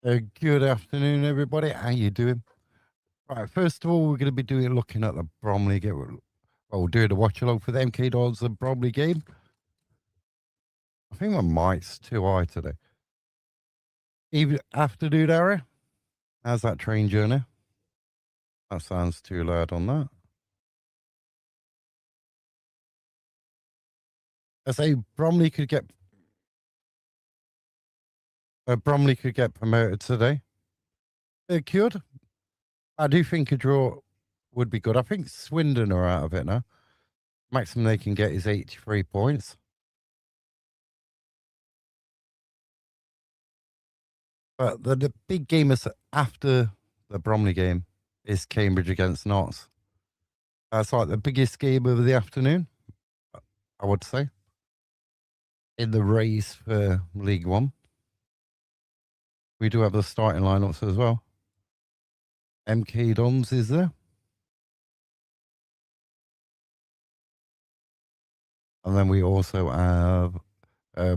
Good afternoon, everybody. How you doing? Right, first of all, we're going to be looking at the Bromley game. Well, we'll do the watch along for the MK Dons and Bromley game. I think my mic's too high today. Even afternoon, Harry. How's that train journey? That sounds too loud on that. I say Bromley could get promoted today. It could. I do think a draw would be good. I think Swindon are out of it now. Maximum they can get is 83 points. But the big game is after the Bromley game is Cambridge against Notts. That's like the biggest game of the afternoon, I would say, in the race for League One. We do have the starting lineups as well. MK Dons is there. And then we also have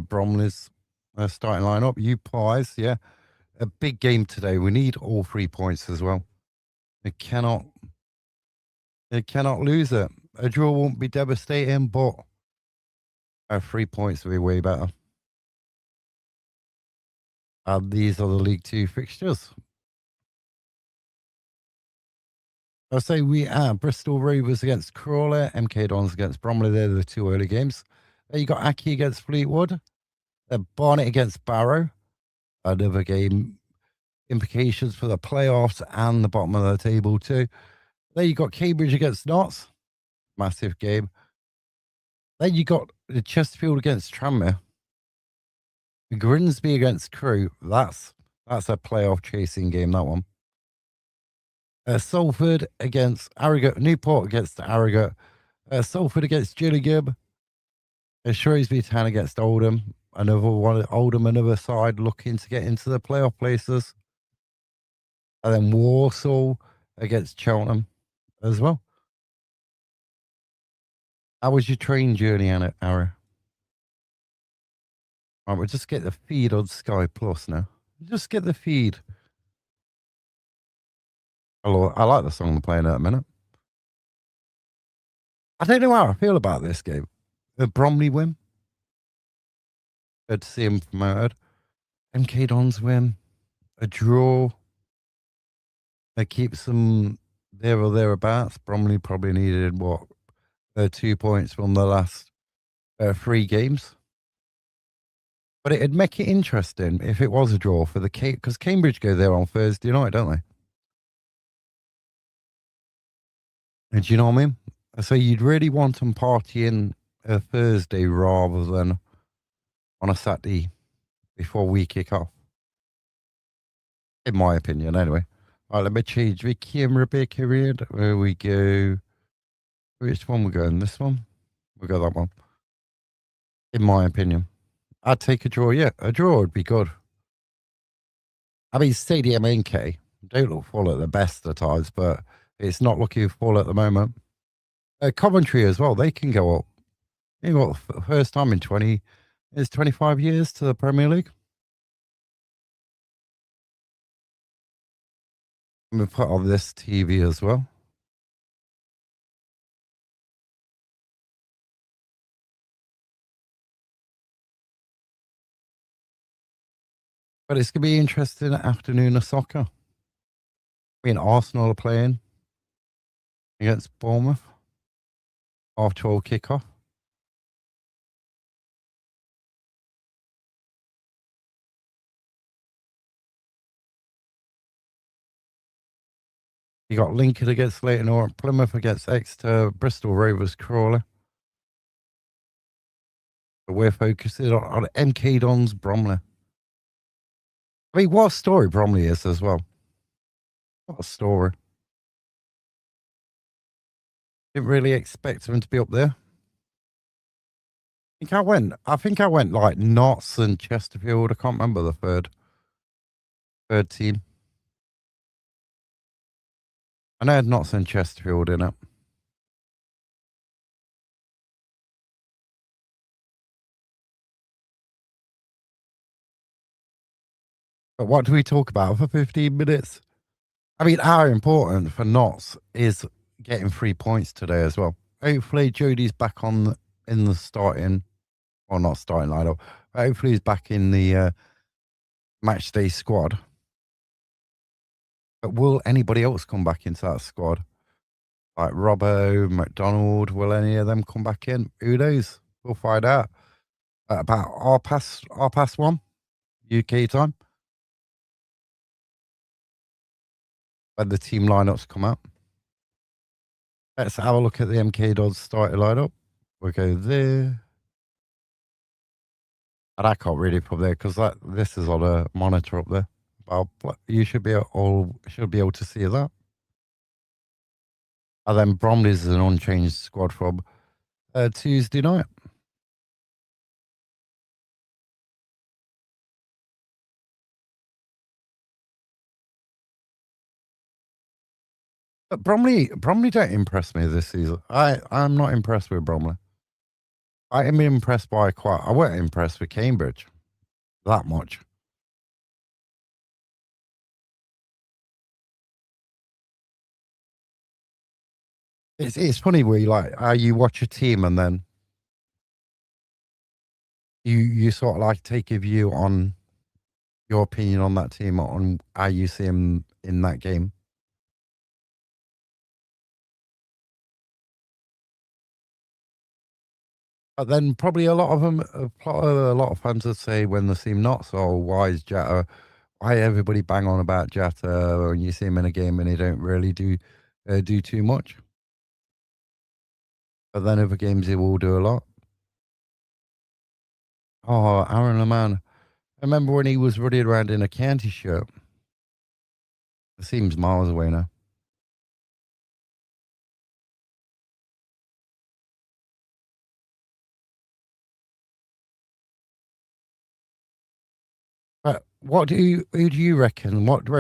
Bromley's starting lineup. You Pies, yeah. A big game today. We need all 3 points as well. They cannot lose it. A draw won't be devastating, but 3 points will be way better. These are the League Two fixtures. I'll say we have Bristol Rovers against Crawley, MK Dons against Bromley. They're the two early games. Then you got Aki against Fleetwood, then Barnet against Barrow. Another game, implications for the playoffs and the bottom of the table too. Then you got Cambridge against Notts, massive game. Then you got the Chesterfield against Tranmere, Grimsby against Crewe. That's a playoff chasing game. That one. Salford against Harrogate, Newport against Harrogate, Salford against Gillingham, Shrewsbury Town against Oldham. Oldham, another side looking to get into the playoff places. And then Walsall against Cheltenham as well. How was your train journey, Anna? Right, we'll just get the feed on Sky Plus now. Just get the feed. Hello, I like the song they're playing at the minute. I don't know how I feel about this game. The Bromley win. Good to see him promoted. MK Dons win. A draw. That keeps them there or thereabouts. Bromley probably needed 2 points from the last 3 games. But it'd make it interesting if it was a draw for the because Cambridge go there on Thursday night, don't they? And do you know what I mean? So you'd really want them partying a Thursday rather than on a Saturday before we kick off. In my opinion, anyway. All right, let me change Vicky and Rebecca around. Where we go. Which one we going? This one? We got that one. In my opinion. I'd take a draw, yeah. A draw would be good. I mean, Stadium NK don't look full at the best of times, but it's not looking full at the moment. Coventry as well, they can go up. You know what, first time in 25 years to the Premier League. I'm going to put on this TV as well. But it's going to be interesting afternoon of soccer. I mean, Arsenal are playing against Bournemouth. Half 12 kickoff. You got Lincoln against Leighton Orient, Plymouth against Exeter, Bristol Rovers, Crawley. But we're focusing on MK Dons, Bromley. I mean, what a story Bromley is as well. What a story. Didn't really expect him to be up there. I think I went like Notts and Chesterfield. I can't remember the third team. I know I had Notts and Chesterfield in it. But what do we talk about for 15 minutes? I mean, how important for Notts is getting 3 points today as well. Hopefully, Jody's back on in the starting, or not starting lineup. Hopefully, he's back in the match day squad. But will anybody else come back into that squad? Like Robbo, McDonald, will any of them come back in? Who knows? We'll find out at about half past 1 UK time when the team lineups come out. Let's have a look at the MK Dodds starting lineup. We'll go there. And I can't read it from there because this is on a monitor up there. But you should be able to see that. And then Bromley's an unchanged squad from Tuesday night. But Bromley don't impress me this season. I'm not impressed with Bromley. I am impressed by I weren't impressed with Cambridge that much. It's funny where you watch a team and then you sort of like take a view on your opinion on that team on how you see them in that game. But then probably a lot of them, a lot of fans would say when they see him not so, why is Jatta? Why everybody bang on about Jatta when you see him in a game and he don't really do too much? But then other games he will do a lot. Oh, Aaron Leman. I remember when he was running around in a county shirt. It seems miles away now. But who do you reckon? What do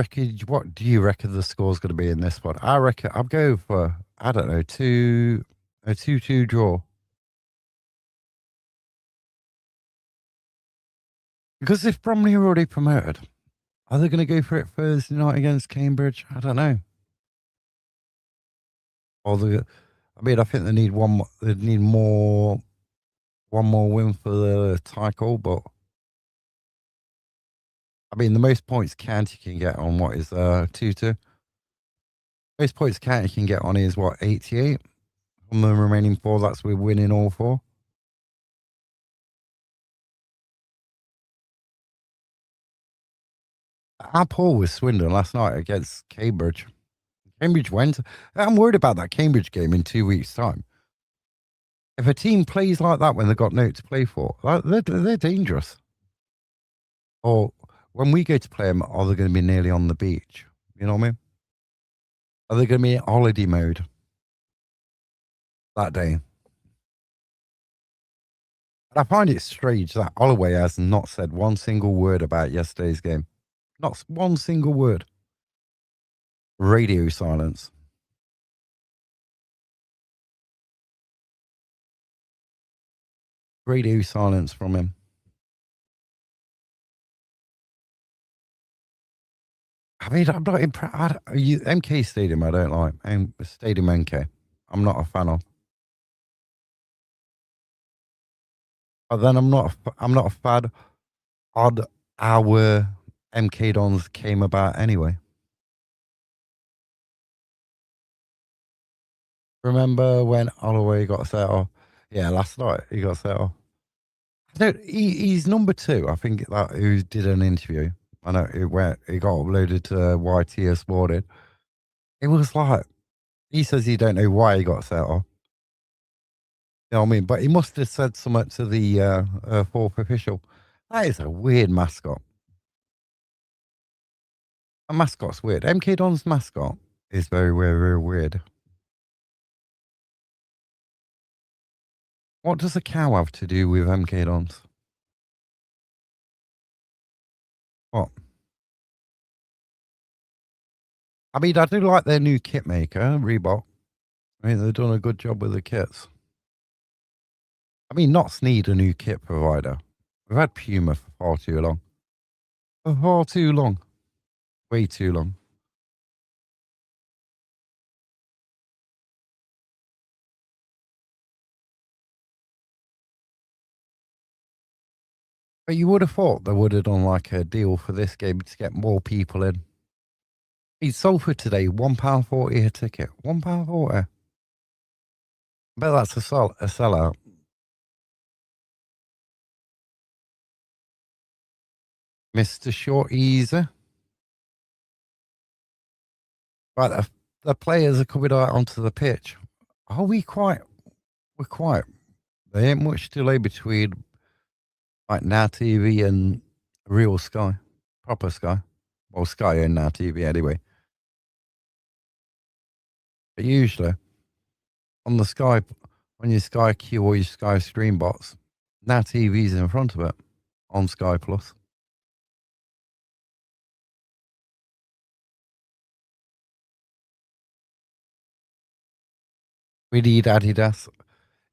you reckon the score's going to be in this one? I reckon I'll go for, I don't know, a 2-2 draw. Because if Bromley are already promoted, are they going to go for it Thursday night against Cambridge? I don't know. I mean, I think they need one. They need one more win for the title, but I mean, the most points County can get on what is 2-2. Most points County can get on is what 88 from the remaining 4. That's with winning all 4. Our poor was Swindon last night against Cambridge. Cambridge went. I'm worried about that Cambridge game in 2 weeks' time. If a team plays like that when they've got no to play for, they're dangerous. Or when we go to play them, are they going to be nearly on the beach? You know what I mean? Are they going to be in holiday mode that day? And I find it strange that Holloway has not said one single word about yesterday's game. Not one single word. Radio silence. Radio silence from him. I mean, I'm not impressed. MK Stadium, I don't like. Stadium MK, I'm not a fan of. But then I'm not a fan on our MK Dons came about anyway. Remember when Holloway got set off? Yeah, last night he got set off. He's number 2, I think, that who did an interview. I know it got uploaded to YT this morning. It was like, he says he don't know why he got set off. You know what I mean? But he must have said something to the 4th official. That is a weird mascot. A mascot's weird. MK Don's mascot is very, very, very weird. What does a cow have to do with MK Dons? What? I mean, I do like their new kit maker, Reebok. I mean, they've done a good job with the kits. I mean, Knots need a new kit provider. We've had Puma for far too long. For far too long. Way too long. But you would have thought they would have done like a deal for this game to get more people in. It's sold for today £1.40 a ticket. £1.40. Bet that's a sellout. Mr. Short Easy. Right, the players are coming out onto the pitch. Are we quite? We're quite. There ain't much delay between like Now TV and real Sky, proper Sky. Well, Sky and Now TV anyway. But usually on the Sky, on your Sky Q or your Sky Stream box, Now TV's in front of it on Sky Plus. We need Adidas.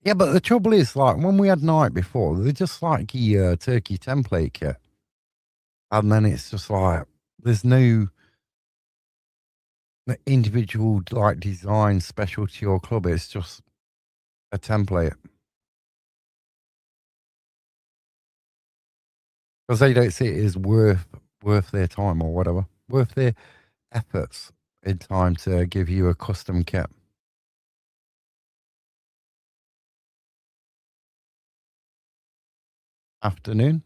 Yeah, but the trouble is, like, when we had night before, they just like the turkey template kit. And then it's just like, there's no individual, like, design special to your club. It's just a template. Because they don't see it as worth their time or whatever, worth their efforts in time to give you a custom kit. Afternoon.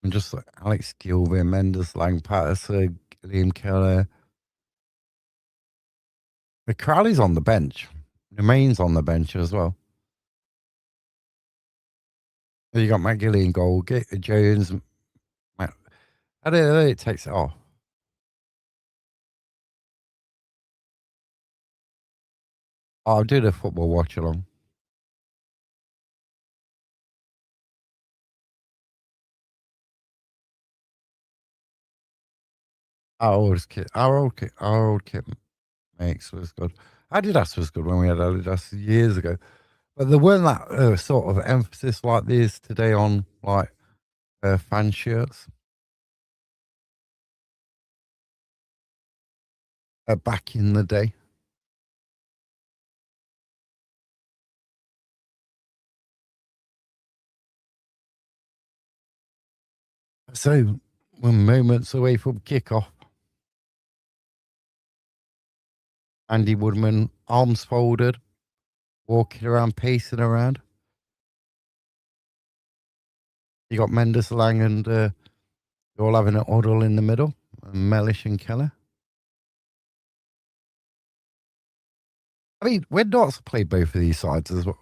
And just like Alex Gilvin, Mendes, Lang Patterson, Liam Keller. The Crowley's on the bench. Remains on the bench as well. You got McGilly in goal, get Jones. I don't know, it takes it off. I'll do the football watch along. Our old kit makes was good. Adidas was good when we had Adidas years ago, but there weren't that sort of emphasis like this today on like fan shirts. Back in the day, so we're moments away from kickoff. Andy Woodman, arms folded, walking around, pacing around. You got Mendes, Lang, and you're all having an huddle in the middle. And Mellish and Keller. I mean, when Dots played both of these sides as well,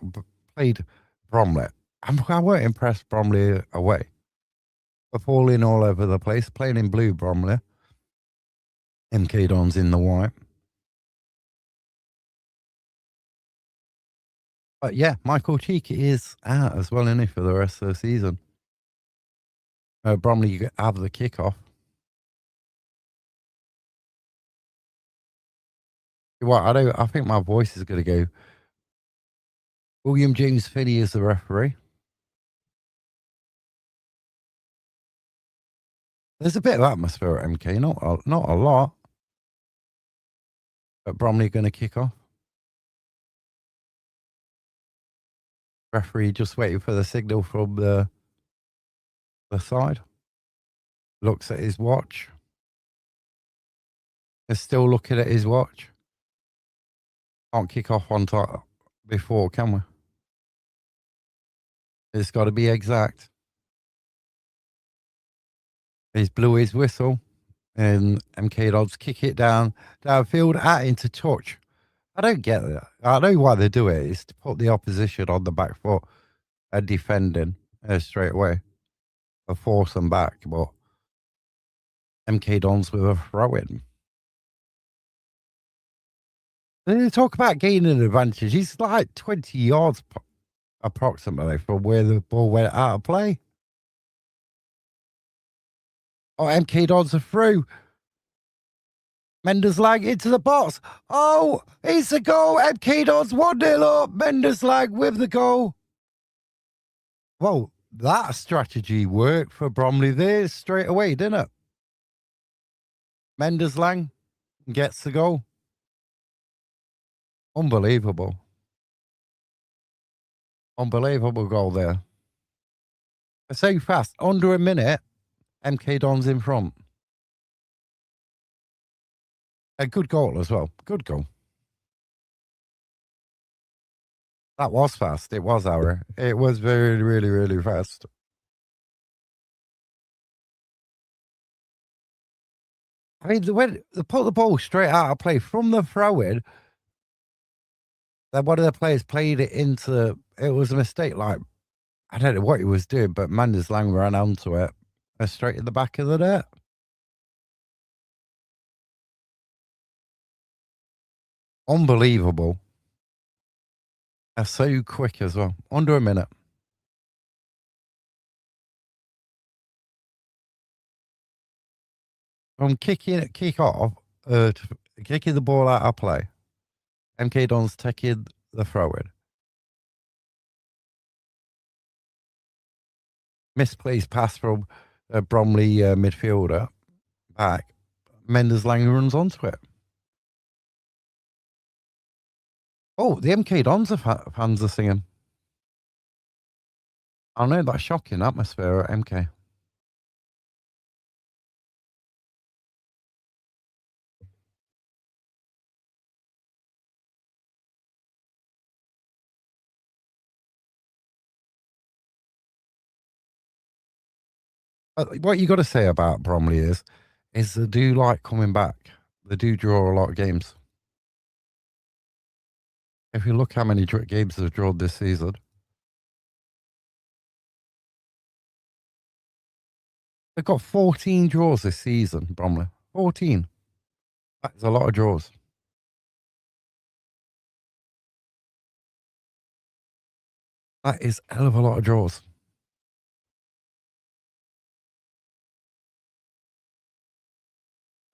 played Bromley, I weren't impressed Bromley away. They're falling all over the place, playing in blue Bromley. MK Don's in the white. But yeah, Michael Cheek is out as well, isn't he, for the rest of the season? Bromley have the kickoff. Well, I think my voice is going to go. William James Finney is the referee. There's a bit of atmosphere at MK, not a lot. But Bromley going to kick off. Referee just waiting for the signal from the side. Looks at his watch. Is still looking at his watch. Can't kick off on time before, can we? It's got to be exact. He's blew his whistle, and MK Dodds kick it downfield out into touch. I don't get that. I know why they do it. It's to put the opposition on the back foot and defending straight away or force them back. But MK Dons with a throw in. They talk about gaining an advantage. He's like 20 yards approximately from where the ball went out of play. Oh, MK Dons are through. Mendes lag into the box. Oh, it's a goal. MK Dons 1-0 up. Mendes lag with the goal. Well, that strategy worked for Bromley there straight away, didn't it? Mendes Lang gets the goal. Unbelievable. Unbelievable goal there. So fast. Under a minute, MK Dons in front. A good goal as well. Good goal. That was fast. It was our. It was very, really, really fast. I mean, they put the ball straight out of play from the throw in. Then one of the players played it into. It was a mistake. Like, I don't know what he was doing, but Mendes Lang ran onto it straight in the back of the net. Unbelievable. They're so quick as well. Under a minute. From kick off, kicking the ball out of play. MK Dons taking the throw in. Misplaced pass from Bromley midfielder back. Mendes Lang runs onto it. Oh, the MK Dons fans are singing. I know, that's shocking atmosphere at MK. What you got to say about Bromley is they do like coming back. They do draw a lot of games. If you look how many games they've drawn this season, they've got 14 draws this season, Bromley. 14. That's a lot of draws. That is a hell of a lot of draws.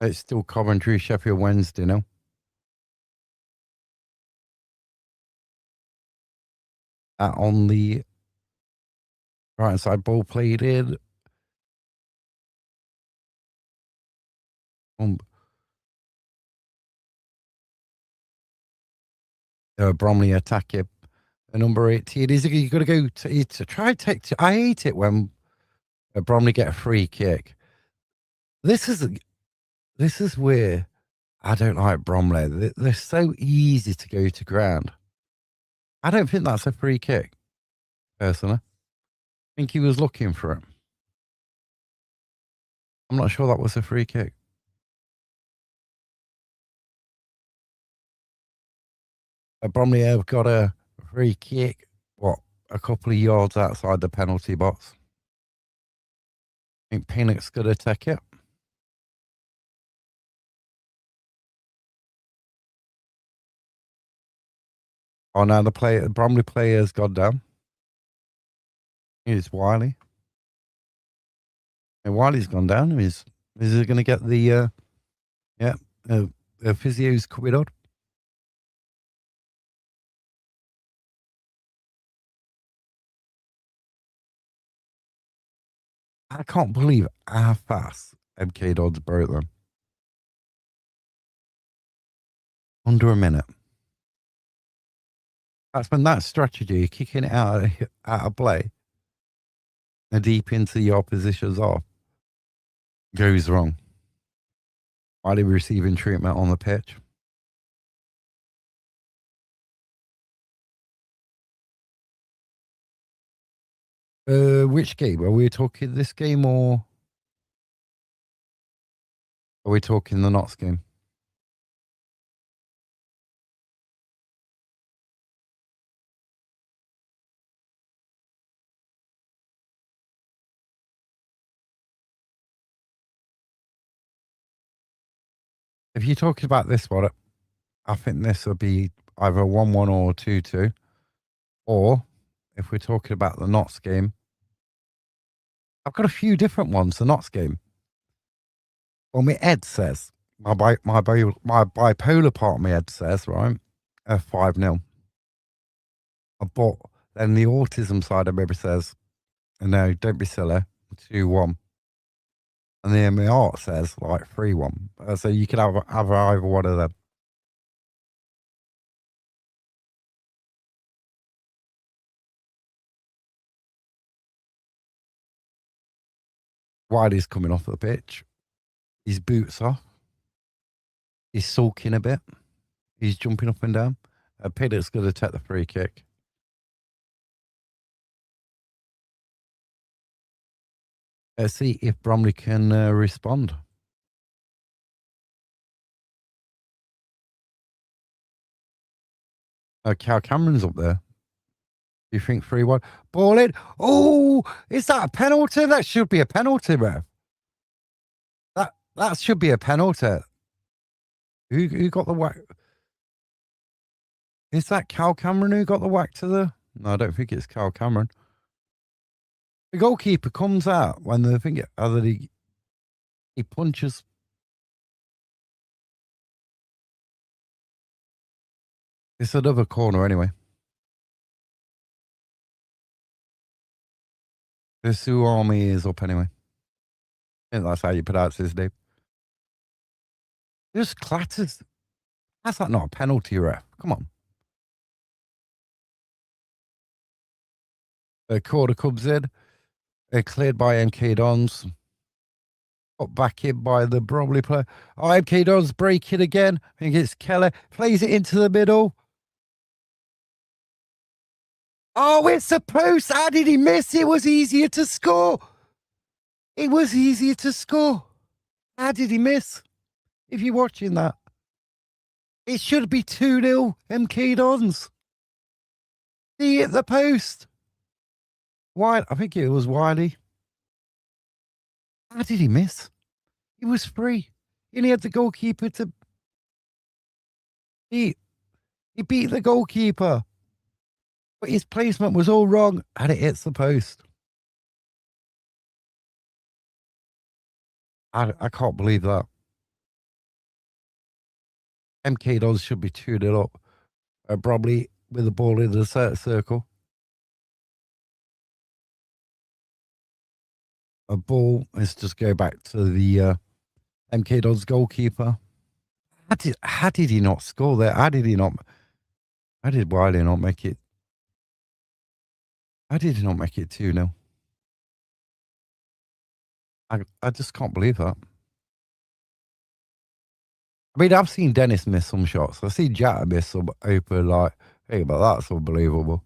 It's still Coventry, Sheffield Wednesday now. On the right side, ball played in. Bromley attacking. Number 18. Is he going to go to try to take? I hate it when Bromley get a free kick. This is where I don't like Bromley. They're so easy to go to ground. I don't think that's a free kick, personally. I think he was looking for it. I'm not sure that was a free kick. Bromley have got a free kick, a couple of yards outside the penalty box. I think Pinnock's going to take it. Oh, now the Bromley player's gone down. It's Wiley. And Wiley's gone down. Is he going to get the physio's coming on? I can't believe how fast MK Dons broke them. Under a minute. That's when that strategy, kicking it out of play and deep into your opposition's off, goes wrong. Wiley receiving treatment on the pitch. Which game? Are we talking this game or are we talking the Notts game? If you're talking about this one, I think this will be either 1-1 or 2-2. Or if we're talking about the Notts game, I've got a few different ones. The Notts game. Well, my Ed says my bipolar part of my head says, right, 5-0. But then the autism side of me says, no, don't be silly, 2-1. And then my heart says like 3-1. So you could have either one of them. While he's coming off the pitch, his boots off, he's sulking a bit, he's jumping up and down. Pinnock's going to take the free kick. Let's see if Bromley can respond. Cal Cameron's up there. You think 3-1? Ball in. Oh, is that a penalty? That should be a penalty, ref. That should be a penalty. Who got the whack? Is that Cal Cameron who got the whack to the... No, I don't think it's Cal Cameron. The goalkeeper comes out when the thing... That he punches... It's another corner anyway. The Suami is up anyway. I think that's how you pronounce his name. Just clatters. How's that not a penalty, ref? Come on. The corner comes in. Cleared by MK Dons. Got back in by the Bromley player. Oh, MK Dons breaking again. I think it's Keller. Plays it into the middle. Oh, it's a post. How did he miss? It was easier to score. It was easier to score. How did he miss? If you're watching that, it should be 2-0 MK Dons. He hit the post. Why? I think it was Wiley. How did he miss? He was free. And he had the goalkeeper to... He beat the goalkeeper. But his placement was all wrong and it hits the post. I can't believe that. MK Dons should be 2-0 up. Probably with the ball in the circle. A ball is just go back to the MK Dons goalkeeper. How did he not score there? How did Wiley not make it? How did he not make it 2-0? I just can't believe that. I mean, I've seen Dennis miss some shots. I've seen Jack miss some open, like, hey, but that's unbelievable.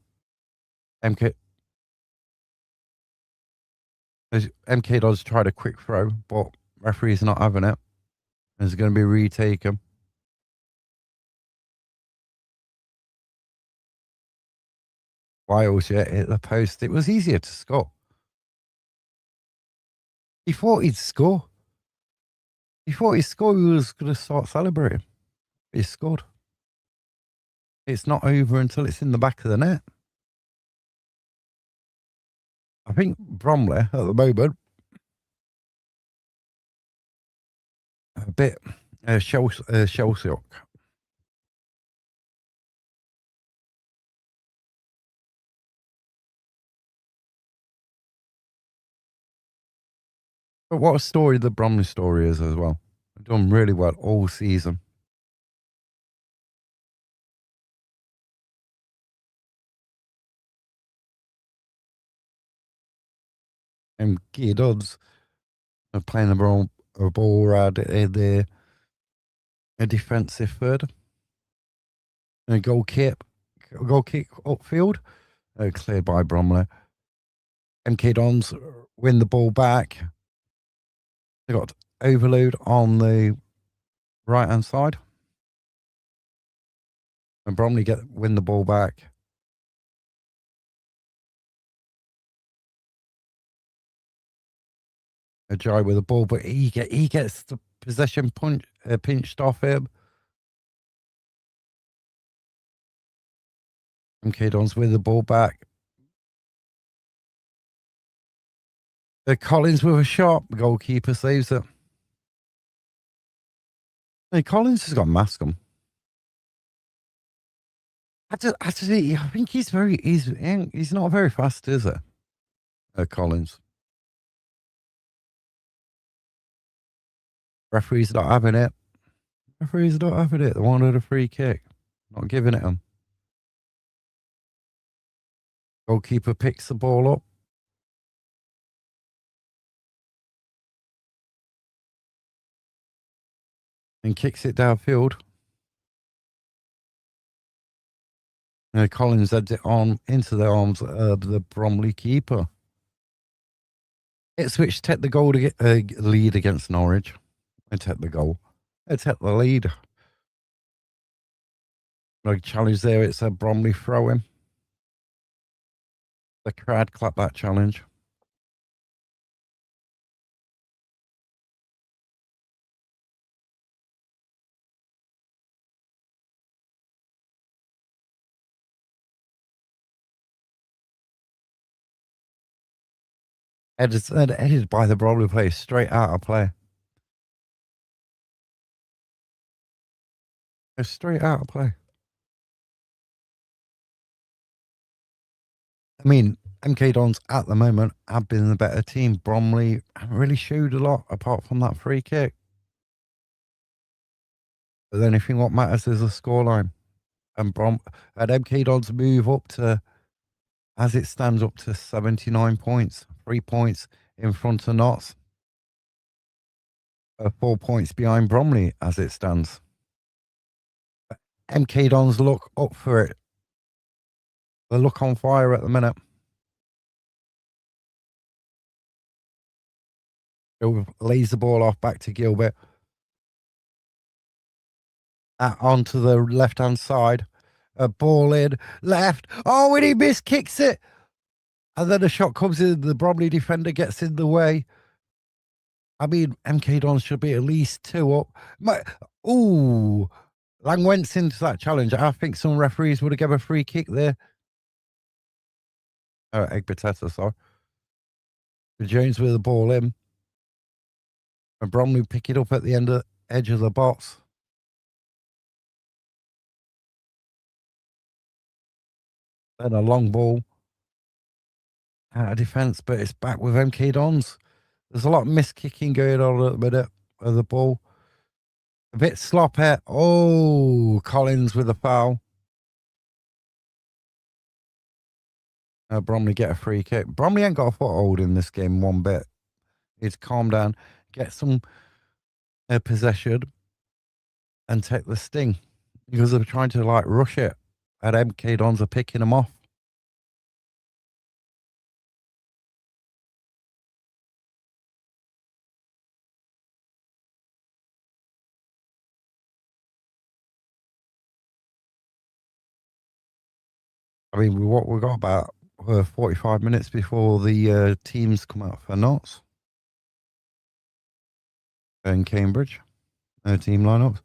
MK does try a quick throw, but referee's not having it. It's going to be retaken. Wiles hit the post. It was easier to score. He thought he'd score. He was going to start celebrating. He scored. It's not over until it's in the back of the net. I think Bromley at the moment a bit shell shock. But what a story the Bromley story is as well. They've done really well all season. And Gear Dodds are playing the ball around in a defensive third. And a goal kick upfield, cleared by Bromley. MK Dons win the ball back. They got overload on the right hand side. And Bromley win the ball back. Ajay with the ball, but he gets the possession pinched off him. MK Dons with the ball back. Collins with a shot. The goalkeeper saves it. Hey, Collins has got mask on. I think he's not very fast, is it? Collins. Referee's not having it. Referee's not having it. They wanted a free kick. Not giving it him. Goalkeeper picks the ball up. And kicks it downfield. Collins heads it on into the arms of the Bromley keeper. Ipswich take the goal to get lead against Norwich. They take the goal. They take the lead. No challenge there. It's a Bromley throw in. The crowd clap that challenge. Headed by the Bromley player straight out of play. Straight out of play. I mean, MK Dons at the moment have been the better team. Bromley haven't really showed a lot apart from that free kick. But the only thing what matters is the scoreline. And MK Dons move up to, as it stands, up to 79 points. 3 points in front of Notts. 4 points behind Bromley as it stands. MK Dons look up for it. They look on fire at the minute. Lays the ball off back to Gilbert. Onto the left-hand side. A ball in. Left. Oh, and he missed, kicks it. And then a shot comes in. The Bromley defender gets in the way. I mean, MK Dons should be at least 2 up. Lang went into that challenge. I think some referees would have given a free kick there. Egg potato, sorry. Jones with the ball in. And Bromley pick it up at the edge of the box. Then a long ball out of defence, but it's back with MK Dons. There's a lot of miss-kicking going on at the minute of the ball. A bit sloppy. Oh, Collins with a foul. Bromley get a free kick. Bromley ain't got a foothold in this game one bit. It's calm down, get some possession, and take the sting because they're trying to like rush it. And MK Dons are picking them off. I mean, what we got about 45 minutes before the teams come out for Notts and Cambridge. Team lineups.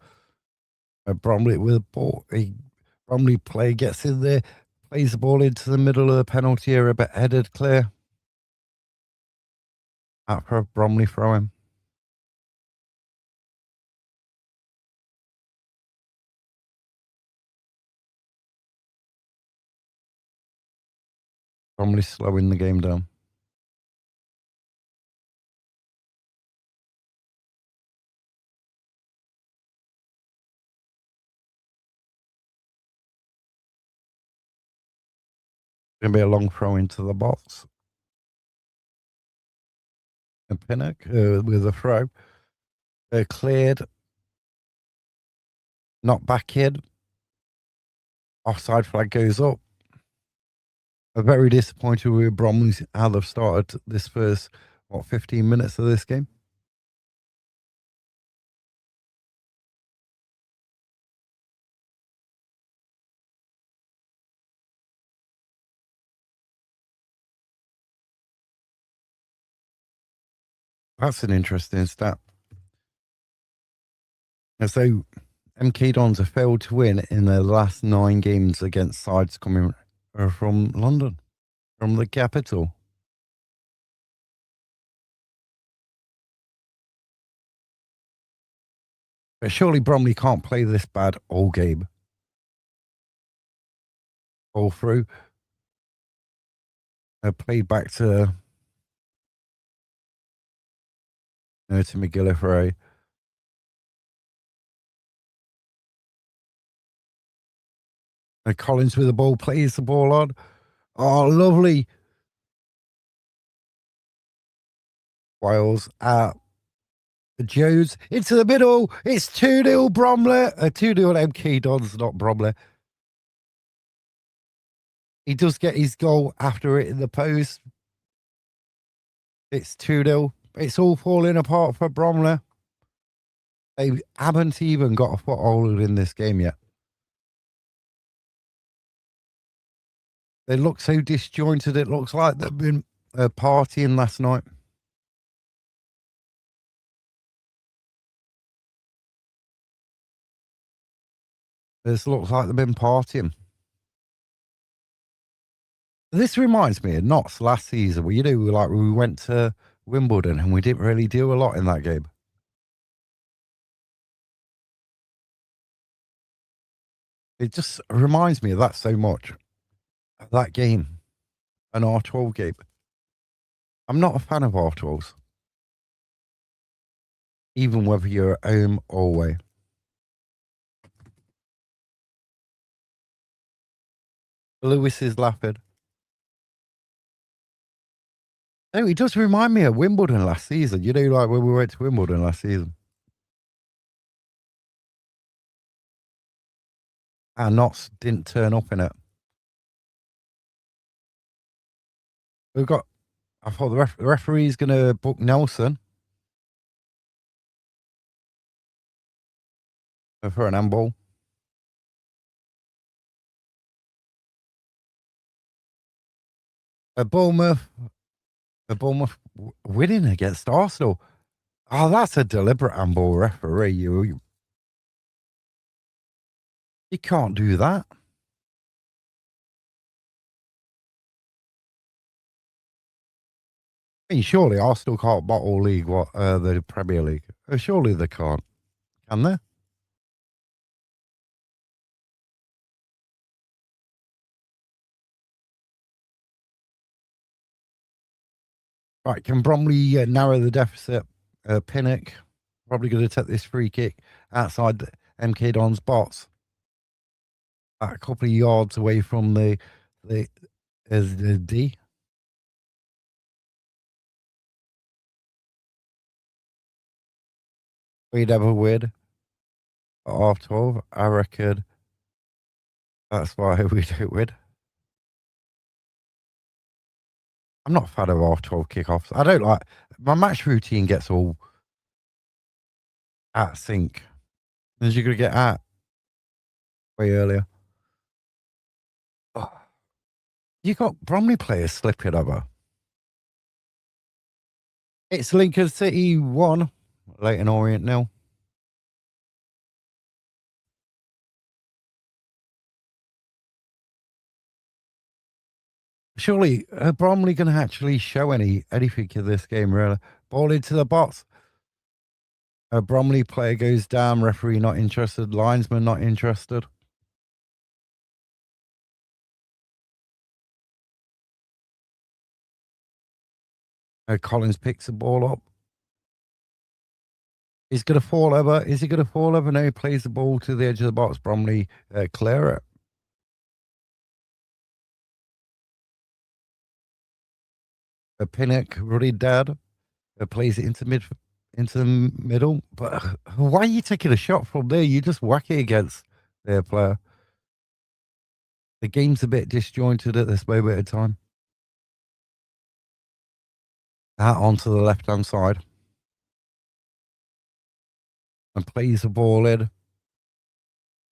Bromley with the ball. Bromley player gets in there, plays the ball into the middle of the penalty area, but headed clear. Out for a Bromley throw-in. Bromley slowing the game down. Going to be a long throw into the box. And Pinnock with a throw. Cleared. Not back in. Offside flag goes up. I'm very disappointed with Bromley how they've started this first, 15 minutes of this game. That's an interesting stat. And so MK Dons have failed to win in their last 9 games against sides coming from London, from the capital. But surely Bromley can't play this bad all game, all through. Played back to McGillivray. Collins with the ball, plays the ball on. Oh, lovely. Wales Jones into the middle. It's 2-0 Bromley. 2-0 MK Dons, not Bromley. He does get his goal after it in the post. It's 2-0. It's all falling apart for Bromley. They haven't even got a foothold in this game yet. They look so disjointed. It looks like they've been partying last night. This looks like they've been partying. This reminds me of Notts last season, where like we went to Wimbledon and we didn't really do a lot in that game. It just reminds me of that so much. That game, an R12 game. I'm not a fan of R12s, even whether you're at home or away. Lewis is laughing. No, it does remind me of Wimbledon last season. Like when we went to Wimbledon last season. And Notts didn't turn up in it. I thought the referee's going to book Nelson for an handball. Bournemouth winning against Arsenal. Oh, that's a deliberate handball, referee. You can't do that. I mean, surely Arsenal can't bottle league the Premier League. Surely they can't, can they? Right, can Bromley narrow the deficit? Pinnock probably going to take this free kick outside MK Don's box, a couple of yards away from the D. We never win at half 12. I reckon that's why we don't win. I'm not a fan of half 12 kickoffs. I don't like my match routine gets all out of sync. As you're going to get out way earlier. Oh, you got Bromley players slipping over. It's Lincoln City 1, Leighton Orient 0. Surely, Bromley going to actually show anything in this game, really? Ball into the box. A Bromley player goes down, referee not interested, linesman not interested. Collins picks the ball up. He's going to fall over. Is he going to fall over? No, he plays the ball to the edge of the box. Bromley clear it. A Pinnock, Ruddy Dad, plays it into the middle. But why are you taking a shot from there? You just whack it against their player. The game's a bit disjointed at this moment in time. Out onto the left-hand side. And plays the ball in.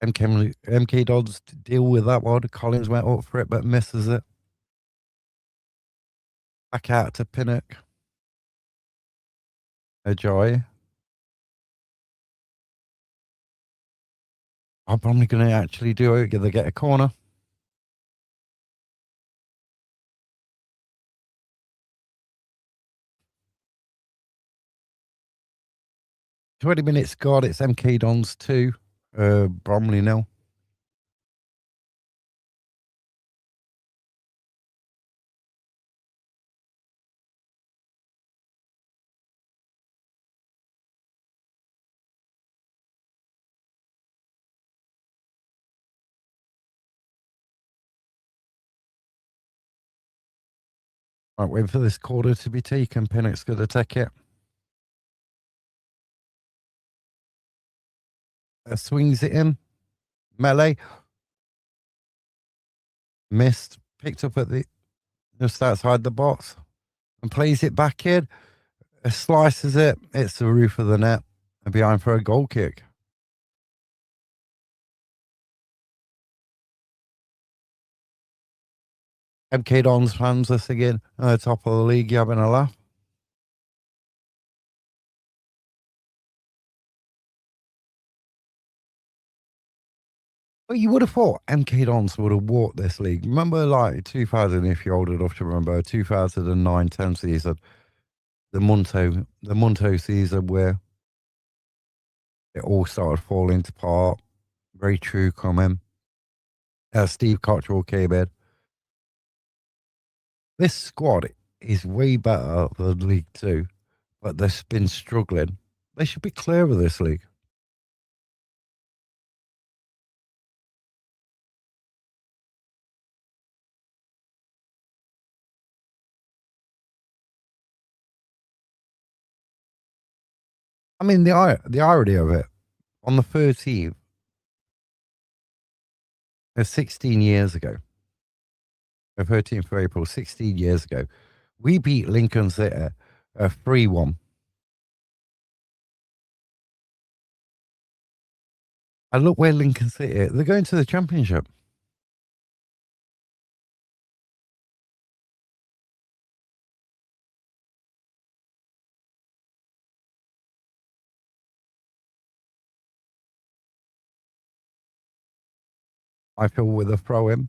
MK Dodds deal with that one. Collins went up for it but misses it. Back out to Pinnock. A joy. I'm probably going to actually do it. They get a corner. 20 minutes gone. It's MK Dons 2, Bromley 0. Right, waiting for this quarter to be taken. Pinnock's going to take it. Swings it in. Melee. Missed. Picked up at the just outside the box. And plays it back in. Slices it. It's the roof of the net. And behind for a goal kick. MK Dons fans are singing top of the league, you having a laugh? Well, you would have thought MK Dons would have walked this league. Remember, like 2000, if you're old enough to remember, 2009-10 season, the Munto season where it all started falling apart. Very true comment. Steve Cottrell came in. This squad is way better than League Two, but they've been struggling. They should be clear of this league. I mean, the irony of it, on the 13th, 16 years ago, the 13th of April, 16 years ago, we beat Lincoln City 3-1. And look where Lincoln City, they're going to the championship. I feel with a throw in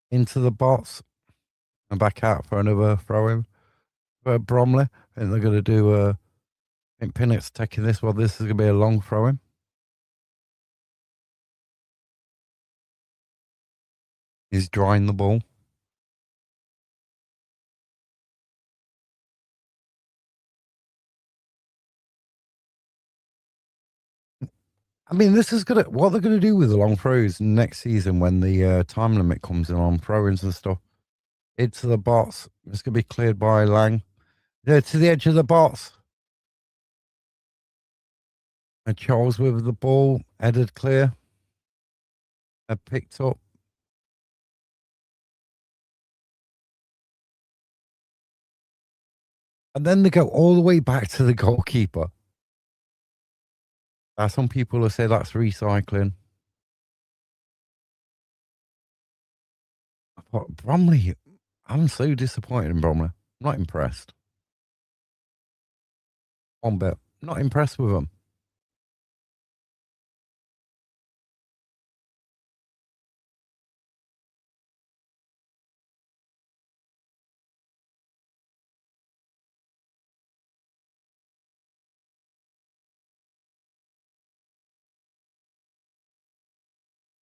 into the box and back out for another throw in for Bromley. And they're going to do I think Pinnock's taking this one. This is going to be a long throw in. He's drying the ball. I mean, this is gonna what they're gonna do with the long throws next season when the time limit comes in on throw-ins and stuff. Into the box. It's gonna be cleared by Lang. Yeah, to the edge of the box. And Charles with the ball, headed clear. Picked up. And then they go all the way back to the goalkeeper. Some people will say that's recycling. But Bromley, I'm so disappointed in Bromley. I'm not impressed. One bit. Not impressed with them.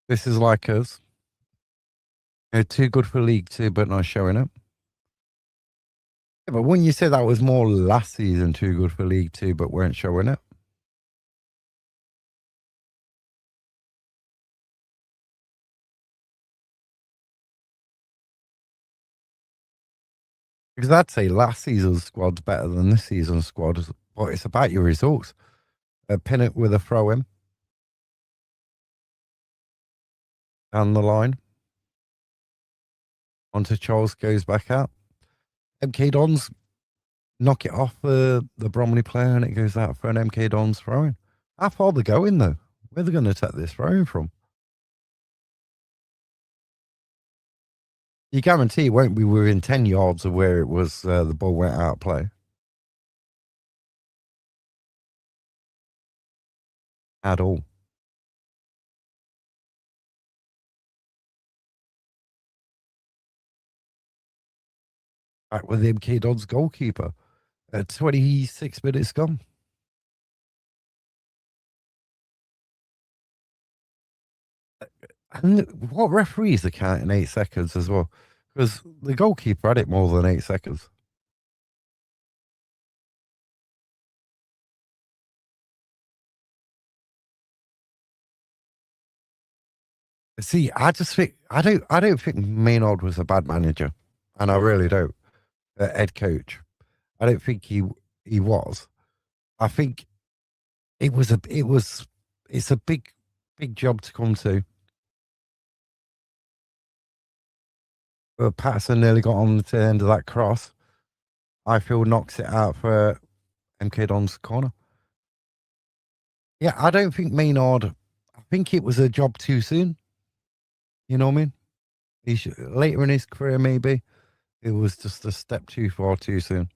This is like us. They're too good for League Two, but not showing it. Yeah, but wouldn't you say that was more last season too good for League Two, but weren't showing it? Because I'd say last season's squad's better than this season's squad, but it's about your results. Pin it with a throw in down the line. Onto Charles, goes back out. MK Dons knock it off the Bromley player and it goes out for an MK Dons throw in. How far they going though? Where are they going to take this throw in from? You guarantee it won't be within 10 yards of where it was the ball went out of play. At all. back with MK Dons goalkeeper at 26 minutes gone. And what referees are counting 8 seconds as well? Because the goalkeeper had it more than 8 seconds. See, I just think I don't think Maynard was a bad manager, and I really don't. Head coach, I don't think he was. I think it's a big job to come to. Patterson nearly got on the end of that cross. I feel knocks it out for MK Don's corner. Yeah, I don't think Maynard. I think it was a job too soon. You know what I mean? He should, later in his career, maybe it was just a step too far too soon.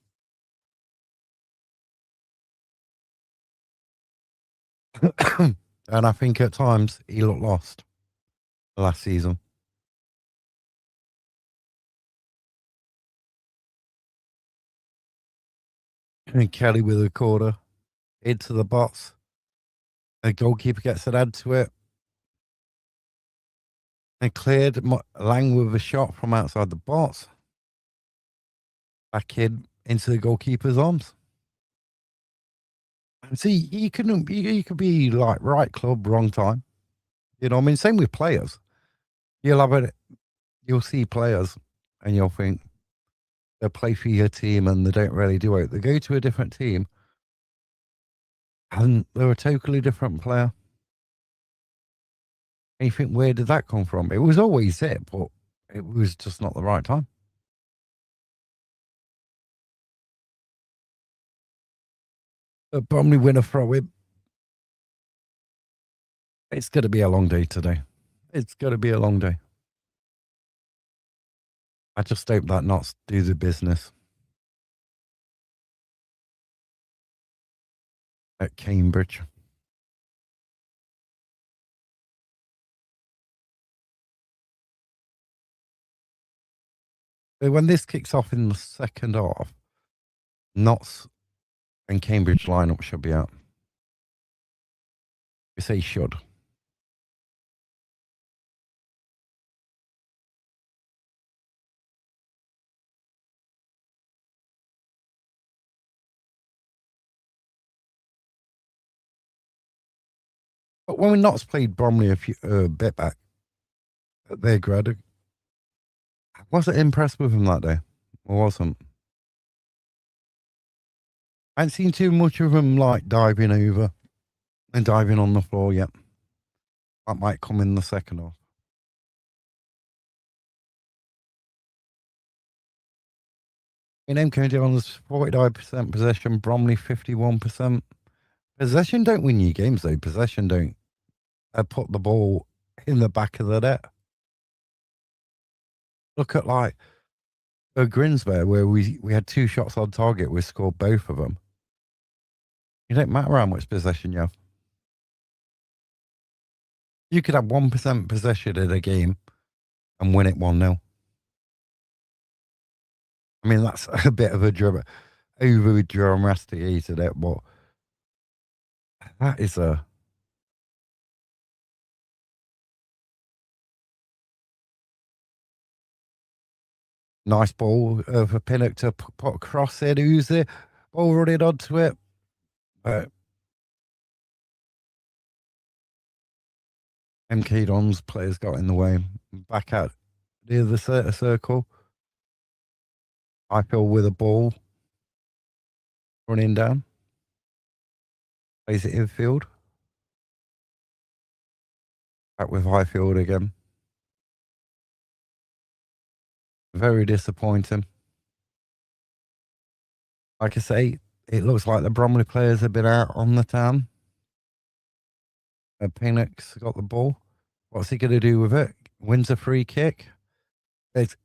And I think at times he looked lost last season. And Kelly with a corner into the box. The goalkeeper gets an add to it and cleared Lang with a shot from outside the box. Back into the goalkeeper's arms. And see, you could be like right club, wrong time. You know what I mean? Same with players. You'll have it, you'll see players and you'll think they play for your team and they don't really do it. They go to a different team and they're a totally different player. And you think, where did that come from? It was always it, but it was just not the right time. Bromley win a throw in. It's going to be a long day today. It's going to be a long day. I just hope that Notts do the business at Cambridge. So when this kicks off in the second half, Notts and Cambridge lineup should be out. We say should. But when Notts played Bromley a bit back at their grad, I wasn't impressed with him that day. I wasn't. I hadn't seen too much of him like diving over and diving on the floor yet. That might come in the second half. In MK Jones, 49% possession, Bromley 51%. Possession don't win you games though. Possession don't put the ball in the back of the net. Look at like Grinsby, where we had 2 shots on target, we scored both of them. It don't matter how much possession you have. You could have 1% possession in a game and win it 1-0. I mean, that's a bit of a over dramaticated it, but that is a nice ball for Pinnock to put across it. Who's the ball running onto it? MK Don's players got in the way. Back out near the circle. I feel with a ball running down. Plays it infield. Back with Highfield again. Very disappointing. Like I say, it looks like the Bromley players have been out on the town. Pinnock's got the ball. What's he going to do with it? Wins a free kick. It's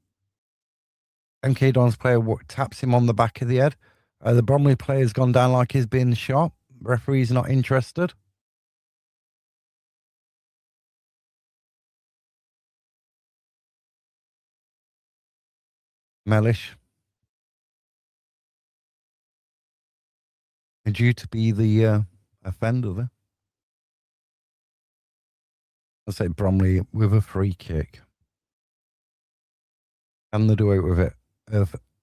MK Don's player taps him on the back of the head. The Bromley player's gone down like he's been shot. Referee's not interested. Mellish due to be the offender there. I say Bromley with a free kick. Can they do it with it?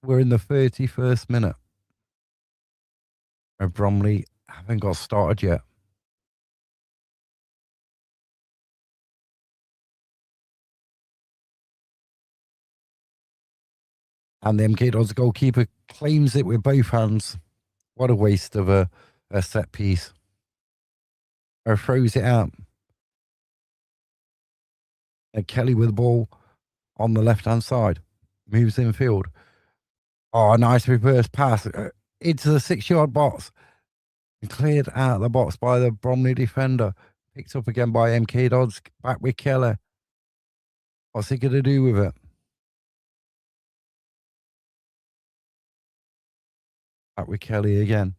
We're in the 31st minute. Bromley haven't got started yet. And the MK Dons goalkeeper claims it with both hands. What a waste of a set piece. Or throws it out. And Kelly with the ball on the left-hand side. Moves in field. Oh, nice reverse pass into the 6-yard box. Cleared out of the box by the Bromley defender. Picked up again by MK Dons. Back with Keller. What's he going to do with it? Back with Kelly again.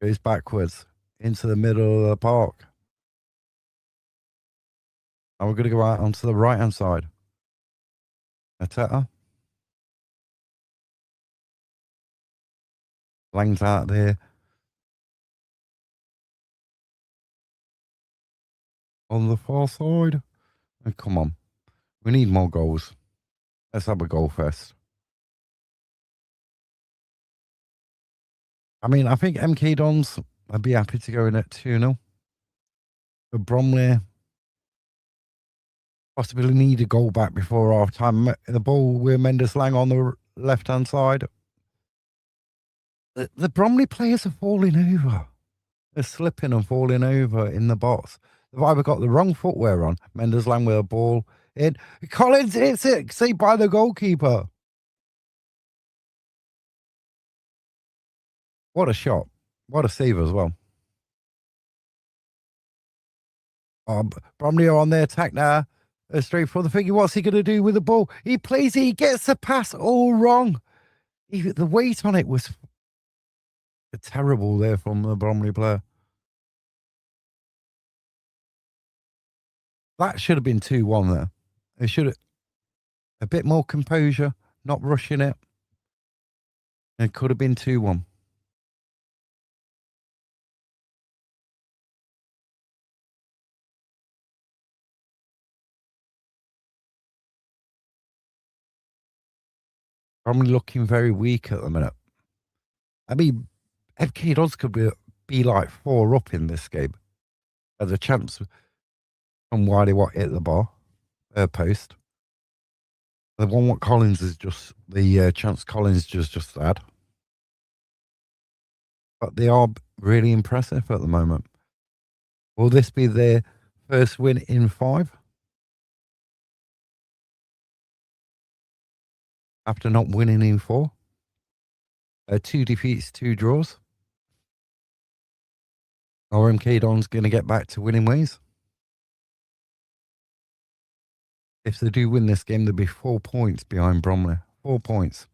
Goes backwards into the middle of the park. And we're going to go out onto the right-hand side. Ateta. Lang's out there. On the far side. Oh, come on. We need more goals. Let's have a goal fest. I mean, I think MK Dons, I'd be happy to go in at 2-0. But Bromley possibly need a goal back before half time. The ball with Mendes Lang on the left hand side. The Bromley players are falling over. They're slipping and falling over in the box. They've either got the wrong footwear on. Mendes Lang with a ball in. Collins hits it. Saved by the goalkeeper. What a shot. What a save as well. Bromley are on the attack now. Straight for the figure. What's he going to do with the ball? He plays it. He gets the pass all wrong. The weight on it was terrible there from the Bromley player. That should have been 2-1 there. It should have a bit more composure, not rushing it. It could have been 2-1. Bromley looking very weak at the minute. I mean, FK Dons could be like 4 up in this game. There's a chance from Wiley Watt hit the bar, post. The one what Collins is just the chance Collins just had. But they are really impressive at the moment. Will this be their first win in 5? After not winning in 4? 2 defeats, 2 draws. Or MK Don's going to get back to winning ways? If they do win this game, they'll be 4 points behind Bromley. 4 points.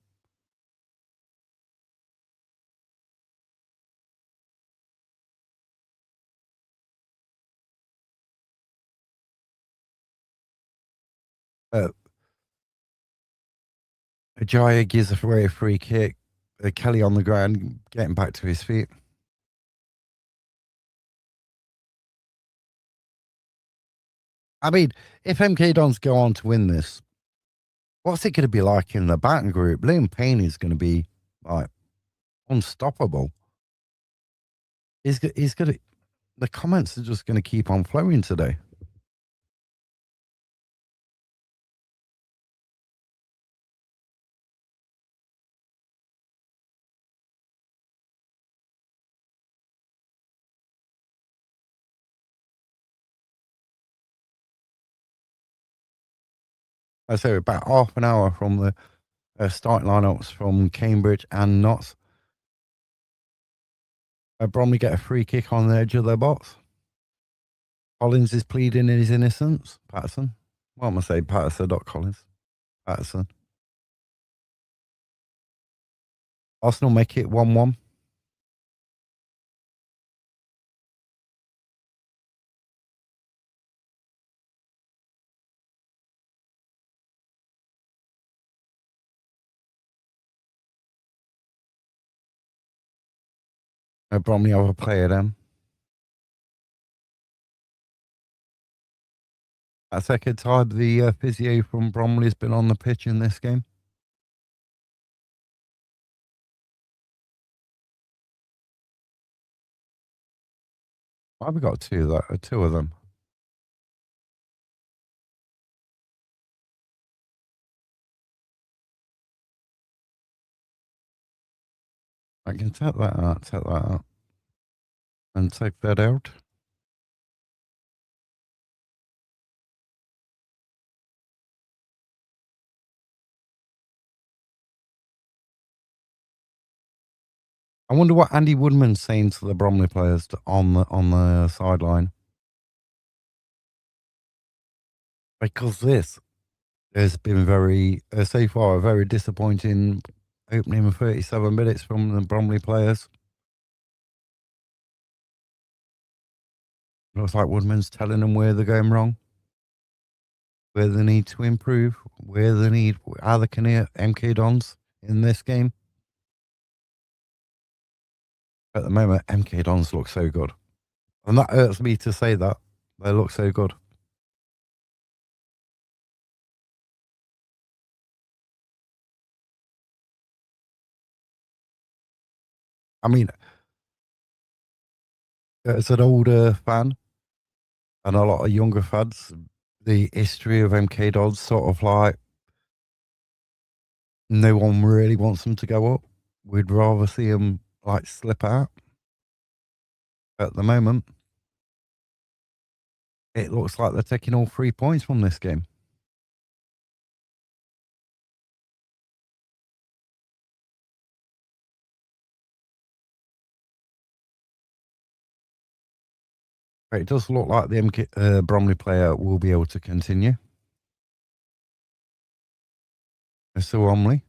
Ajaya gives away a free kick. Kelly on the ground, getting back to his feet. I mean, if MK Dons go on to win this, what's it going to be like in the batting group? Liam Payne is going to be like unstoppable. He's going to. The comments are just going to keep on flowing today. I say about half an hour from the starting lineups from Cambridge and Notts. Bromley get a free kick on the edge of their box. Collins is pleading his innocence. Patterson. What am I saying? Patterson, not Collins. Patterson. Arsenal make it 1-1. Bromley have a player then. That second time the physio from Bromley's been on the pitch in this game. Why have we got two of them? I can take that out, and take that out. I wonder what Andy Woodman's saying to the Bromley players on the sideline, because this has been very so far a very disappointing opening 37 minutes from the Bromley players. Looks like Woodman's telling them where they're going wrong, where they need to improve, where they need how they can hit MK Dons in this game. At the moment, MK Dons look so good, and that hurts me to say that they look so good. I mean, as an older fan and a lot of younger fans, the history of MK Dons sort of like no one really wants them to go up. We'd rather see them like slip out. At the moment, it looks like they're taking all 3 points from this game. It does look like the MK, Bromley player will be able to continue. Mr. Bromley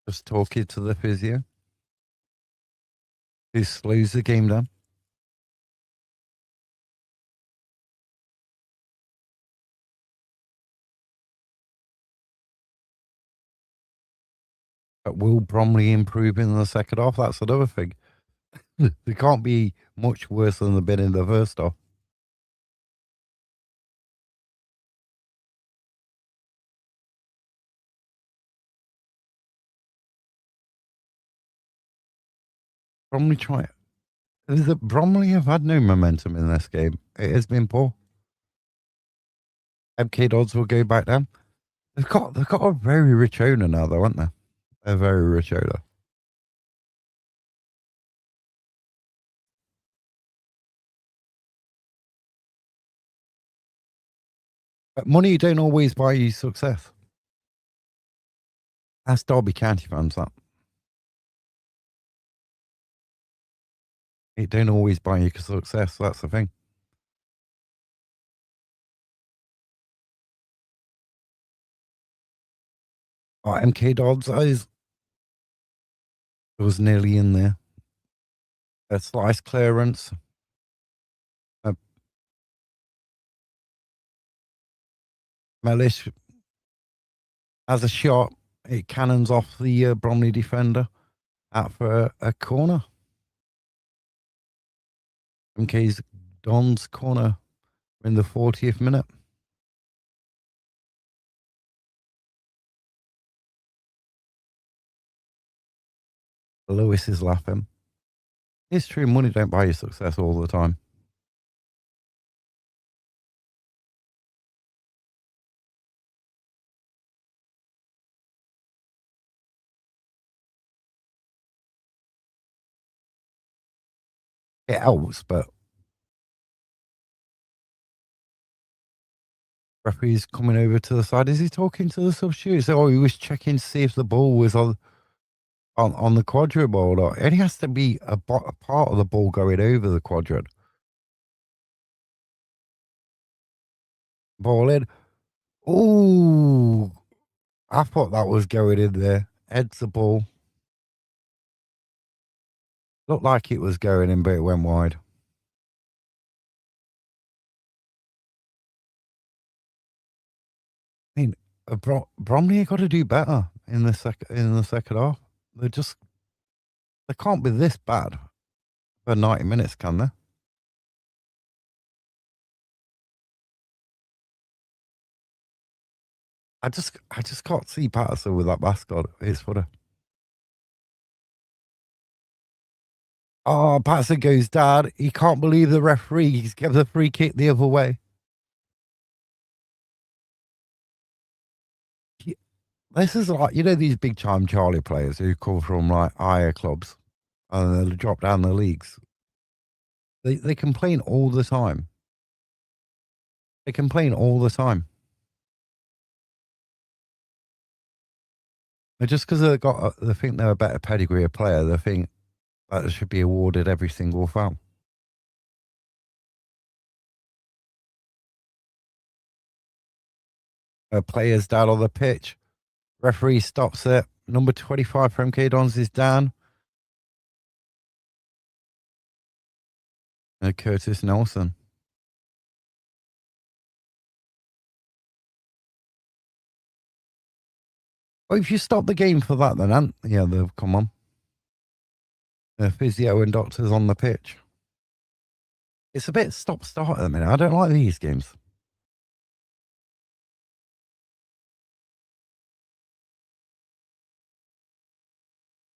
just talking to the physio, who slows the game down. But will Bromley improve in the second half? That's another thing. They can't be much worse than they've been in the first half. Bromley try. Bromley have had no momentum in this game. It has been poor. MK Dodds will go back down. They've got a very rich owner now, though, haven't they? A very rich owner. But money don't always buy you success. That's Derby County fans. That it don't always buy you success. That's the thing. Oh, MK Dodds was nearly in there. A slice clearance. Uh, Mellish has a shot. It cannons off the Bromley defender out for a corner. MK's Don's corner in the 40th minute. Lewis is laughing. It's true, money don't buy you success all the time. It helps, but referee's coming over to the side. Is he talking to the substitutes? Oh, he was checking to see if the ball was on the quadrant or not. It has to be a part of the ball going over the quadrant. Ball in. Oh, I thought that was going in there. Heads the ball. Looked like it was going in, but it went wide. I mean, Bromley got to do better in the second half. They're just They can't be this bad for 90 minutes, can they? I just can't see Patterson with that mascot. It's funny. Oh, Patterson goes down. He can't believe the referee. He's given the free kick the other way. He- This is like, these big time Charlie players who come from like higher clubs and they drop down the leagues. They complain all the time. They complain all the time. And just because they think they're a better pedigree of player, they think that they should be awarded every single foul. Players down on the pitch. Referee stops it. Number 25 from MK Dons is down. Curtis Nelson. Well, if you stop the game for that, then yeah, they've come on. The physio and doctors on the pitch. It's a bit stop-start at the minute. I don't like these games.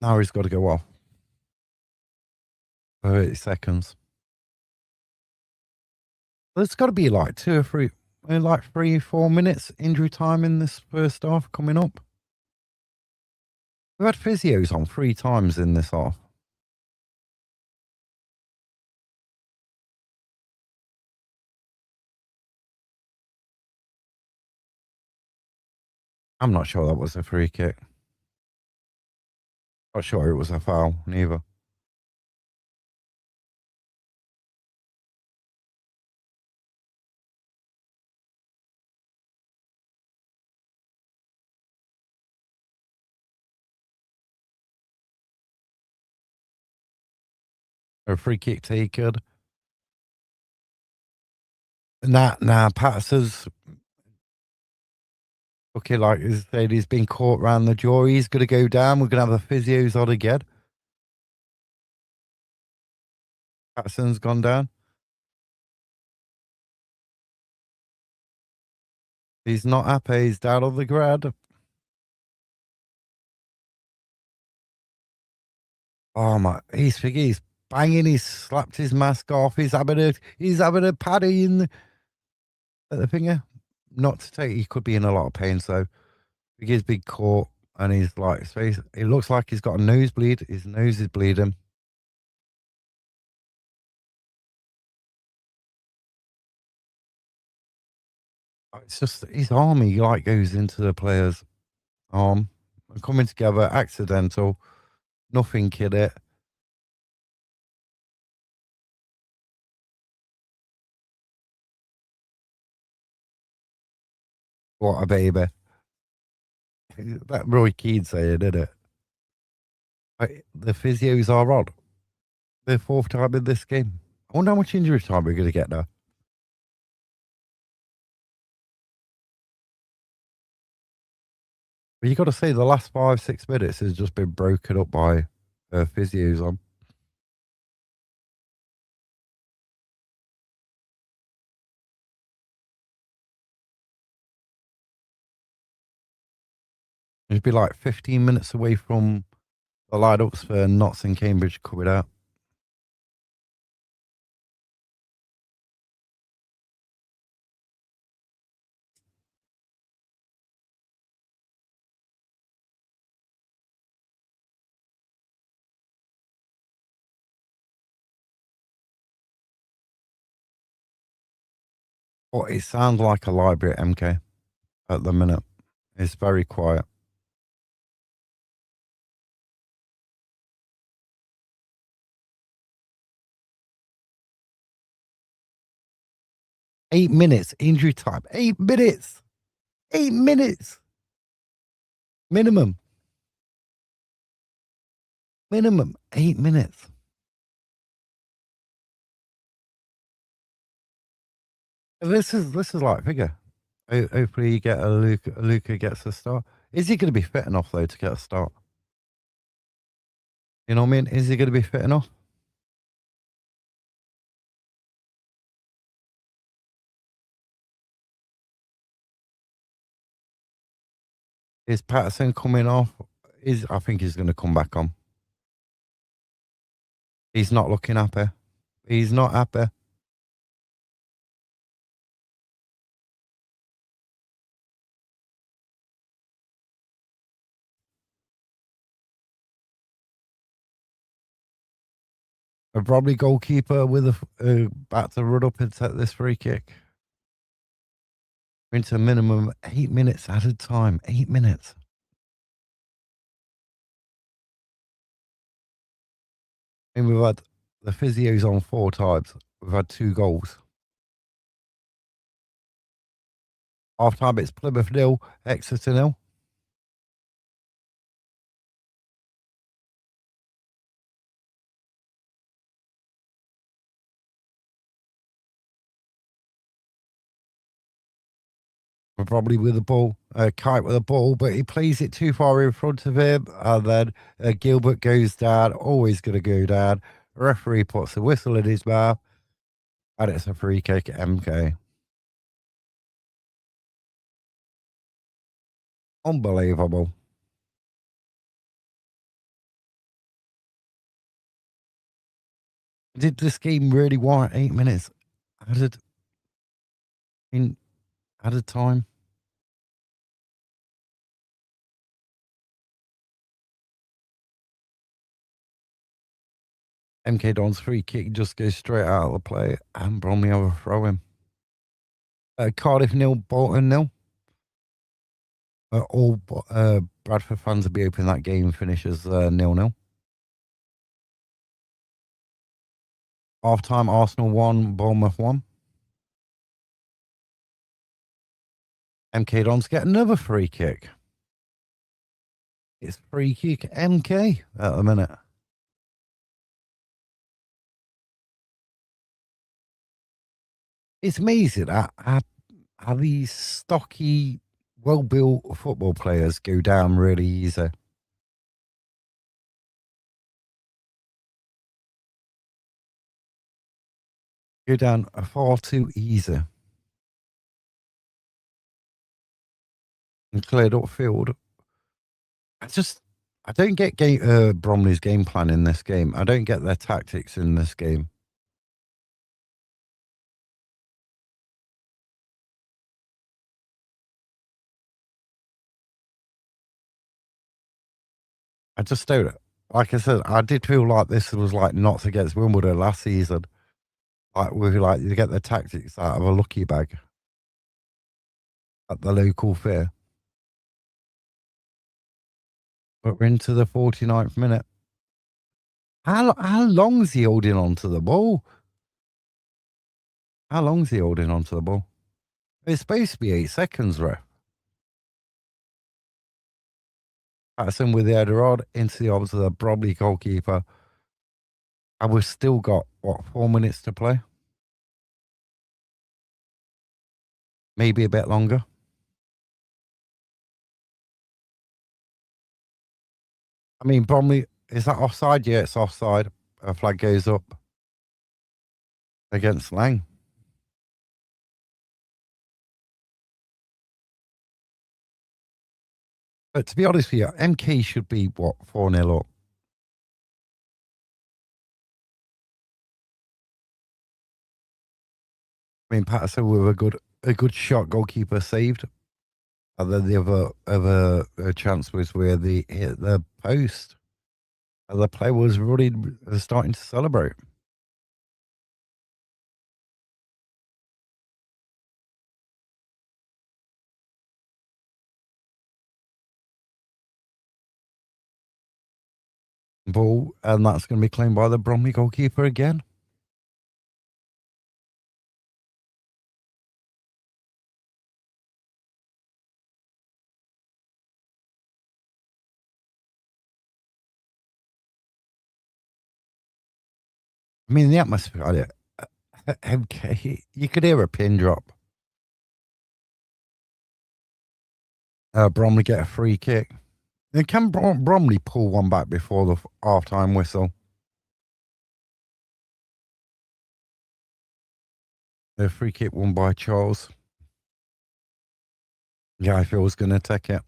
Now he's got to go off. 30 seconds. There's got to be like 3, 4 minutes injury time in this first half coming up. We've had physios on 3 times in this half. I'm not sure that was a free kick. Not sure it was a foul, neither. A free kick taken. Nah, Patterson's okay, like he said, he's been caught round the jaw. He's going to go down. We're going to have the physios on again. Patterson's gone down. He's not happy. He's down on the ground. Oh my! He's banging. He's slapped his mask off. He's having a paddy in at the finger. Not to take. He could be in a lot of pain. So he's been caught, and he's like his face. It looks like he's got a nosebleed. His nose is bleeding. It's just his arm. He like goes into the player's arm. Coming together, accidental. Nothing killed it. What a baby. That Roy Keane saying, did it? The physios are on. The 4th time in this game. I wonder how much injury time we're going to get now. But you got to say the last 5, 6 minutes has just been broken up by physios on. It'd be like 15 minutes away from the lineups for Notts and Cambridge coming out. But it sounds like a library at MK at the minute. It's very quiet. Eight minutes injury time. 8 minutes. 8 minutes. Minimum. Minimum. 8 minutes. This is like figure. Hopefully you get a Luca gets a start. Is he going to be fit enough though to get a start? You know what I mean? Is he going to be fit enough? Is Patterson coming off? I think he's going to come back on. He's not looking happy. He's not happy. A probably goalkeeper with back to run up and take this free kick. Into a minimum 8 minutes added time. 8 minutes. I mean, we've had the physios on 4 times. We've had 2 goals. Half time, it's Plymouth 0, Exeter 0. We're probably with the ball, Kite with the ball, but he plays it too far in front of him. And then Gilbert goes down, always going to go down. Referee puts the whistle in his mouth, and it's a free kick at MK. Unbelievable. Did this game really warrant 8 minutes added in added time? MK Don's free kick just goes straight out of the play, and Bromley overthrow him. Cardiff 0, Bolton 0. All Bradford fans will be hoping that game finishes 0-0. Half time, Arsenal 1, Bournemouth 1. MK Dons get another free kick. It's free kick MK at the minute. It's amazing how these stocky, well-built football players go down really easy. Go down far too easy. And cleared up field. I don't get Bromley's game plan in this game. I don't get their tactics in this game. I just don't. Like I said, I did feel like this was like Notts against Wimbledon last season. Like we like you get the tactics out of a lucky bag at the local fair. But we're into the 49th minute. How long's he holding on to the ball? How long's he holding on to the ball? It's supposed to be 8 seconds, ref. Patterson with the header on into the arms of the Bromley goalkeeper. And we've still got, what, 4 minutes to play? Maybe a bit longer. I mean, Bromley, is that offside? Yeah, it's offside. A flag goes up against Lang. But to be honest with you, MK should be, what, 4-0 up? I mean, Patterson with a good shot, goalkeeper saved. And then the other chance was where they hit the post. And the player was running, starting to celebrate. Ball, and that's going to be claimed by the Bromley goalkeeper again. I mean, the atmosphere on it, MK, you could hear a pin drop. Bromley get a free kick. And can Bromley pull one back before the half-time whistle? The free kick won by Charles. Yeah, I feel was going to take it.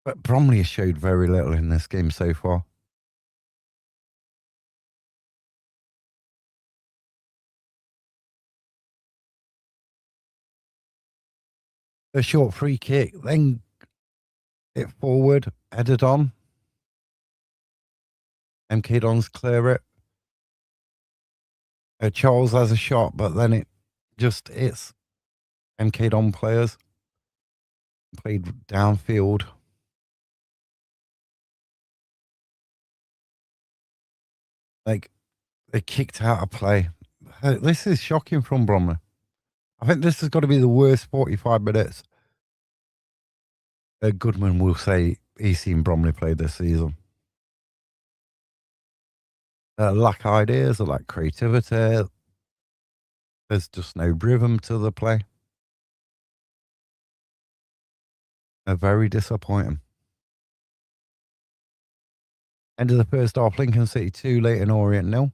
But Bromley has showed very little in this game so far. A short free kick, then it forward, headed on. MK Dons clear it. Charles has a shot, but then it just hits MK Don players. Played downfield. Like, they kicked out of play. This is shocking from Bromley. I think this has got to be the worst 45 minutes. Goodman will say he's seen Bromley play this season. Lack ideas, lack creativity. There's just no rhythm to the play. Very disappointing. End of the first half, Lincoln City 2, Leyton Orient 0.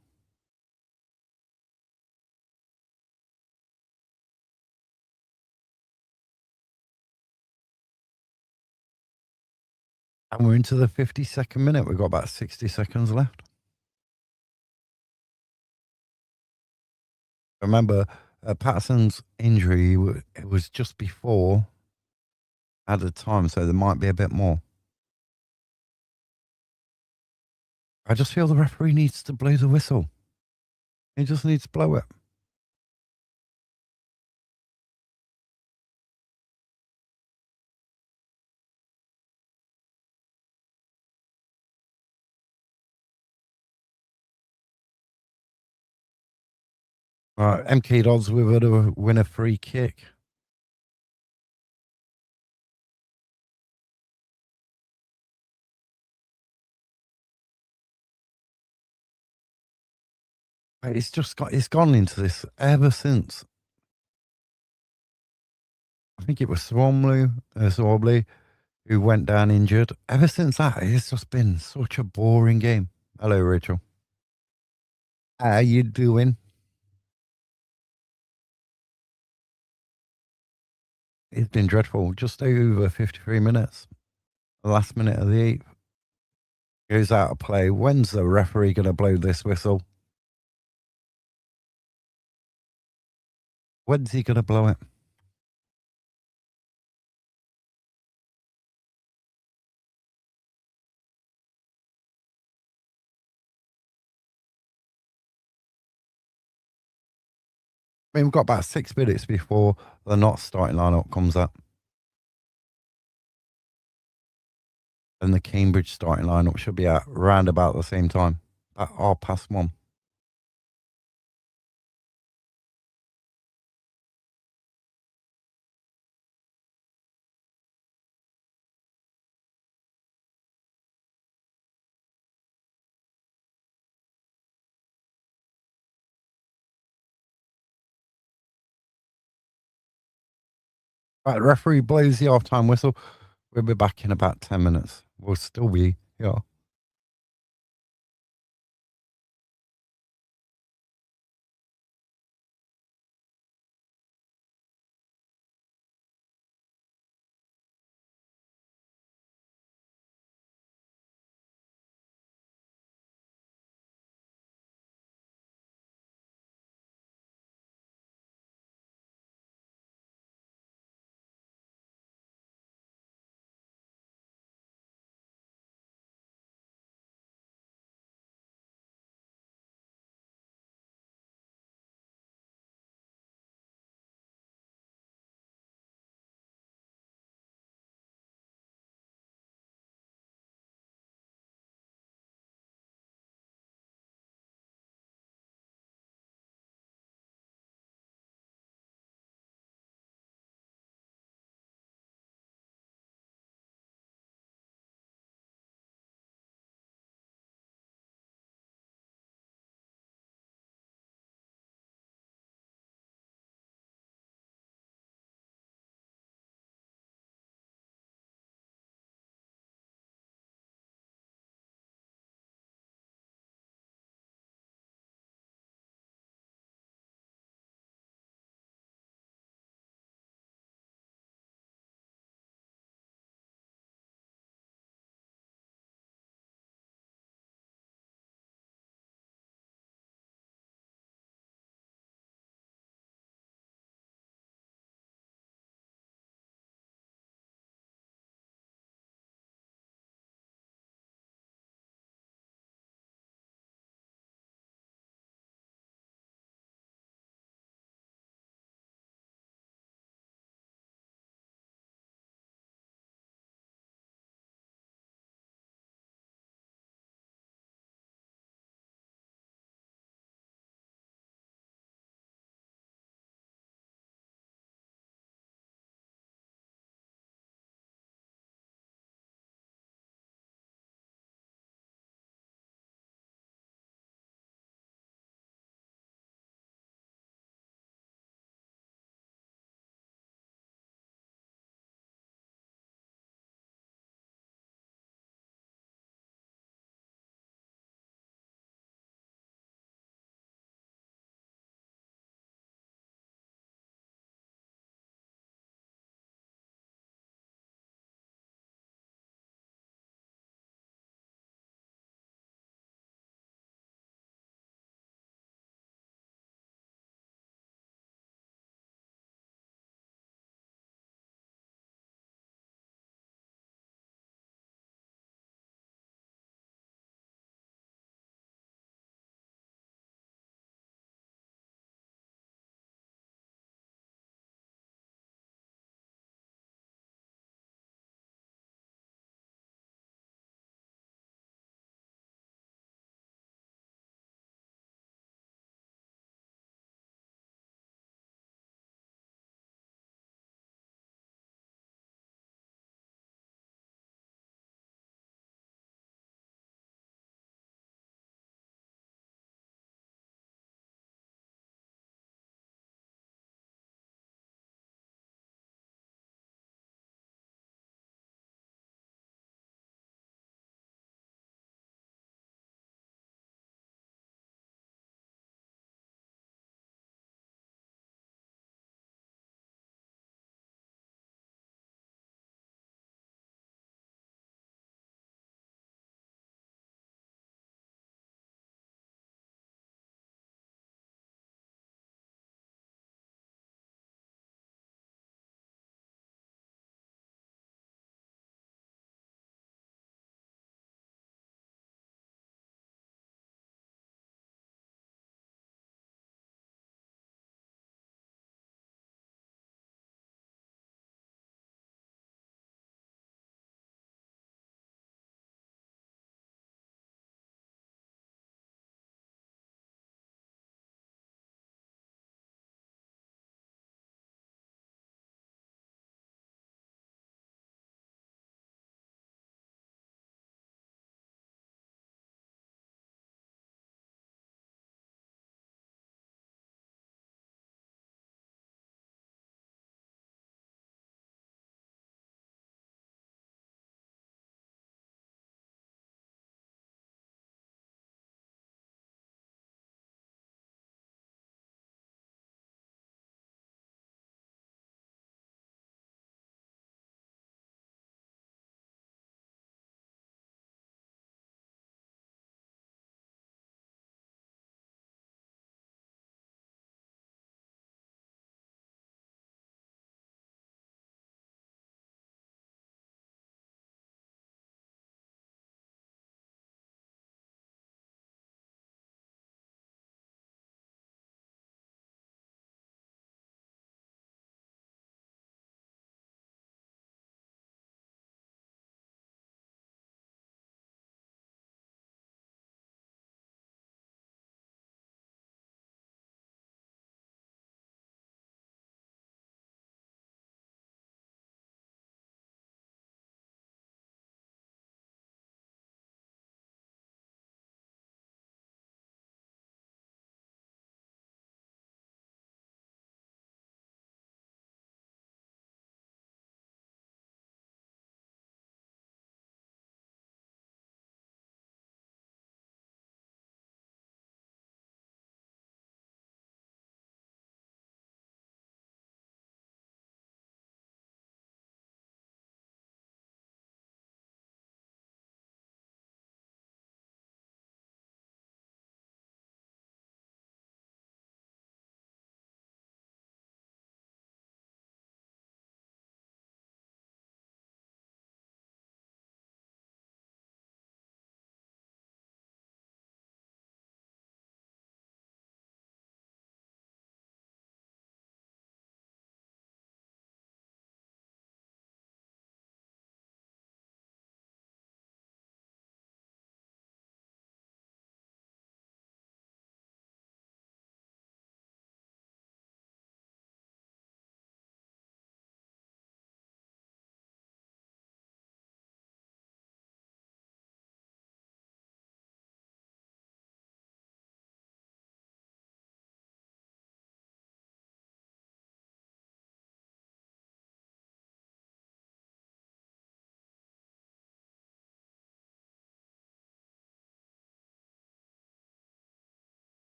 And we're into the 52nd minute. We've got about 60 seconds left. Remember, Patterson's injury, it was just before at the time, so there might be a bit more. I just feel the referee needs to blow the whistle. He just needs to blow it. MK Dodds with a win a free kick. It's gone into this ever since. I think it was Swarmley, who went down injured. Ever since that, it's just been such a boring game. Hello, Rachel. How you doing? It's been dreadful. Just over 53 minutes. The last minute of the eighth goes out of play. When's the referee going to blow this whistle? When's he going to blow it? I mean, we've got about 6 minutes before the not starting lineup comes up. And the Cambridge starting lineup should be at round about the same time, at 1:30. Right, the referee blows the half-time whistle. We'll be back in about 10 minutes. We'll still be here.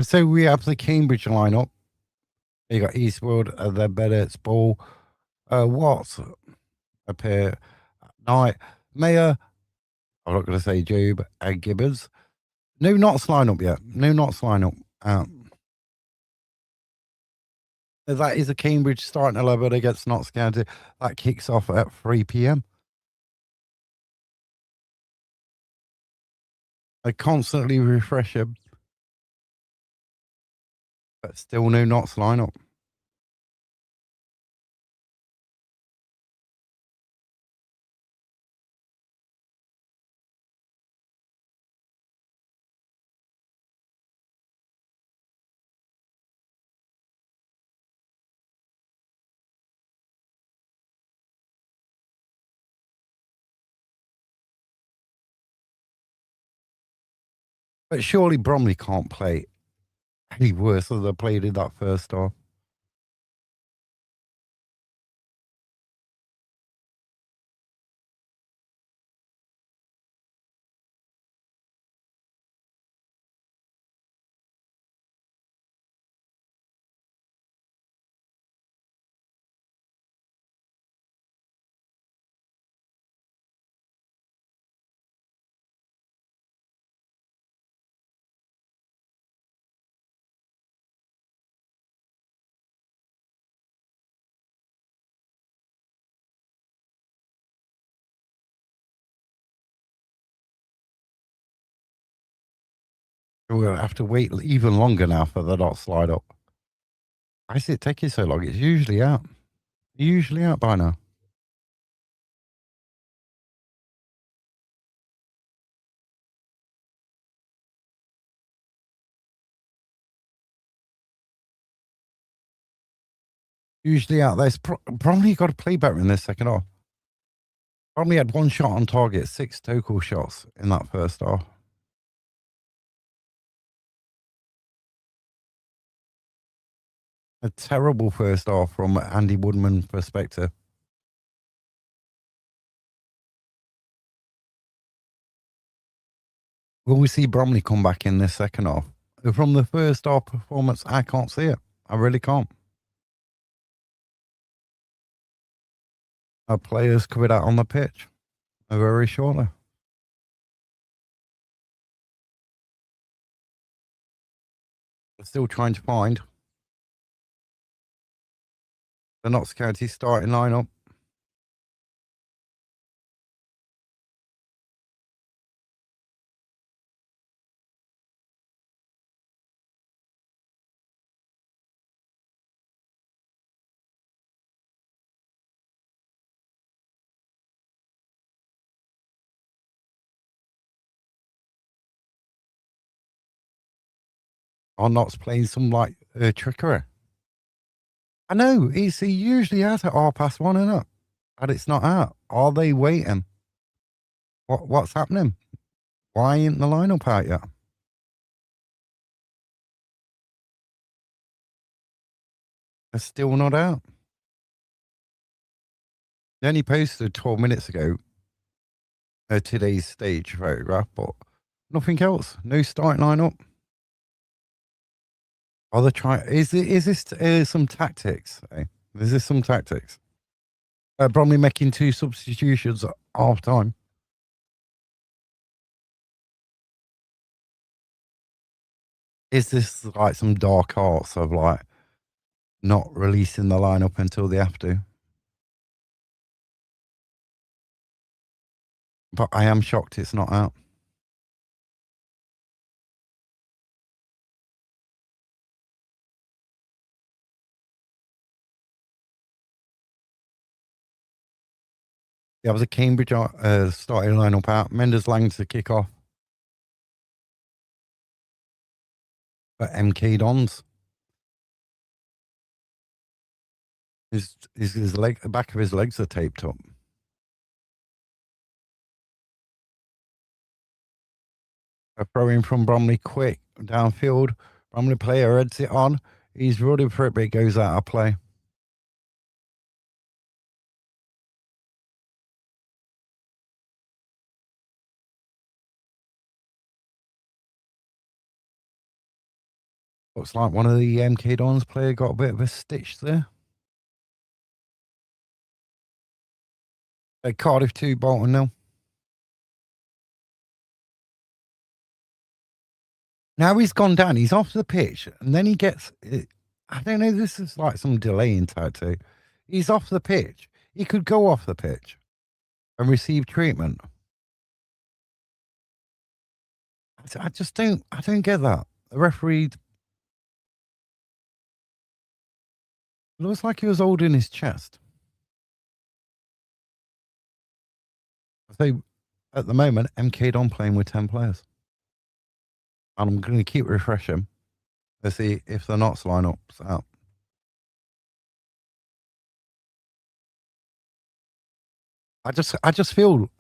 So we have the Cambridge lineup. You got Eastwood, then Bennett, Ball, Watts, appear, Knight, Mayer. I'm not going to say Jube and Gibbons. No Knots lineup yet. No Knots lineup. That is a Cambridge starting 11 against Notts County. That kicks off at 3 p.m. I constantly refresh them, but still no Notts lineup. But surely Bromley can't play any worse than they played in that first half. We're going to have to wait even longer now for the Notts lineup. Why is it taking so long? It's usually out. Usually out by now. Usually out. There's probably got to play better in this second half. Probably had one shot on target, 6 total shots in that first half. A terrible first half from Andy Woodman's perspective. Will we see Bromley come back in this second half? From the first half performance, I can't see it. I really can't. Our players coming out on the pitch very shortly. We're still trying to find the Notts County starting lineup. Are Notts playing some like trickery? I know he usually has at 1:30, isn't it? And it's not out. Are they waiting? What's happening? Why ain't the lineup out yet? They're still not out. They only posted 12 minutes ago today's stage photograph, but nothing else. No starting lineup. Are they trying? Is this some tactics? Eh? Is this some tactics? Bromley making 2 substitutions at half time. Is this like some dark arts of like not releasing the lineup until they have to? But I am shocked it's not out. Yeah, was a Cambridge starting lineup out. Mendes Lang to kick off. But MK Dons. His leg, the back of his legs are taped up. A throw in from Bromley quick downfield. Bromley player heads it on. He's running for it, but it goes out of play. Looks like one of the MK Dons player got a bit of a stitch there. Cardiff 2, Bolton 0. Now he's gone down. He's off the pitch, and then he gets. I don't know. This is like some delaying tactic. He's off the pitch. He could go off the pitch and receive treatment. I just don't. I don't get that. The referee looks like he was holding his chest. So at the moment, MK Don playing with 10 players, and I'm going to keep refreshing to see if the Knots lineup's out. I just feel,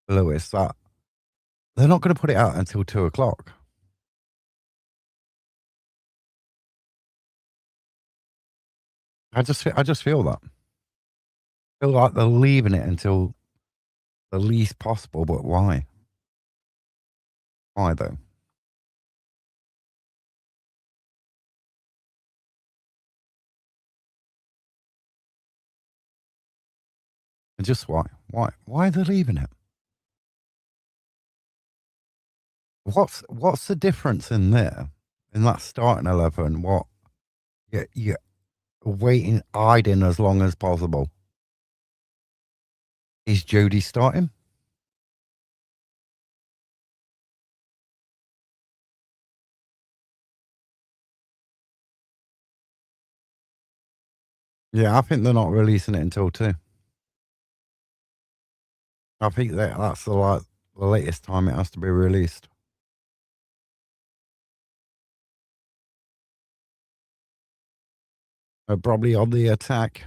Lewis, that they're not going to put it out until 2 o'clock. I just feel that. I feel like they're leaving it until the least possible. But why? Why though? And just why? Why are they leaving it? What's the difference in there in that starting 11? What you waiting, hiding as long as possible. Is Jody starting? Yeah, I think they're not releasing it until 2. I think that's the latest time it has to be released. They're probably on the attack.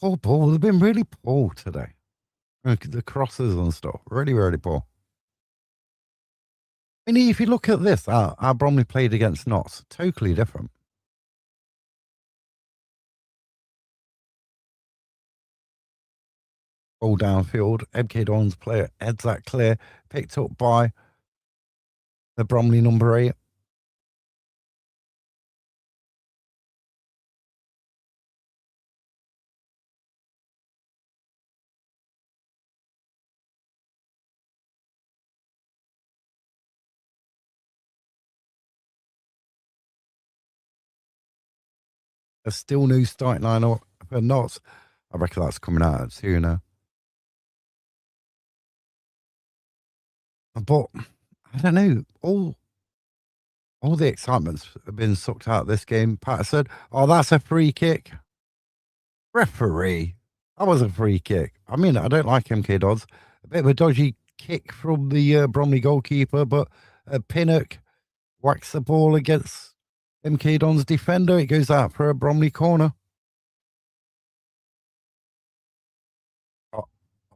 Poor ball. They've been really poor today. The crosses and stuff. Really, really poor. I mean, if you look at this, how Bromley played against Notts, totally different. All downfield. MK Dons player heads that clear. Picked up by the Bromley number 8. A still new starting lineup for Notts. I reckon that's coming out sooner. But I don't know. All the excitement's been sucked out of this game. Pat said, "Oh, that's a free kick." Referee, that was a free kick. I mean, I don't like MK Dodds. A bit of a dodgy kick from the Bromley goalkeeper, but Pinnock whacks the ball against MK Don's defender. It goes out for a Bromley corner.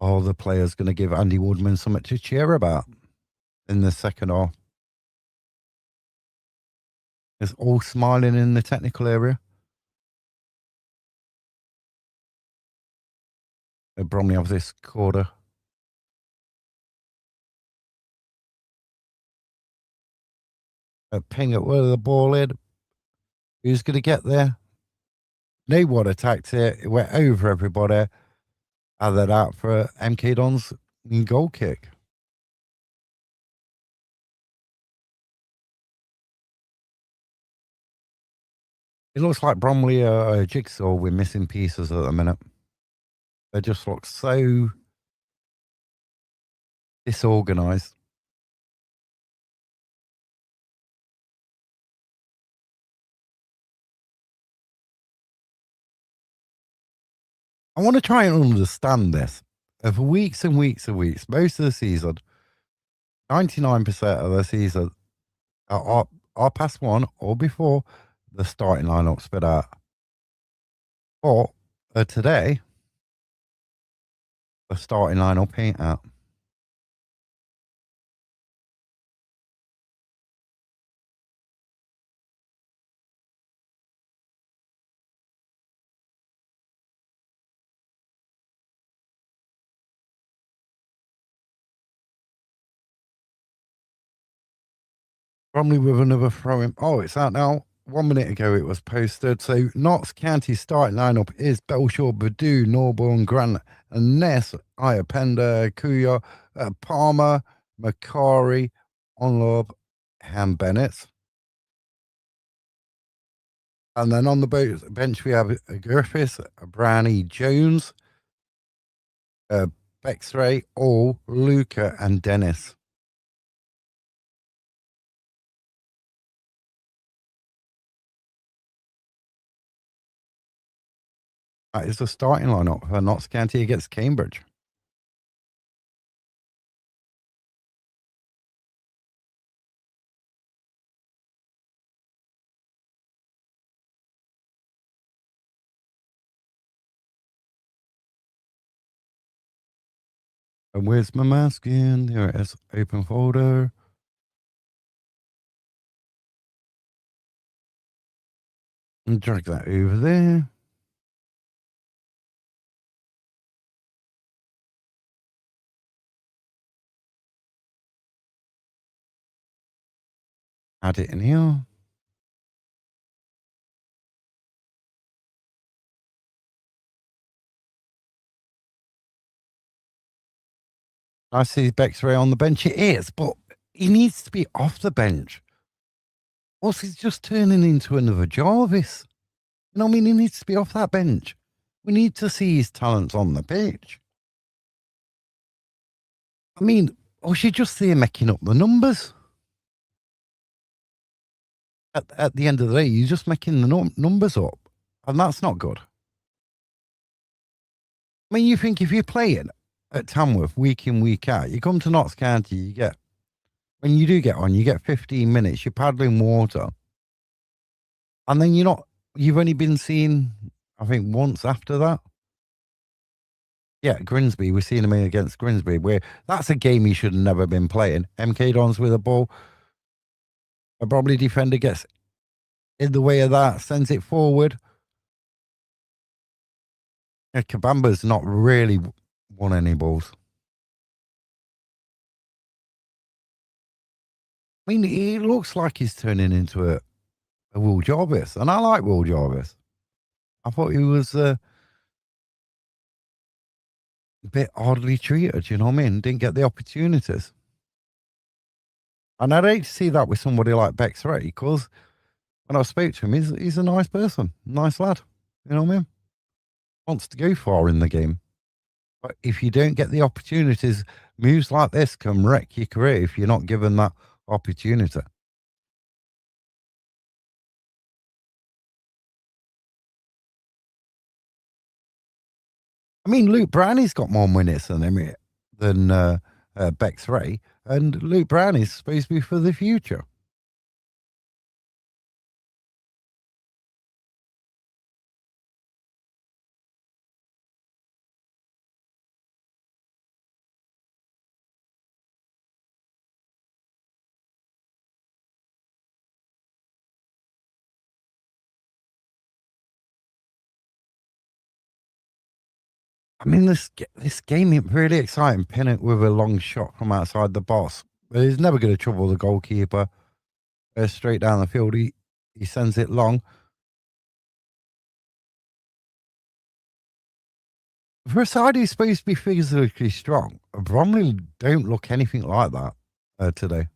Oh, the player's going to give Andy Woodman something to cheer about in the second half. It's all smiling in the technical area. Bromley have this quarter. A ping at where the ball in. Who's going to get there? No one attacked it. It went over everybody. And then out for MK Don's goal kick. It looks like Bromley are a jigsaw with missing pieces at the minute. They just look so disorganized. I want to try and understand this. For weeks and weeks and weeks, most of the season, 99% of the season, are past one or before the starting lineup spit out. But today, the starting lineup ain't out. Bromley with another throw in. Oh, it's out now. 1 minute ago it was posted. So Notts County starting lineup is Belshaw, Badu, Norborn, Grant, and Ness, Iapenda, Kuya, Palmer, Macari, Onlob, and Bennett. And then on the bench we have Griffiths, Brownie, Jones, Bexray, All, Luca, and Dennis. That is the starting lineup for Notts County against Cambridge. And where's my mask in? There it is. Open folder. And drag that over there. Add it in here. I see Bexray on the bench. It is, but he needs to be off the bench. Or he's just turning into another Jarvis. You know what I mean? He needs to be off that bench. We need to see his talents on the pitch. I mean, or she's just there making up the numbers. At the end of the day, you're just making the numbers up. And that's not good. I mean, you think if you're playing at Tamworth week in, week out, you come to Notts County, you get, when you do get on, you get 15 minutes, you're paddling water. And then you've only been seen, I think, once after that. Yeah, Grimsby, we're seeing him against Grimsby, where that's a game he should have never been playing. MK Dons with a ball. A Bromley defender gets in the way of that, sends it forward. Yeah, Kabamba's not really won any balls. I mean, he looks like he's turning into a Will Jarvis, and I like Will Jarvis. I thought he was a bit oddly treated, you know what I mean? Didn't get the opportunities. And I'd hate to see that with somebody like Bex Ray, because when I spoke to him, he's a nice person, nice lad. You know what I mean? Wants to go far in the game. But if you don't get the opportunities, moves like this can wreck your career if you're not given that opportunity. I mean, Luke Brownie's got more minutes than him than Bex Ray, and Luke Brownie's supposed to be for the future. I mean, this game is really exciting. Pin it with a long shot from outside the box. But he's never going to trouble the goalkeeper. Straight down the field. He sends it long. For a side who's supposed to be physically strong, Bromley don't look anything like that today.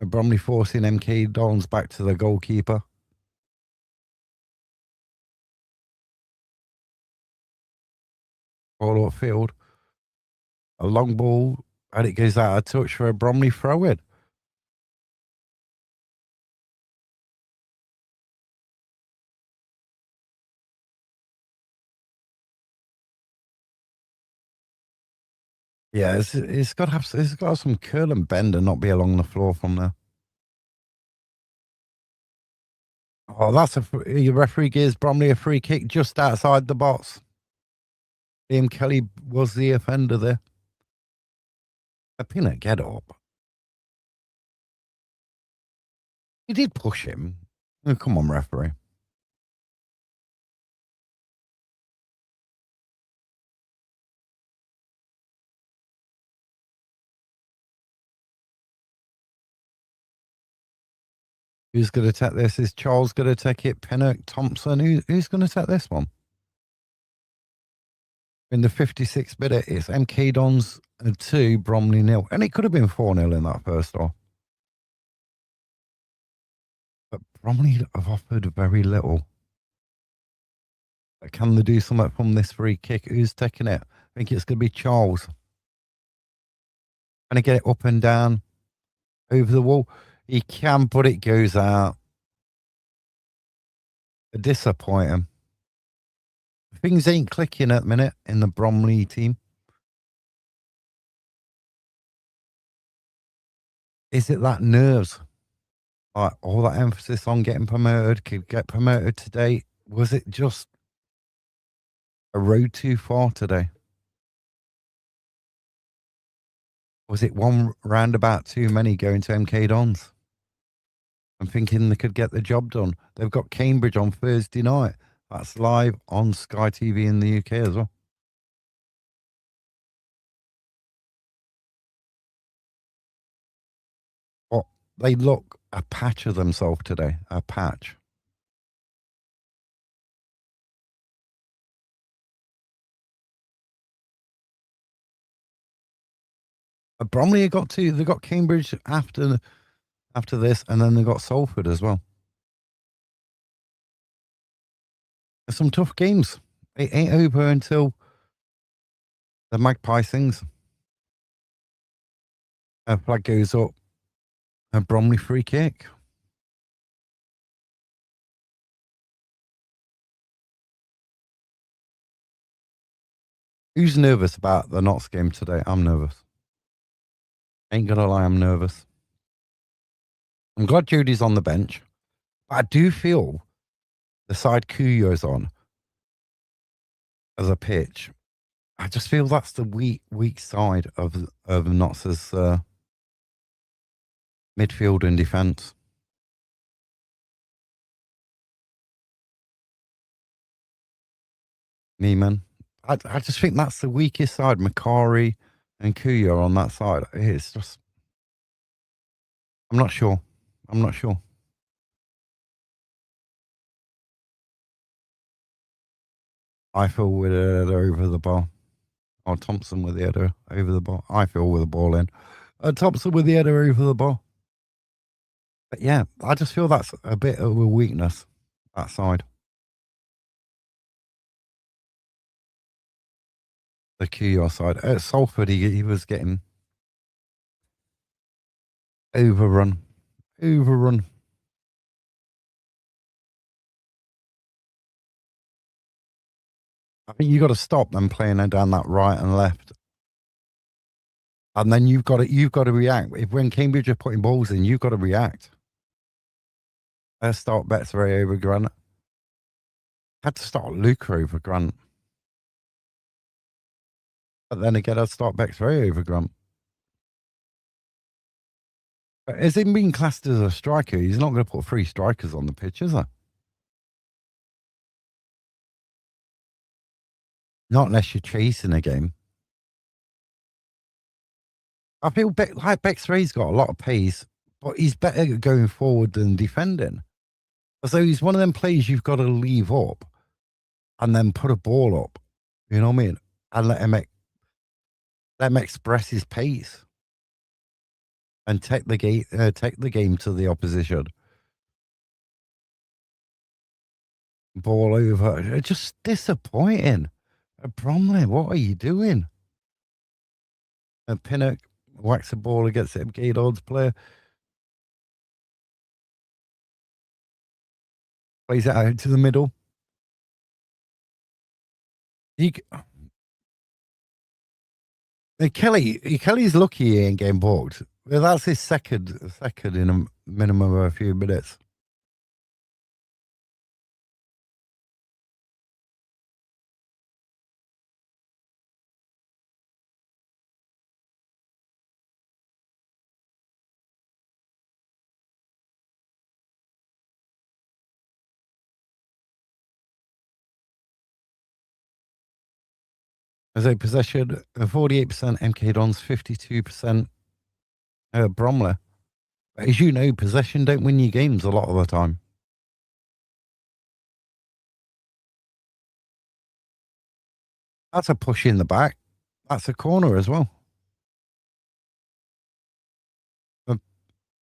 Bromley forcing MK Dons back to the goalkeeper. All upfield. A long ball, and it goes out of touch for a Bromley throw in. Yeah, it's got to have some curl and bend and not be along the floor from there. Oh, your referee gives Bromley a free kick just outside the box. Liam Kelly was the offender there. A Peanut, get up. He did push him. Oh, come on, referee. Who's going to take this? Is Charles going to take it? Pinnock, Thompson? Who's going to take this one? In the 56th minute, it's MK Dons 2, Bromley 0. And it could have been 4-0 in that first half. But Bromley have offered very little. Can they do something from this free kick? Who's taking it? I think it's going to be Charles. Can he get it up and down over the wall? He can, but it goes out. Disappointing. Things ain't clicking at the minute in the Bromley team. Is it that nerves? Like all that emphasis on getting promoted, could get promoted today. Was it just a road too far today? Was it one roundabout too many going to MK Dons? I'm thinking they could get the job done. They've got Cambridge on Thursday night. That's live on Sky TV in the UK as well. But they look a patch of themselves today. A patch. Bromley got two. They got Cambridge after this, and then they got Salford as well. There's some tough games. It ain't over until the Magpie sings. A flag goes up. A Bromley free kick. Who's nervous about the Notts game today? I'm nervous. Ain't gonna lie, I'm nervous. I'm glad Judy's on the bench, but I do feel the side Kuyo's on as a pitch. I just feel that's the weak side of Notts' midfield and defence. Neiman. I just think that's the weakest side. Macari and Kuyo on that side. It's just, I'm not sure. I'm not sure. I feel with it over the bar. Or Thompson with the header over the bar. I feel with the ball in. Thompson with the header over the bar. But yeah, I just feel that's a bit of a weakness, that side. The Kuyo side. At Salford, he was getting overrun. Overrun. I think you got to stop them playing down that right and left. And then you've got to react. If when Cambridge are putting balls in, you've got to react. Let's start Betsbury over Grant. Had to start Luca over Grant. But then again, I'd start Betsbury over Grant. But as him being classed as a striker, he's not going to put three strikers on the pitch, is he? Not unless you're chasing a game. I feel like Bexray's got a lot of pace, but he's better going forward than defending. So he's one of them players you've got to leave up and then put a ball up. You know what I mean? And let him express his pace and take the game to the opposition. Ball over. Just disappointing. Bromley, what are you doing? Pinnock whacks the ball against the Gaydord's player. Plays it out to the middle. Kelly's lucky he ain't getting booked. Well, that's his second in a minimum of a few minutes. As a possession, 48% MK Dons, 52% Bromley. But as you know, possession don't win you games a lot of the time. That's a push in the back. That's a corner as well.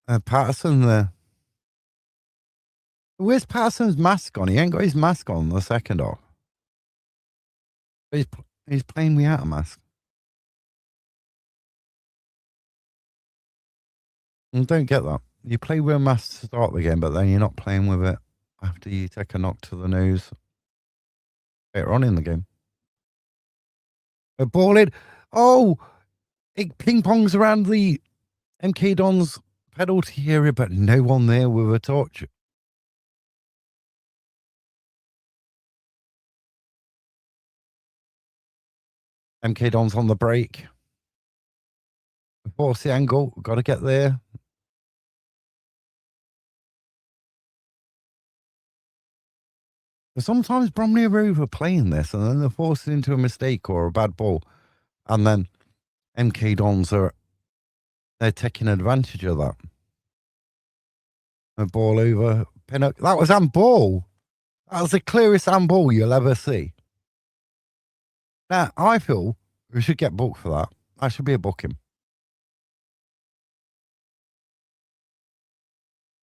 Uh, Patterson there. Where's Patterson's mask on? He ain't got his mask on the second half. He's playing without a mask. I don't get that. You play with a mask to start the game, but then you're not playing with it after you take a knock to the nose later on in the game. A ball in. Oh, it ping pongs around the MK Dons penalty area, but no one there with a torch. MK Dons on the break. Force the angle. Got to get there. But sometimes Bromley are overplaying this, and then they're forced into a mistake or a bad ball, and then MK Dons they're taking advantage of that. A ball over Pinnock. That was handball. That was the clearest handball you'll ever see. Now, I feel we should get booked for that. That should be a booking.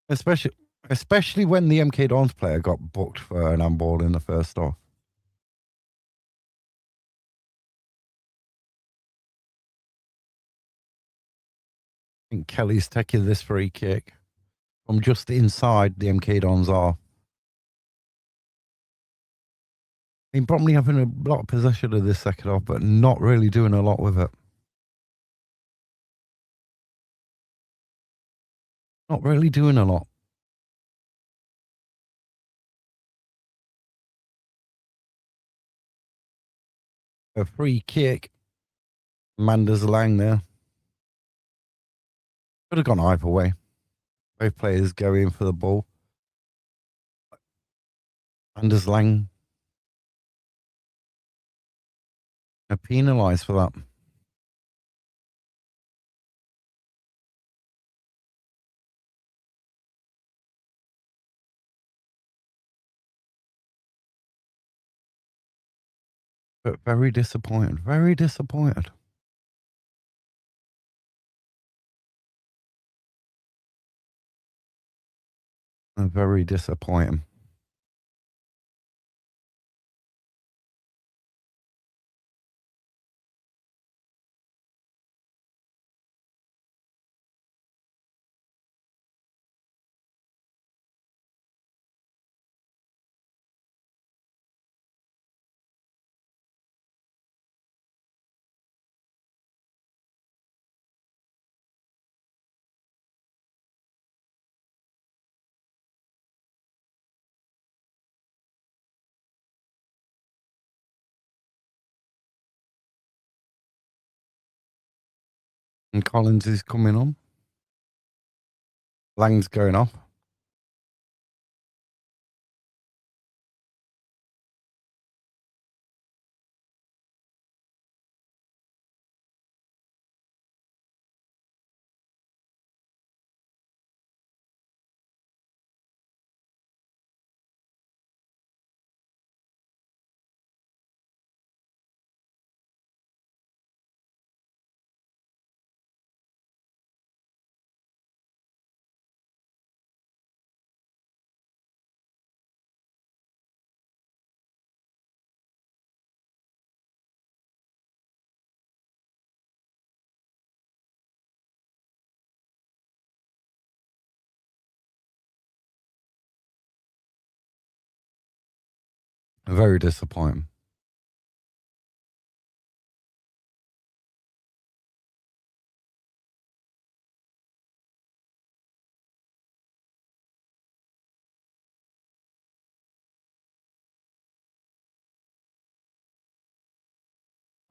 Especially when the MK Dons player got booked for an handball in the first half. I think Kelly's taking this free kick from just inside the MK Dons are. I mean, Bromley having a lot of possession of this second half, but not really doing a lot with it. Not really doing a lot. A free kick. Manders Lang there. Could have gone either way. Both players go in for the ball. Manders Lang are penalised for that. But very disappointed. Very disappointed. Very disappointing. And Collins is coming on. Lang's going off. Very disappointing.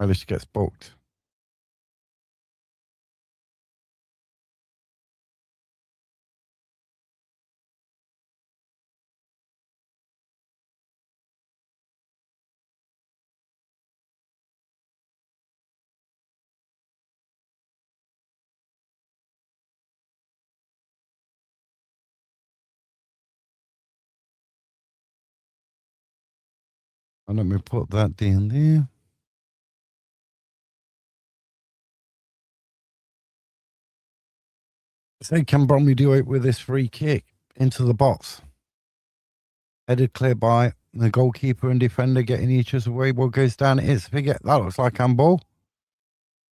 Relish gets booked. And let me put that down there. So can Bromley do it with this free kick into the box? Headed clear by the goalkeeper and defender getting each other away. What goes down it is. Forget that looks like handball.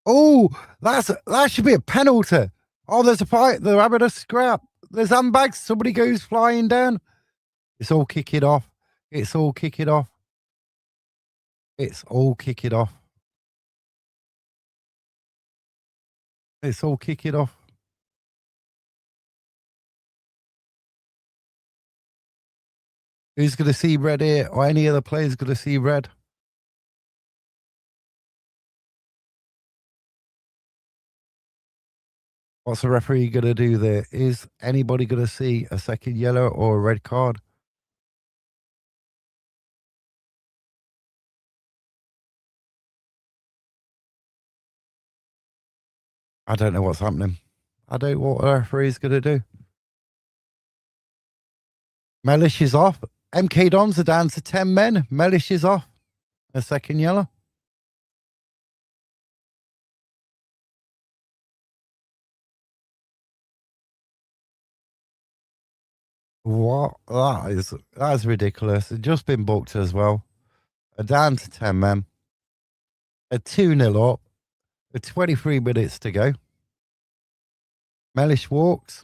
Oh, that should be a penalty. Oh, there's a fight. They're having a scrap. There's handbags. Somebody goes flying down. It's all kick it off. It's all kick it off. It's all kick it off. It's all kick it off. Who's going to see red here? Or any other players going to see red? What's the referee going to do there? Is anybody going to see a second yellow or a red card? I don't know what's happening. I don't know what the referee's going to do. Mellish is off. MK Dons are down to 10 men. Mellish is off. A second yellow. What? That is ridiculous. It's just been booked as well. A down to 10 men. A 2-0 up. With 23 minutes to go. Mellish walks.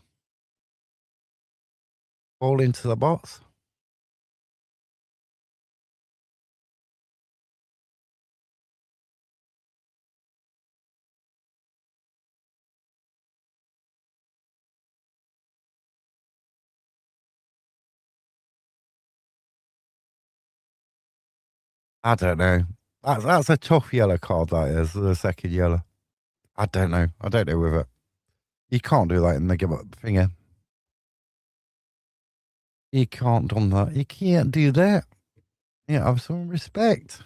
Ball into the box. I don't know. That's a tough yellow card, that is, the second yellow. I don't know. I don't know with it. You can't do that in the give up finger. You can't do that. You can't do that. Yeah, have some respect.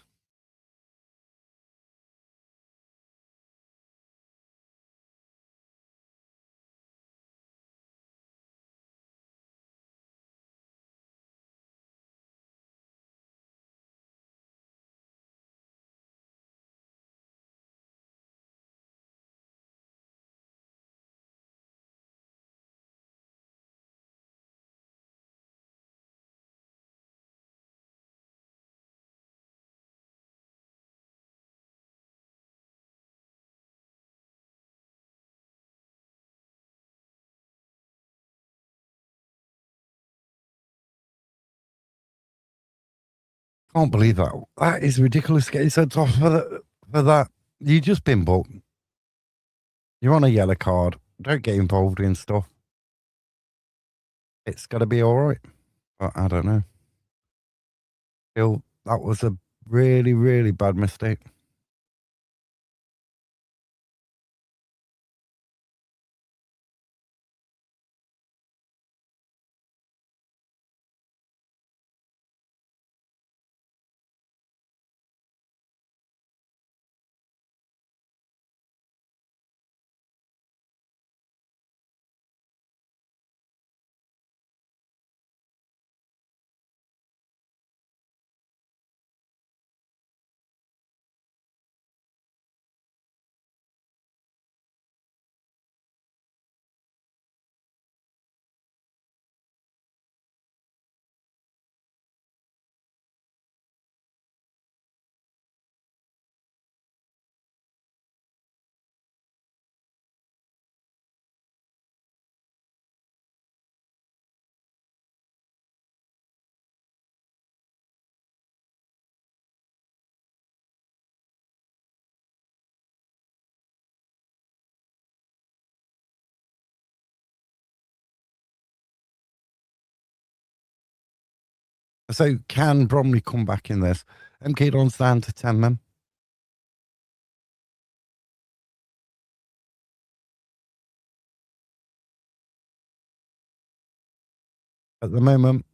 Can't believe that. That is ridiculous getting sent off for that. You just been booked. You're on a yellow card. Don't get involved in stuff. It's got to be all right. But I don't know. Still, that was a really, really bad mistake. So can Bromley come back in this? MK Don's down to 10 men. At the moment,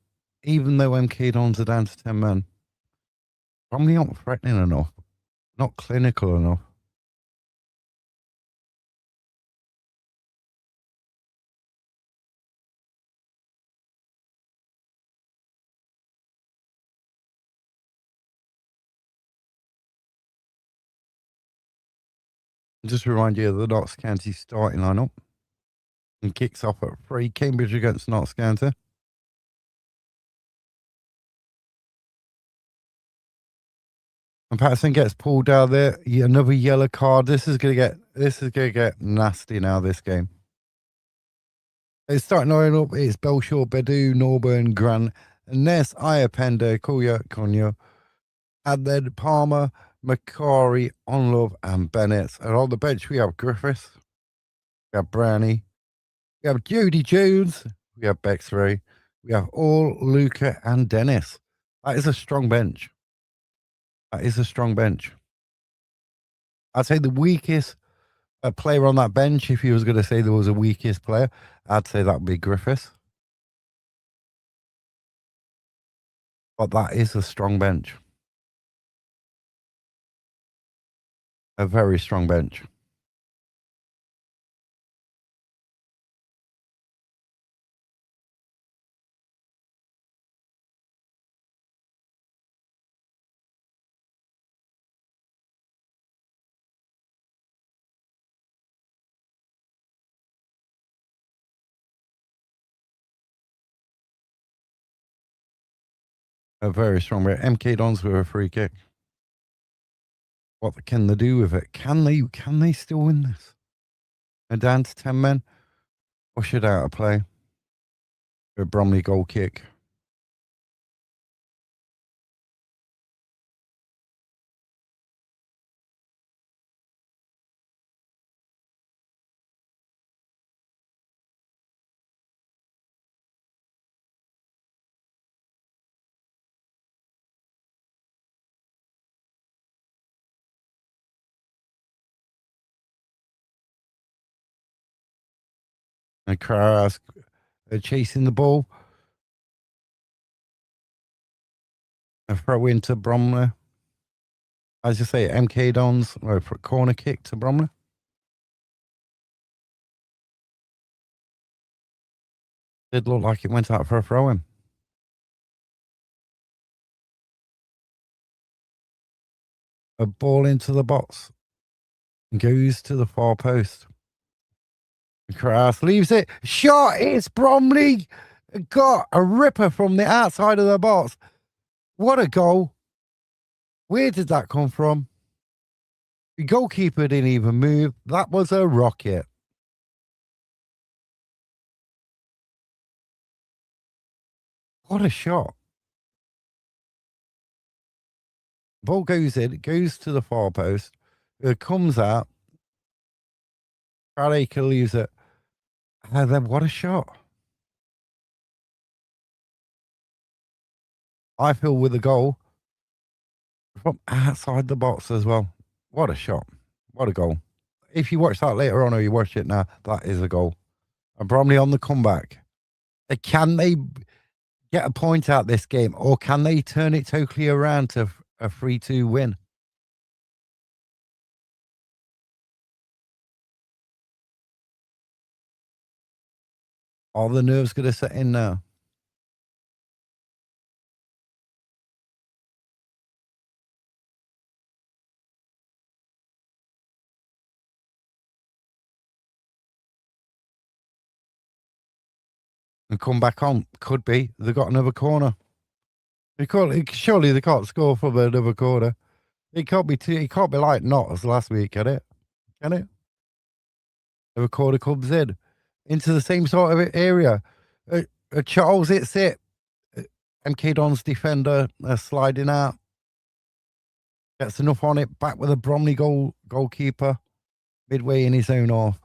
even though MK Dons are down to 10 men, Bromley aren't threatening enough, not clinical enough. Just to remind you of the Notts County starting lineup. And kicks off at 3. Cambridge against Notts County. And Patterson gets pulled out there. Another yellow card. This is gonna get nasty now. This game. It's starting line up. It's Belshaw, Bedu, Norburn, Grant, Ness, Iapenda, Kuya, Conyo, and then Palmer, Macari, Onlove, and Bennett. And on the bench we have Griffiths, we have Brownie, we have Jody Jones, we have Bexray, we have All, Luca, and Dennis. That is a strong bench. That is a strong bench. I'd say the weakest player on that bench, if you was going to say there was a weakest player, I'd say that would be Griffiths. But that is a strong bench. A very strong bench. A very strong bench. MK Dons with a free kick. What can they do with it? Can they still win this? They're down to 10 men. Ushered out of play. A Bromley goal kick. And Kraras chasing the ball. A throw into Bromley. As I say, MK Dons, for a corner kick to Bromley. Did look like it went out for a throw in. A ball into the box. Goes to the far post. Kraras leaves it. Shot. It's Bromley. Got a ripper from the outside of the box. What a goal. Where did that come from? The goalkeeper didn't even move. That was a rocket. What a shot. Ball goes in, it goes to the far post. It comes out. Brad Aker leaves it. And then what a shot. I feel with the goal from outside the box as well. What a shot. What a goal. If you watch that later on or you watch it now, that is a goal. And Bromley on the comeback. Can they get a point out this game or can they turn it totally around to a 3-2 win? Are the nerves going to set in now? And come back on? Could be. They got another corner. Surely they can't score from another corner. It can't be too. It can't be like Notts last week, can it? Can it? The corner comes in into the same sort of area. Charles hits it. MK Don's defender sliding out. Gets enough on it. Back with a Bromley goalkeeper. Midway in his own half.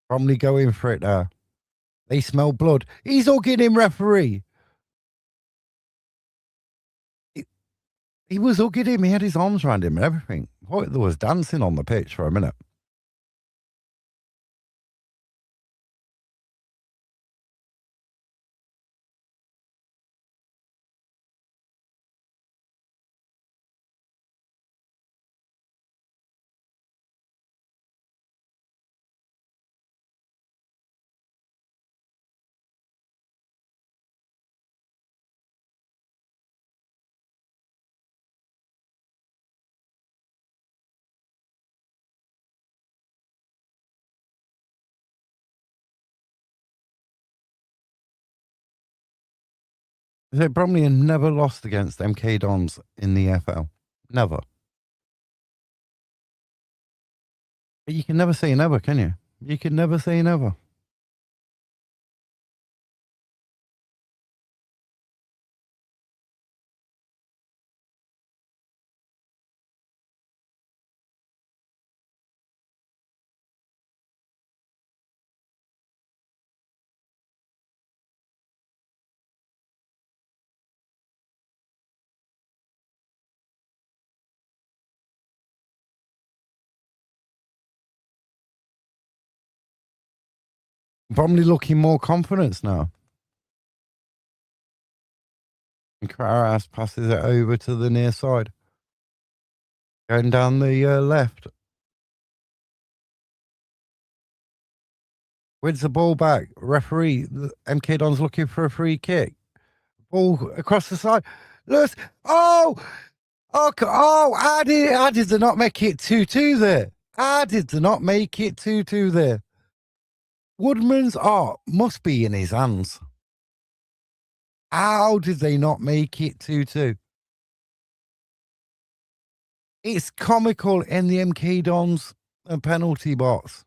Bromley going for it there. They smell blood. He's hugging him, referee. He was hugging him. He had his arms around him and everything. There was dancing on the pitch for a minute. So Bromley have never lost against MK Dons in the FL. Never. But you can never say never, can you? You can never say never. Bromley looking more confidence now. And Kararas passes it over to the near side. Going down the left. Wins the ball back. Referee, MK Don's looking for a free kick. Ball across the side. Lewis. Oh! Oh, how did they not make it 2-2 there? How did they not make it 2-2 there? Woodman's art must be in his hands. How did they not make it 2-2? It's comical in the MK Dons penalty box.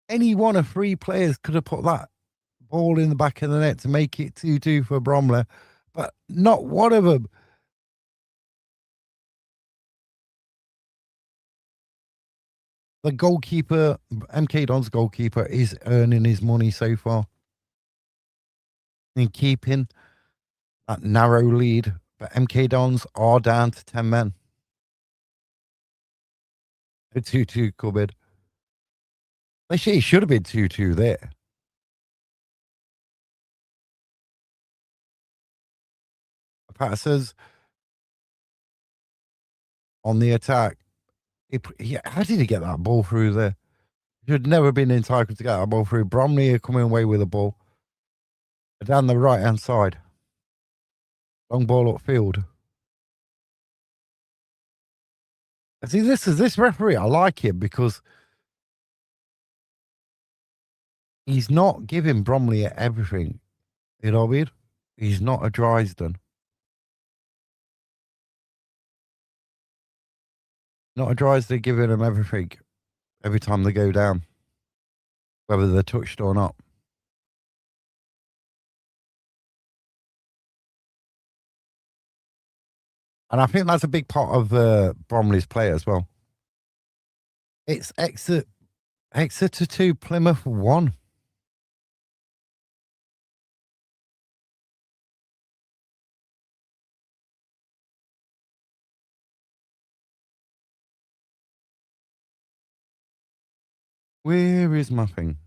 Any one of three players could have put that ball in the back of the net to make it 2-2 for Bromley, but not one of them. The goalkeeper, MK Don's goalkeeper, is earning his money so far in keeping that narrow lead. But MK Dons are down to 10 men. A 2-2 cupboard. Actually, it should have been 2-2 there. Passes on the attack. How did he get that ball through there? He should never been entitled to get that ball through. Bromley are coming away with the ball. Down the right hand side. Long ball upfield. See, this referee, I like him because he's not giving Bromley everything. You know what I mean? He's not a Dryden. Not a Dryden giving him everything every time they go down, whether they're touched or not. And I think that's a big part of Bromley's play as well. It's Exeter 2, Plymouth 1. Where is my thing?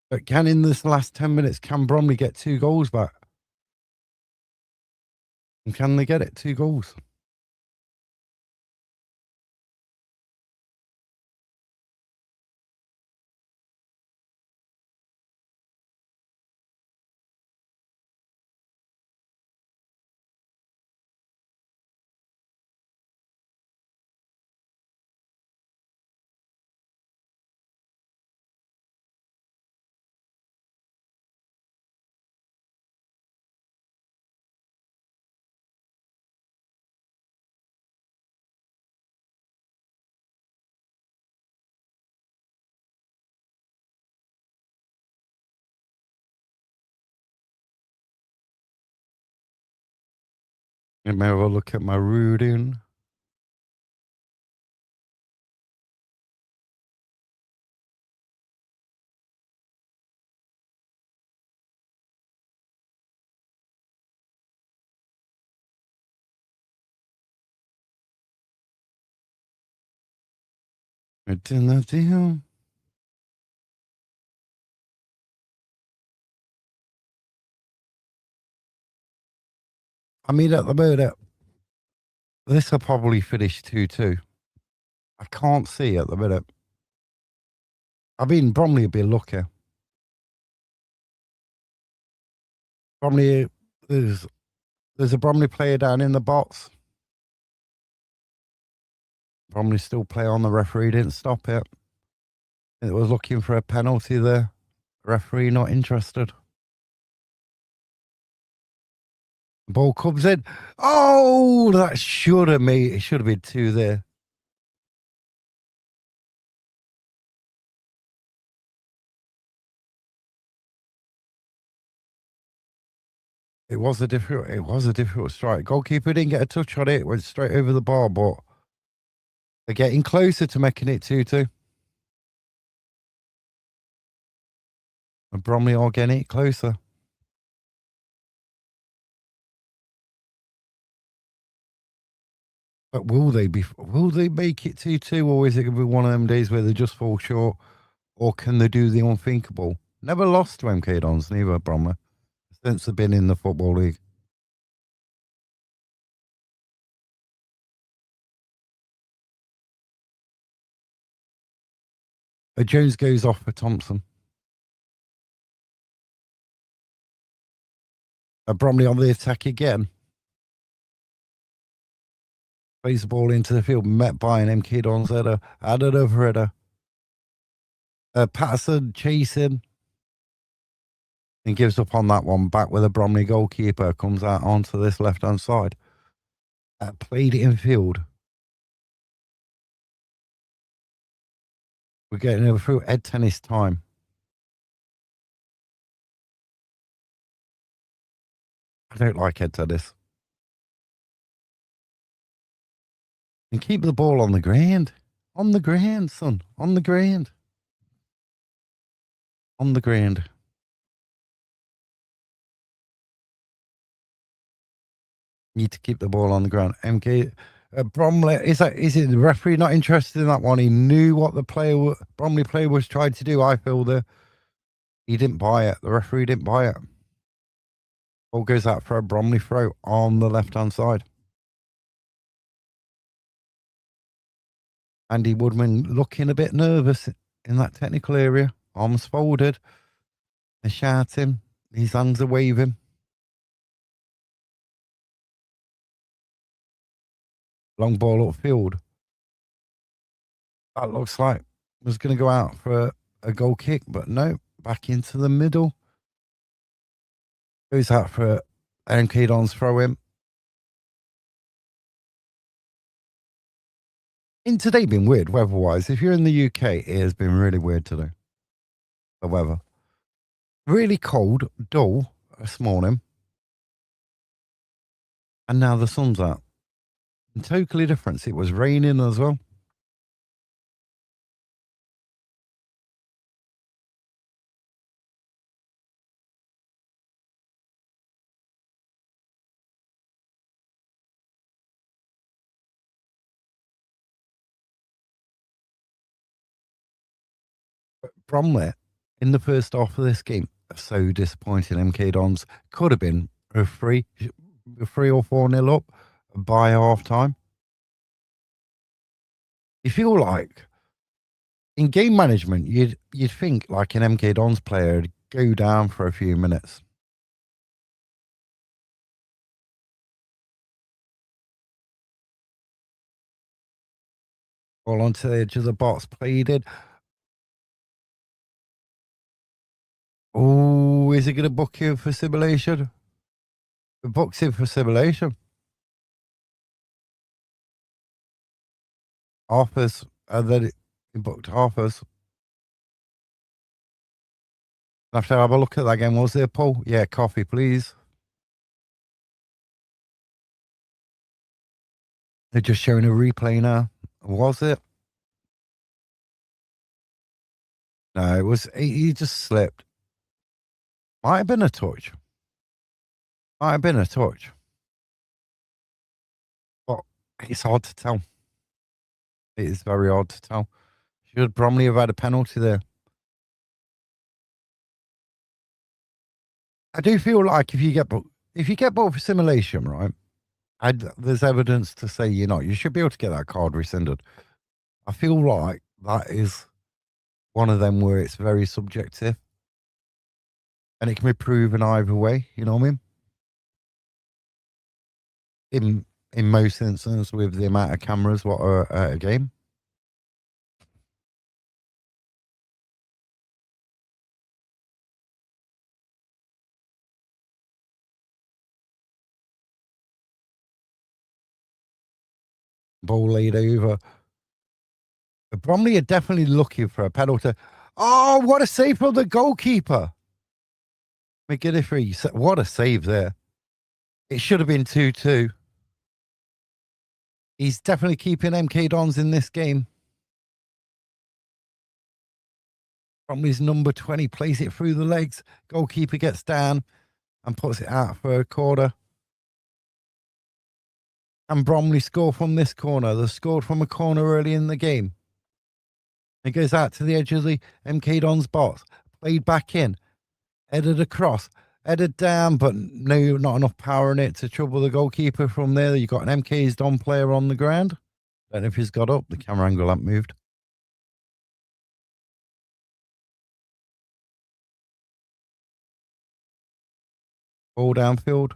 But can in this last 10 minutes, can Bromley get 2 goals back? And can they get it? 2 goals? Let me have a look at my reading. It's in the deal. I mean, at the moment, this will probably finish 2-2. I can't see at the minute. I mean, Bromley will be lucky. Bromley, there's a Bromley player down in the box. Bromley still play on. The referee didn't stop it. It was looking for a penalty there. Referee not interested. Ball comes in. Oh, that should have made it. Should have been 2 there. It was a difficult strike. Goalkeeper didn't get a touch on it. It went straight over the bar, but they're getting closer to making it 2-2. And Bromley are getting it closer. But will they make it 2-2, or is it going to be one of them days where they just fall short, or can they do the unthinkable? Never lost to MK Dons, neither Bromley, since they've been in the Football League. Jones goes off for Thompson. Bromley on the attack again. Plays the ball into the field, met by an MK Dons header. Added over header. Patterson chasing. And gives up on that one. Back with a Bromley goalkeeper. Comes out onto this left-hand side. Played in field. We're getting over through Ed Tennis time. I don't like Ed Tennis. And keep the ball on the ground. On the ground, son. On the ground. On the ground. Need to keep the ball on the ground. MK Bromley, is it the referee not interested in that one? He knew what the Bromley player was trying to do. I feel he didn't buy it. The referee didn't buy it. Ball goes out for a Bromley throw on the left hand side. Andy Woodman looking a bit nervous in that technical area. Arms folded. They're shouting. His hands are waving. Long ball upfield. That looks like was going to go out for a goal kick, but no, back into the middle. Goes out for MK Dons throw in. In today been weird weather-wise. If you're in the UK, it has been really weird today. The weather. Really cold, dull this morning. And now the sun's out. And totally different. It was raining as well. Bromley, in the first half of this game, so disappointing. MK Dons could have been a 3 or 4-0 up by half time. You feel like in game management, you'd think like an MK Dons player would go down for a few minutes. All onto the edge of the box, played it. Oh, is he going to book you for simulation? It books him for simulation. Offers, and then he booked offers. I have to have a look at that again. Was there, Paul? Yeah, coffee, please. They're just showing a replay now. Was it? No, it was. He just slipped. Might have been a touch. Might have been a touch. But it's hard to tell. It is very hard to tell. Should Bromley have had a penalty there? I do feel like if you get both for simulation, right? There's evidence to say you should be able to get that card rescinded. I feel like that is one of them where it's very subjective, and it can be proven either way. You know what I mean? In most instances, with the amount of cameras what are at a game. Ball laid over. Bromley are definitely looking for a penalty. Oh, what a save from the goalkeeper. McGinnifrey, what a save there. It should have been 2-2. He's definitely keeping MK Dons in this game. Bromley's number 20 plays it through the legs. Goalkeeper gets down and puts it out for a corner. And Bromley score from this corner. They scored from a corner early in the game. It goes out to the edge of the MK Dons box. Played back in. Headed across. Headed down, but no, not enough power in it to trouble the goalkeeper from there. You've got an MK's Don player on the ground. Don't know if he's got up. The camera angle hasn't moved. Ball downfield.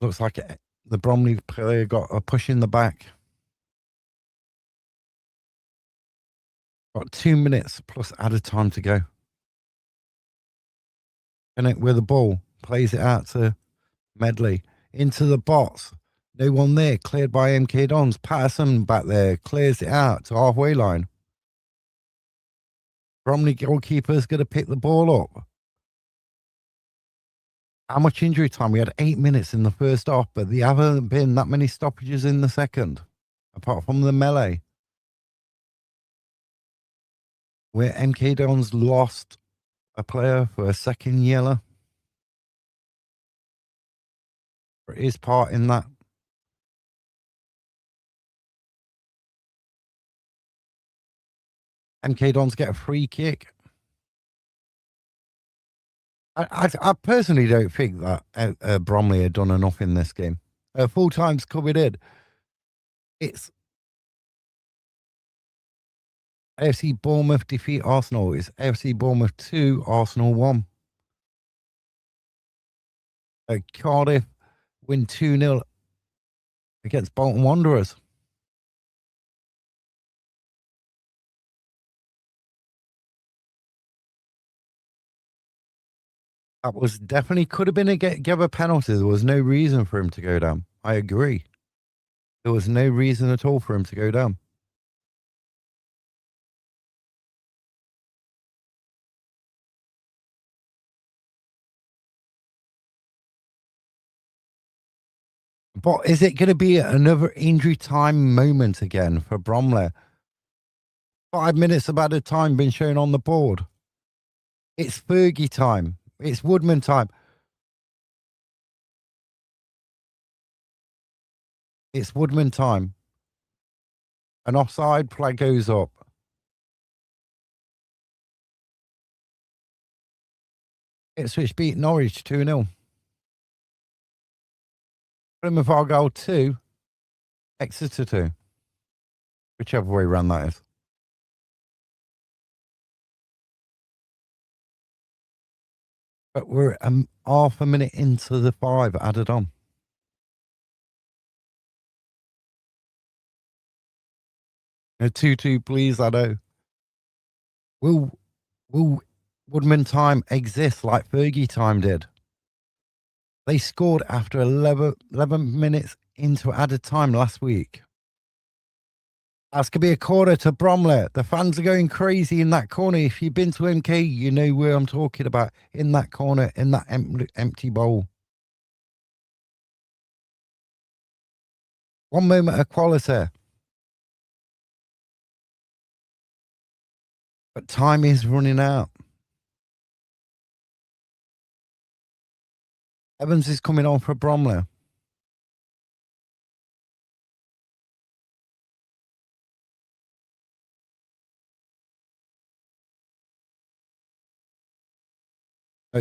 Looks like the Bromley player got a push in the back. Got 2 minutes plus added time to go. Connect with the ball. Plays it out to Medley. Into the box. No one there. Cleared by MK Dons. Patterson back there. Clears it out to halfway line. Bromley goalkeeper's going to pick the ball up. How much injury time? We had 8 minutes in the first half, but there haven't been that many stoppages in the second, apart from the melee, where MK Dons lost a player for a second yellow for his part in that. MK Dons get a free kick. I personally don't think that Bromley had done enough in this game. Full time's coming in. It's AFC Bournemouth defeat Arsenal. It's AFC Bournemouth 2, Arsenal 1. Cardiff win 2-0 against Bolton Wanderers. That was definitely could have been give a penalty. There was no reason for him to go down. I agree. There was no reason at all for him to go down. But is it going to be another injury time moment again for Bromley? 5 minutes of added time been shown on the board. It's Fergie time. It's Woodman time. It's Woodman time. An offside flag goes up. Ipswich beat Norwich 2-0. Plymouth Argyle 2. Exeter 2. Whichever way round that is. But we're half a minute into the 5 added on. A 2-2, please, Addo. Will Woodman time exist like Fergie time did? They scored after 11 minutes into added time last week. That's going to be a corner to Bromley. The fans are going crazy in that corner. If you've been to MK, you know where I'm talking about. In that corner, in that empty bowl. One moment of quality. But time is running out. Evans is coming on for Bromley.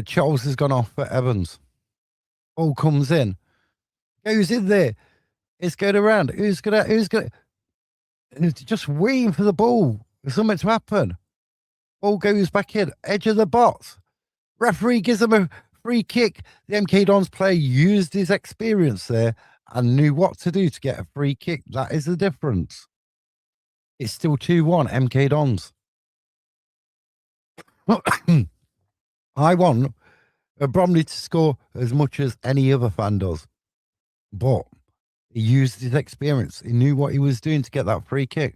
Charles has gone off for Evans. Ball comes in. Goes in there. It's going around. Who's gonna just waiting for the ball. There's something to happen. Ball goes back in. Edge of the box. Referee gives him a free kick. The MK Dons player used his experience there and knew what to do to get a free kick. That is the difference. It's still 2-1 MK Dons. I want Bromley to score as much as any other fan does. But he used his experience. He knew what he was doing to get that free kick.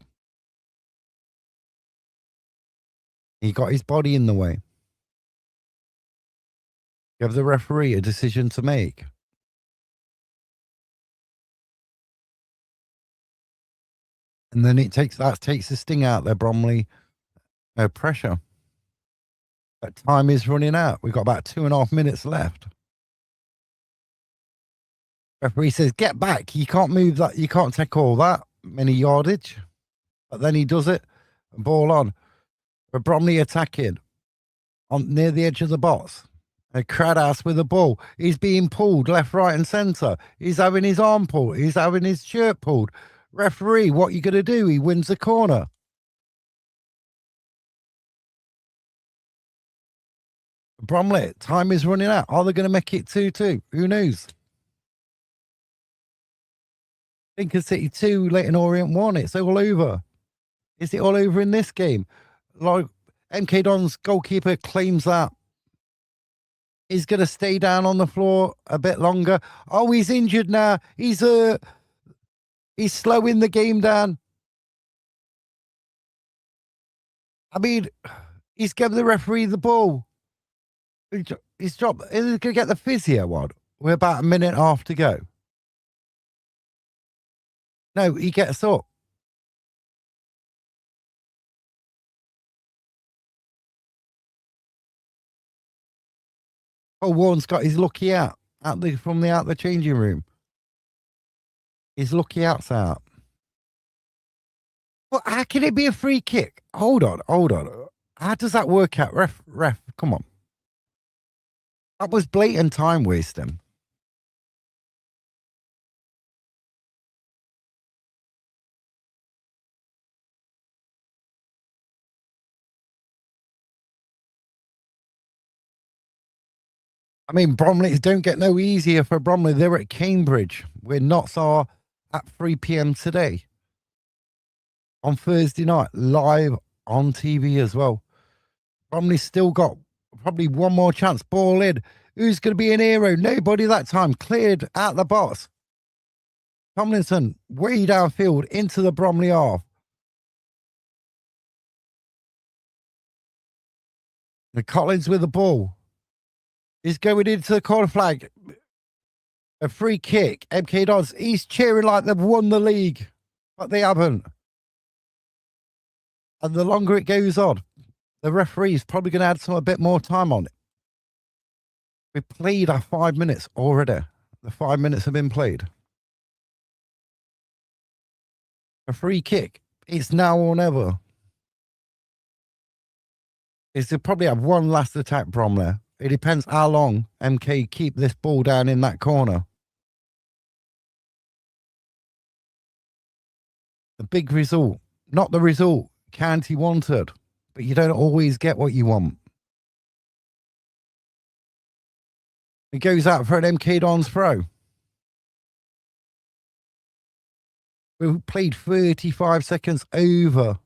He got his body in the way. Give the referee a decision to make. And then takes the sting out there, Bromley. Pressure. But time is running out. We've got about 2.5 minutes left. Referee says, get back. You can't move that. You can't take all that many yardage. But then he does it. Ball on. But Bromley attacking on near the edge of the box. Cradas with the ball. He's being pulled left, right, and centre. He's having his arm pulled. He's having his shirt pulled. Referee, what are you going to do? He wins the corner. Bromley, time is running out. Are they going to make it 2-2? Who knows? Lincoln City 2, Leyton Orient 1. It's all over. Is it all over in this game? Like MK Don's goalkeeper claims that he's going to stay down on the floor a bit longer. Oh, he's injured now. He's slowing the game down. I mean, he's giving the referee the ball. He's dropped. He's going to get the physio one. We're about a minute and a half to go. No, he gets up. Oh, Warren's got his lucky out from the changing room. His lucky out's out. Well, how can it be a free kick? Hold on. How does that work out? Ref, come on. That was blatant time wasting. I mean, Bromley don't get no easier for Bromley. They're at Cambridge, where Notts are at 3 p.m. today. On Thursday night, live on TV as well. Bromley's still got probably one more chance. Ball in. Who's going to be an hero? Nobody that time. Cleared out the box. Tomlinson way downfield into the Bromley half. The Collins with the ball. He's going into the corner flag. A free kick. MK Dons. He's cheering like they've won the league. But they haven't. And the longer it goes on, the referee's probably going to add a bit more time on it. We played our 5 minutes already. The 5 minutes have been played. A free kick. It's now or never. Is to probably have one last attack, Bromley. It depends how long MK keep this ball down in that corner. The big result, not the result County wanted, but you don't always get what you want. It goes out for an MK Dons throw. We played 35 seconds over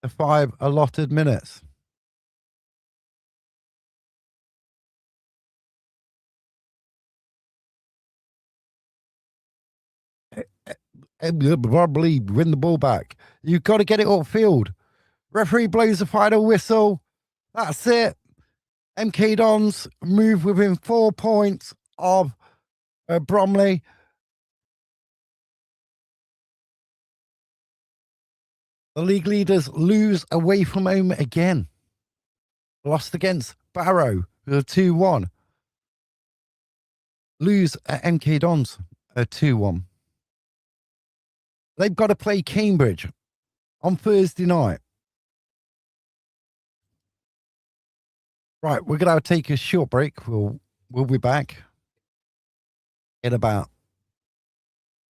the 5 allotted minutes. Probably win the ball back. You've got to get it upfield. Referee blows the final whistle. That's it. MK Dons move within 4 points of Bromley. The league leaders lose away from home again. Lost against Barrow 2-1. Lose at MK Dons 2-1. They've got to play Cambridge on Thursday night. Right, we're going to take a short break. We'll be back in about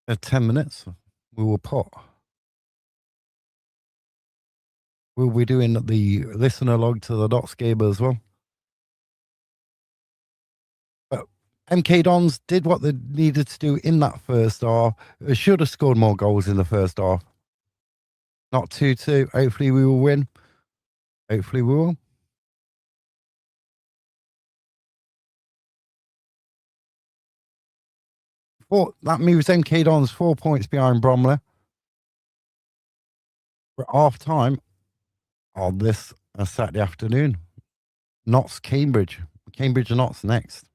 10 minutes. We will put. We'll be doing the listener log to the Dots game as well. But MK Dons did what they needed to do in that first half. They should have scored more goals in the first half. Not 2-2. Hopefully we will win. Hopefully we will. That moves MK Dons 4 points behind Bromley. We're at half time on this Saturday afternoon. Notts Cambridge. Cambridge and Notts next.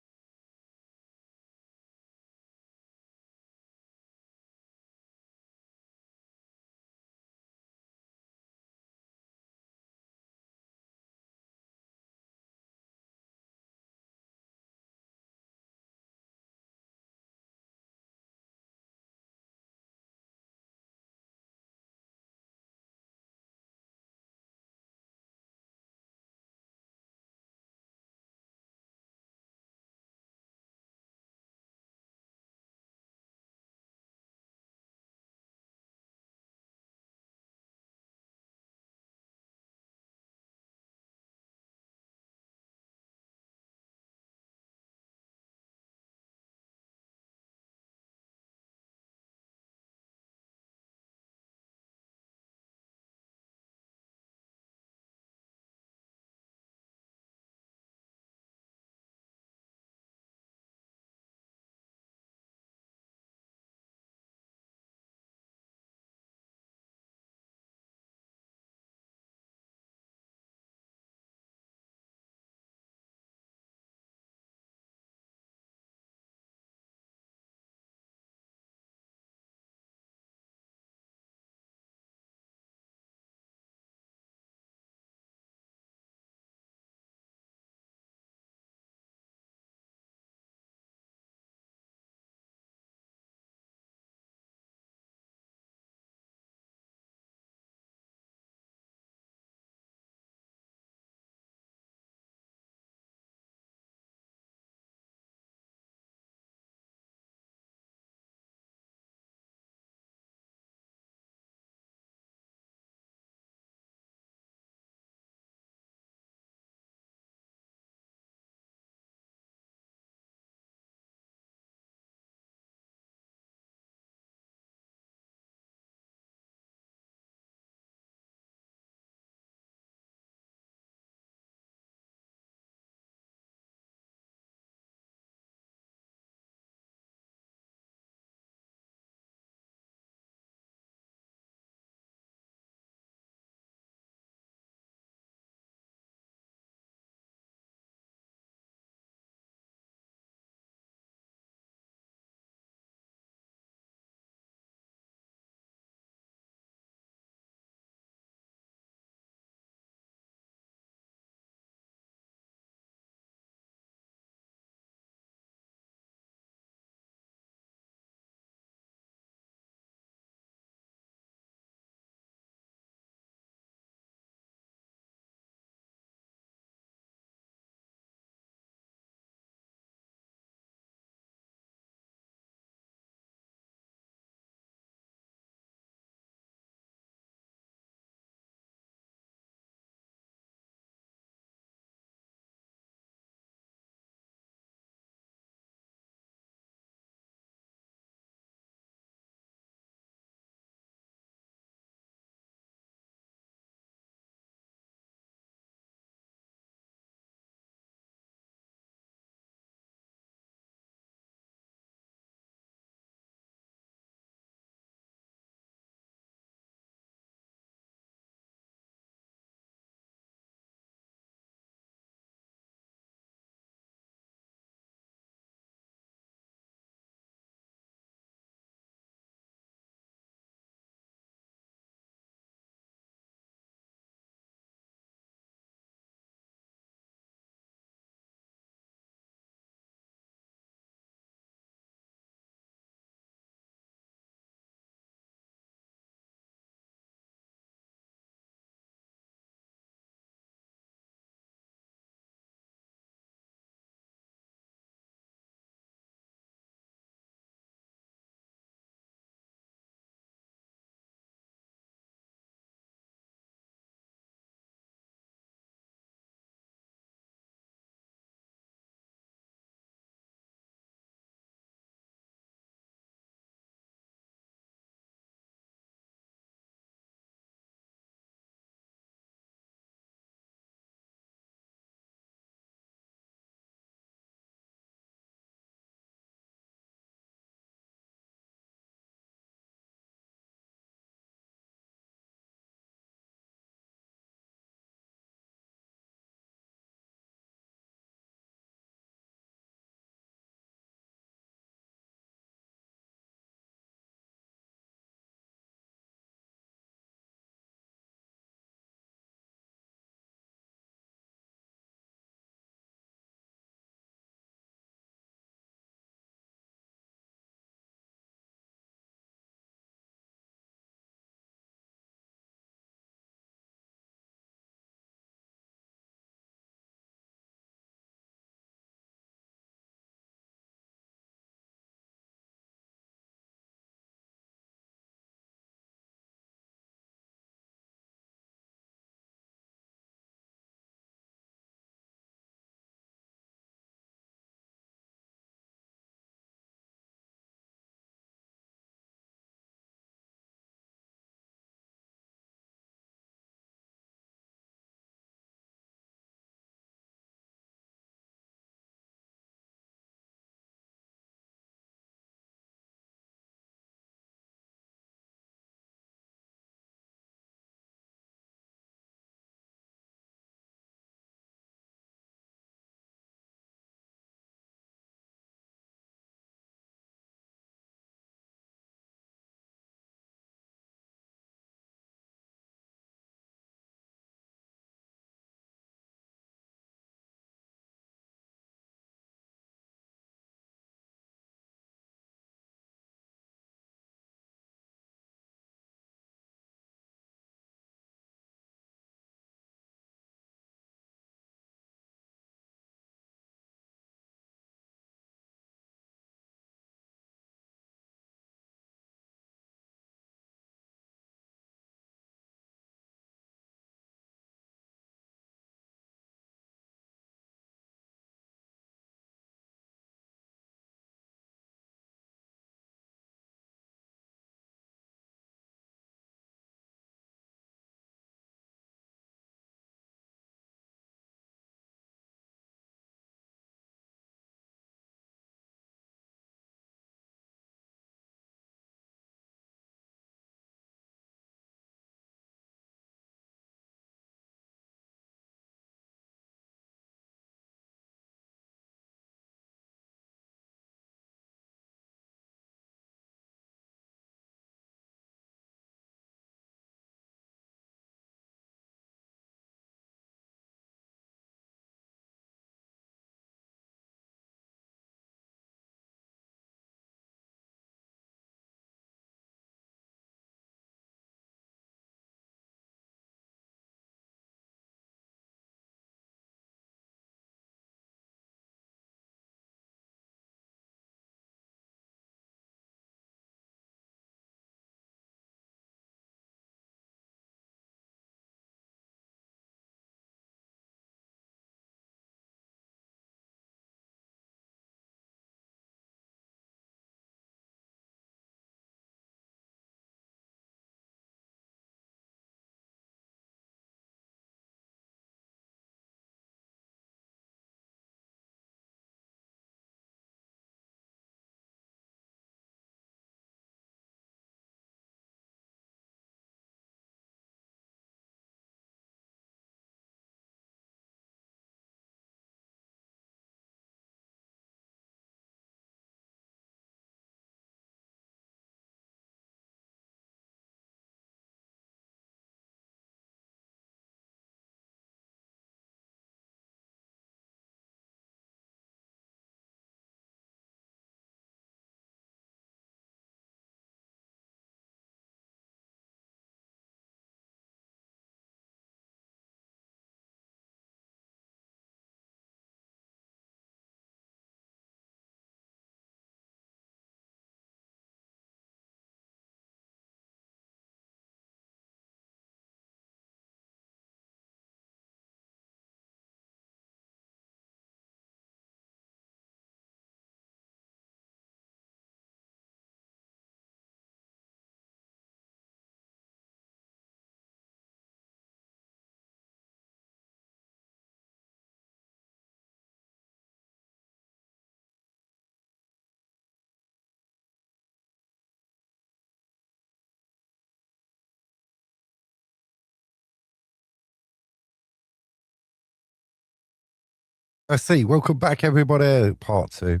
Let's see. Welcome back, everybody. Part two.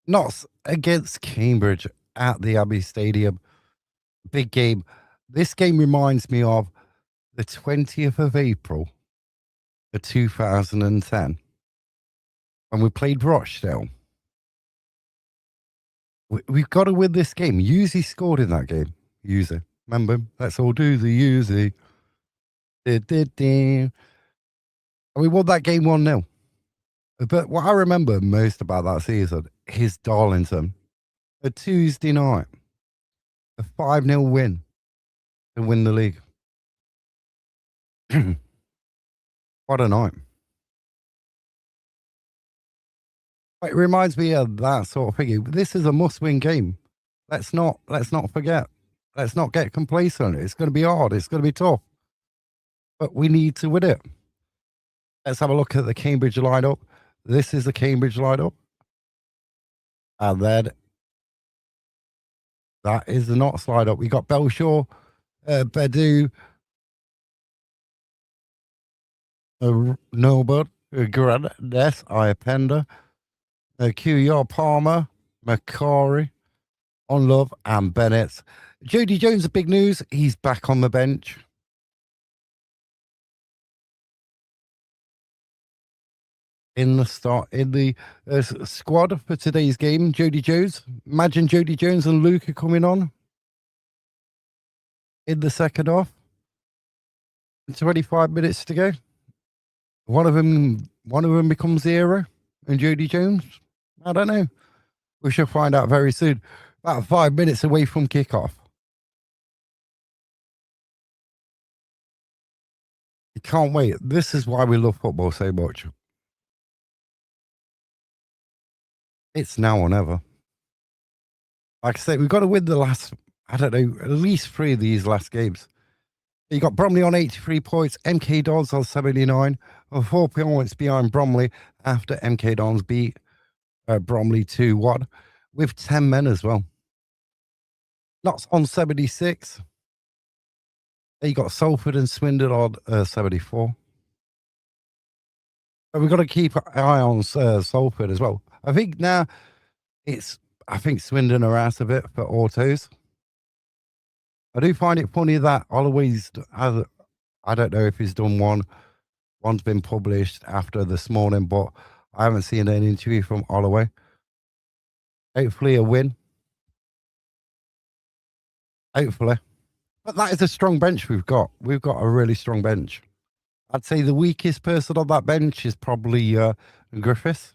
Notts against Cambridge at the Abbey Stadium. Big game. This game reminds me of the 20th of April of 2010 when we played Rochdale. We've got to win this game. Yuzi scored in that game. Yuzi. Remember him? Let's all do the Yuzi. And we won that game 1-0. But what I remember most about that season is Darlington. A Tuesday night. A 5-0 win to win the league. What a night. It reminds me of that sort of thing. This is a must-win game. Let's not forget. Let's not get complacent. It's going to be hard. It's going to be tough. But we need to win it. Let's have a look at the Cambridge lineup. This is the Cambridge lineup. And then that is the Notts lineup. We got Belshaw, Bedu, Norbert, Grandes, Iapenda, QR Palmer, Macari, Onlove, and Bennett. Jody Jones, the big news. He's back on the bench. In the squad for today's game, Jody Jones. Imagine Jody Jones and Luca coming on in the second half. 25 minutes to go. One of them becomes the hero, and Jody Jones. I don't know. We shall find out very soon. About 5 minutes away from kickoff. You can't wait. This is why we love football so much. It's now or never. Like I said, we've got to win the last, I don't know, at least 3 of these last games. You got Bromley on 83 points, MK Dons on 79, and 4 points behind Bromley after MK Dons beat Bromley 2-1 with 10 men as well. Notts on 76. You got Salford and Swindon on 74. But we've got to keep an eye on Salford as well. I think now I think Swindon are out of it for autos. I do find it funny that Holloway's, I don't know if he's done one. One's been published after this morning, but I haven't seen an interview from Holloway. Hopefully a win. Hopefully. But that is a strong bench we've got. We've got a really strong bench. I'd say the weakest person on that bench is probably Griffiths.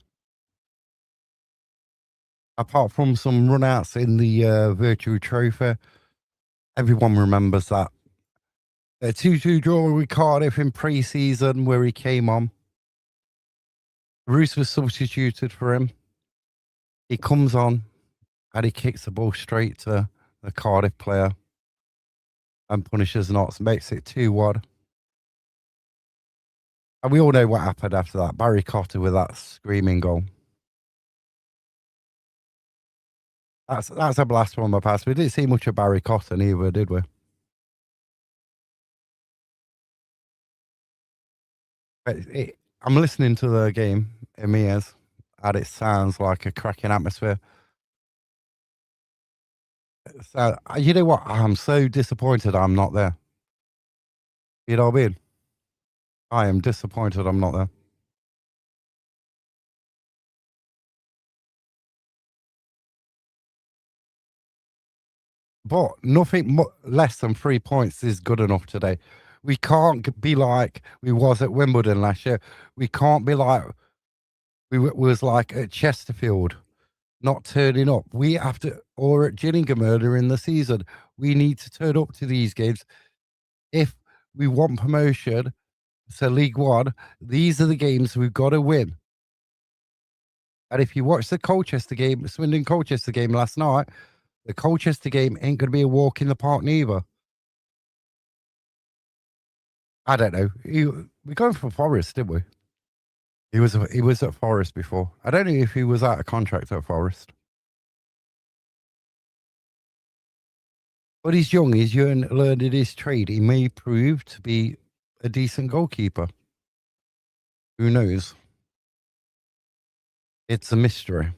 Apart from some runouts in the Virtue Trophy, everyone remembers that. A 2-2 draw with Cardiff in pre-season where he came on. Roos was substituted for him. He comes on and he kicks the ball straight to the Cardiff player and punishes Notts, makes it 2-1. And we all know what happened after that. Barry Cotter with that screaming goal. That's a blast from the past. We didn't see much of Barry Cotter either, did we? But I'm listening to the game in my ears, and it sounds like a cracking atmosphere. So, you know what? I'm so disappointed I'm not there. You know what I mean? I am disappointed I'm not there. But nothing less than 3 points is good enough today. We can't be like we was at Wimbledon last year. We can't be like we was like at Chesterfield, not turning up. We have to, or at Gillingham earlier in the season. We need to turn up to these games if we want promotion to League One. These are the games we've got to win. And if you watch the Colchester game, Swindon Colchester game last night, the Colchester game ain't going to be a walk in the park neither. I don't know. We're going for Forest, didn't we? He was at Forest before. I don't know if he was out of contract at Forest. But he's young. He's learned his trade. He may prove to be a decent goalkeeper. Who knows? It's a mystery.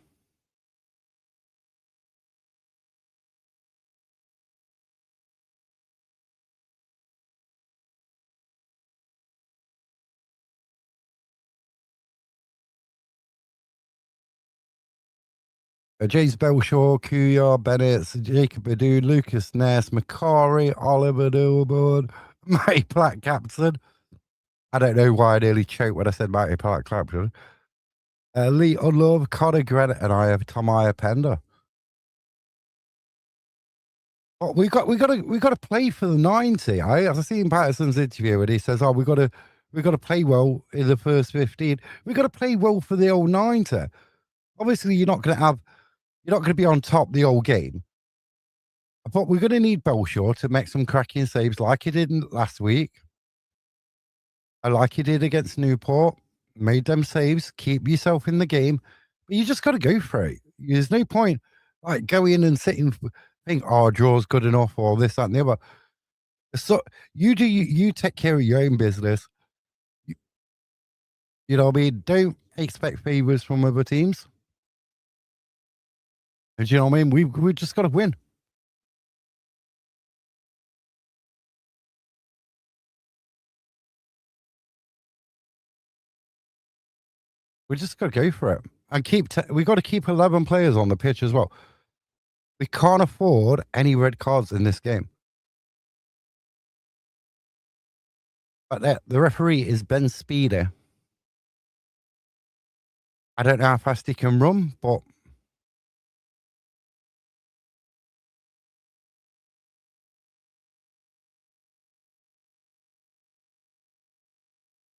James Belshaw, Kuyar, Bennett, Jacob Badu, Lucas Ness, Macari, Oliver Dilbord, Matty Platt captain. I don't know why I nearly choked when I said Matty Platt captain. Lee Unlove, Connor Grenett, and I have Tom Pender. Well, we got to play for the 90. I've seen Patterson's interview and he says, "Oh, we got to play well in the first 15. We got to play well for the old 90." Obviously, you're not going to be on top the whole game, but we're going to need Belshaw to make some cracking saves like he did last week. I like he did against Newport. Made them saves. Keep yourself in the game, but you just got to go for it. There's no point like going in and sitting. Think, oh, draw's good enough, or this, that, and the other. So you take care of your own business. You know what I mean? Don't expect favors from other teams. And you know what I mean? We just got to win. We just got to go for it and we got to keep 11 players on the pitch as well. We can't afford any red cards in this game. But the referee is Ben Speeder. I don't know how fast he can run, but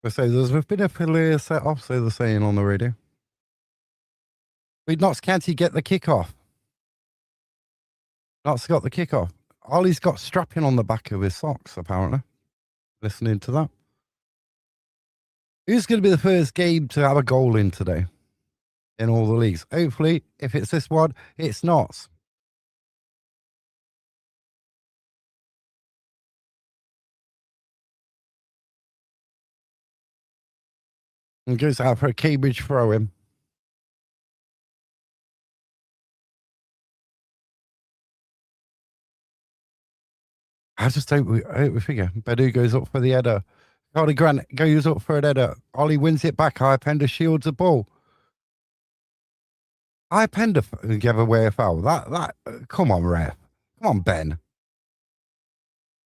they say there's been a failure set off, so they're saying on the radio. Wait, Notts County get the kickoff. Notts got the kickoff. Ollie's got strapping on the back of his socks, apparently. Listening to that. Who's going to be the first game to have a goal in today in all the leagues? Hopefully, if it's this one, it's Notts. And goes out for a Cambridge throw in. I just don't we figure. Badu goes up for the header. Cody Grant goes up for an header. Ollie wins it back. Pender shields the ball. Pender gave away a foul. Come on, ref. Come on, Ben.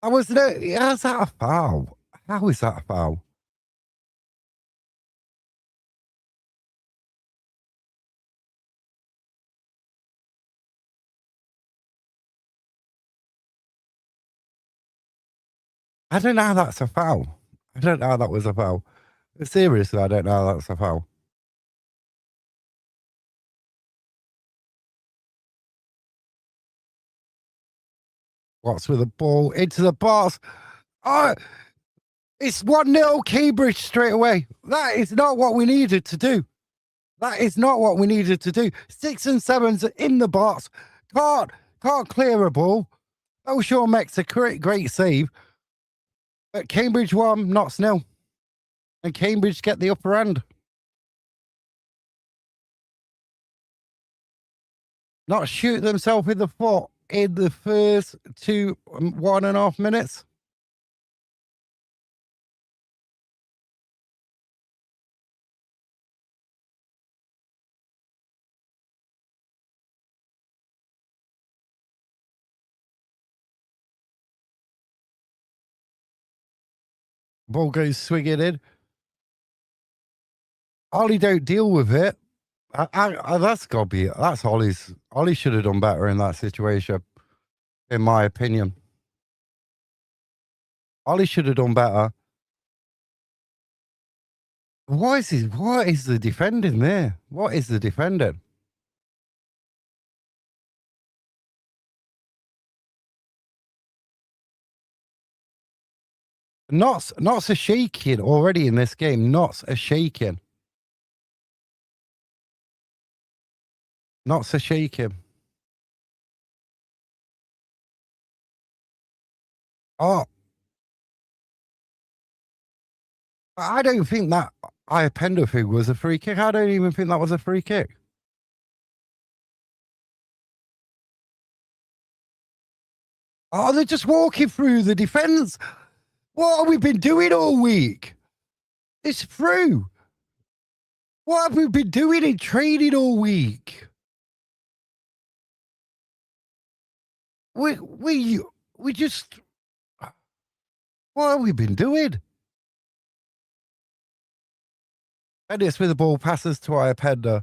How's that a foul? How is that a foul? I don't know how that's a foul. I don't know how that was a foul. Seriously, I don't know how that's a foul. Watts with the ball into the box. Oh, it's 1-0 Cambridge straight away. That is not what we needed to do. That is not what we needed to do. 6 and 7s in the box. Can't clear a ball. Belshaw makes a great save. But Cambridge won, Notts nil. And Cambridge get the upper hand. Not shoot themselves in the foot in the first 1.5 minutes. Ball goes swinging in. Ollie don't deal with it. That's got to be that's Ollie's. Ollie should have done better in that situation, in my opinion. Ollie should have done better. What is the defending there? What is the defending? Notts a shaking already in this game. Notts a shaking. Notts a shaking. Oh, I don't think that Pender thing was a free kick. I don't even think that was a free kick. Oh, they're just walking through the defence. What have we been doing all week? It's through. What have we been doing in training all week? We just. What have we been doing? And it's with the ball passes to Iapenda.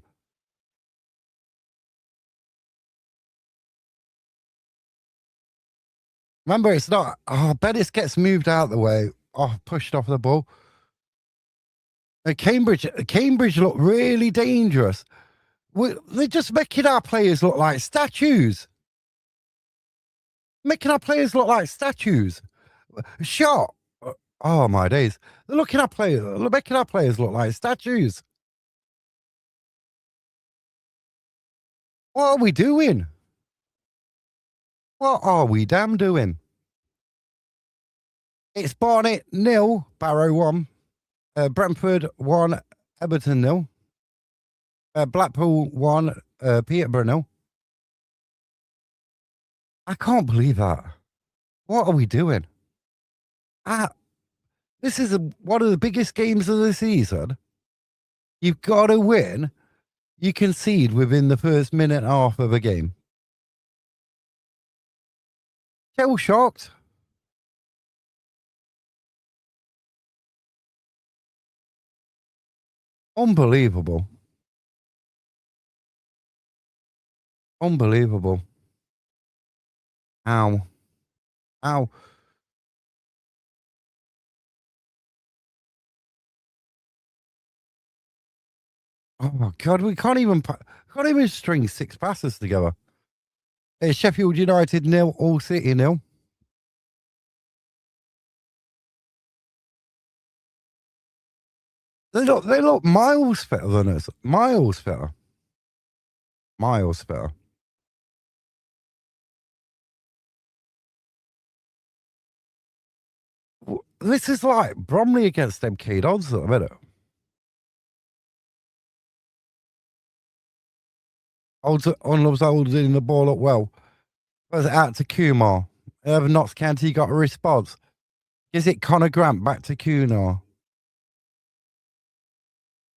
Remember, it's not. Oh, Bennis gets moved out the way. Oh, pushed off the ball. And Cambridge look really dangerous. They're just making our players look like statues. Making our players look like statues. Shot. Oh my days! They're making our players look like statues. What are we doing? What are we damn doing? It's Barnet 0, Barrow 1, Brentford 1, Everton 0, Blackpool 1, Peterborough 0. I can't believe that. What are we doing? This is one of the biggest games of the season. You've got to win. You concede within the first minute and a half of a game. Still shocked. Unbelievable. Unbelievable. Ow. Ow. Oh my God, we can't even string 6 passes together. It's Sheffield United 0, All City 0. They look miles better than us. Miles better. Miles better. This is like Bromley against MK Dons at the minute. Unlove's holding the ball up well. Was it out to Kumar? Notts County got a response. Is it Connor Grant back to Cunard?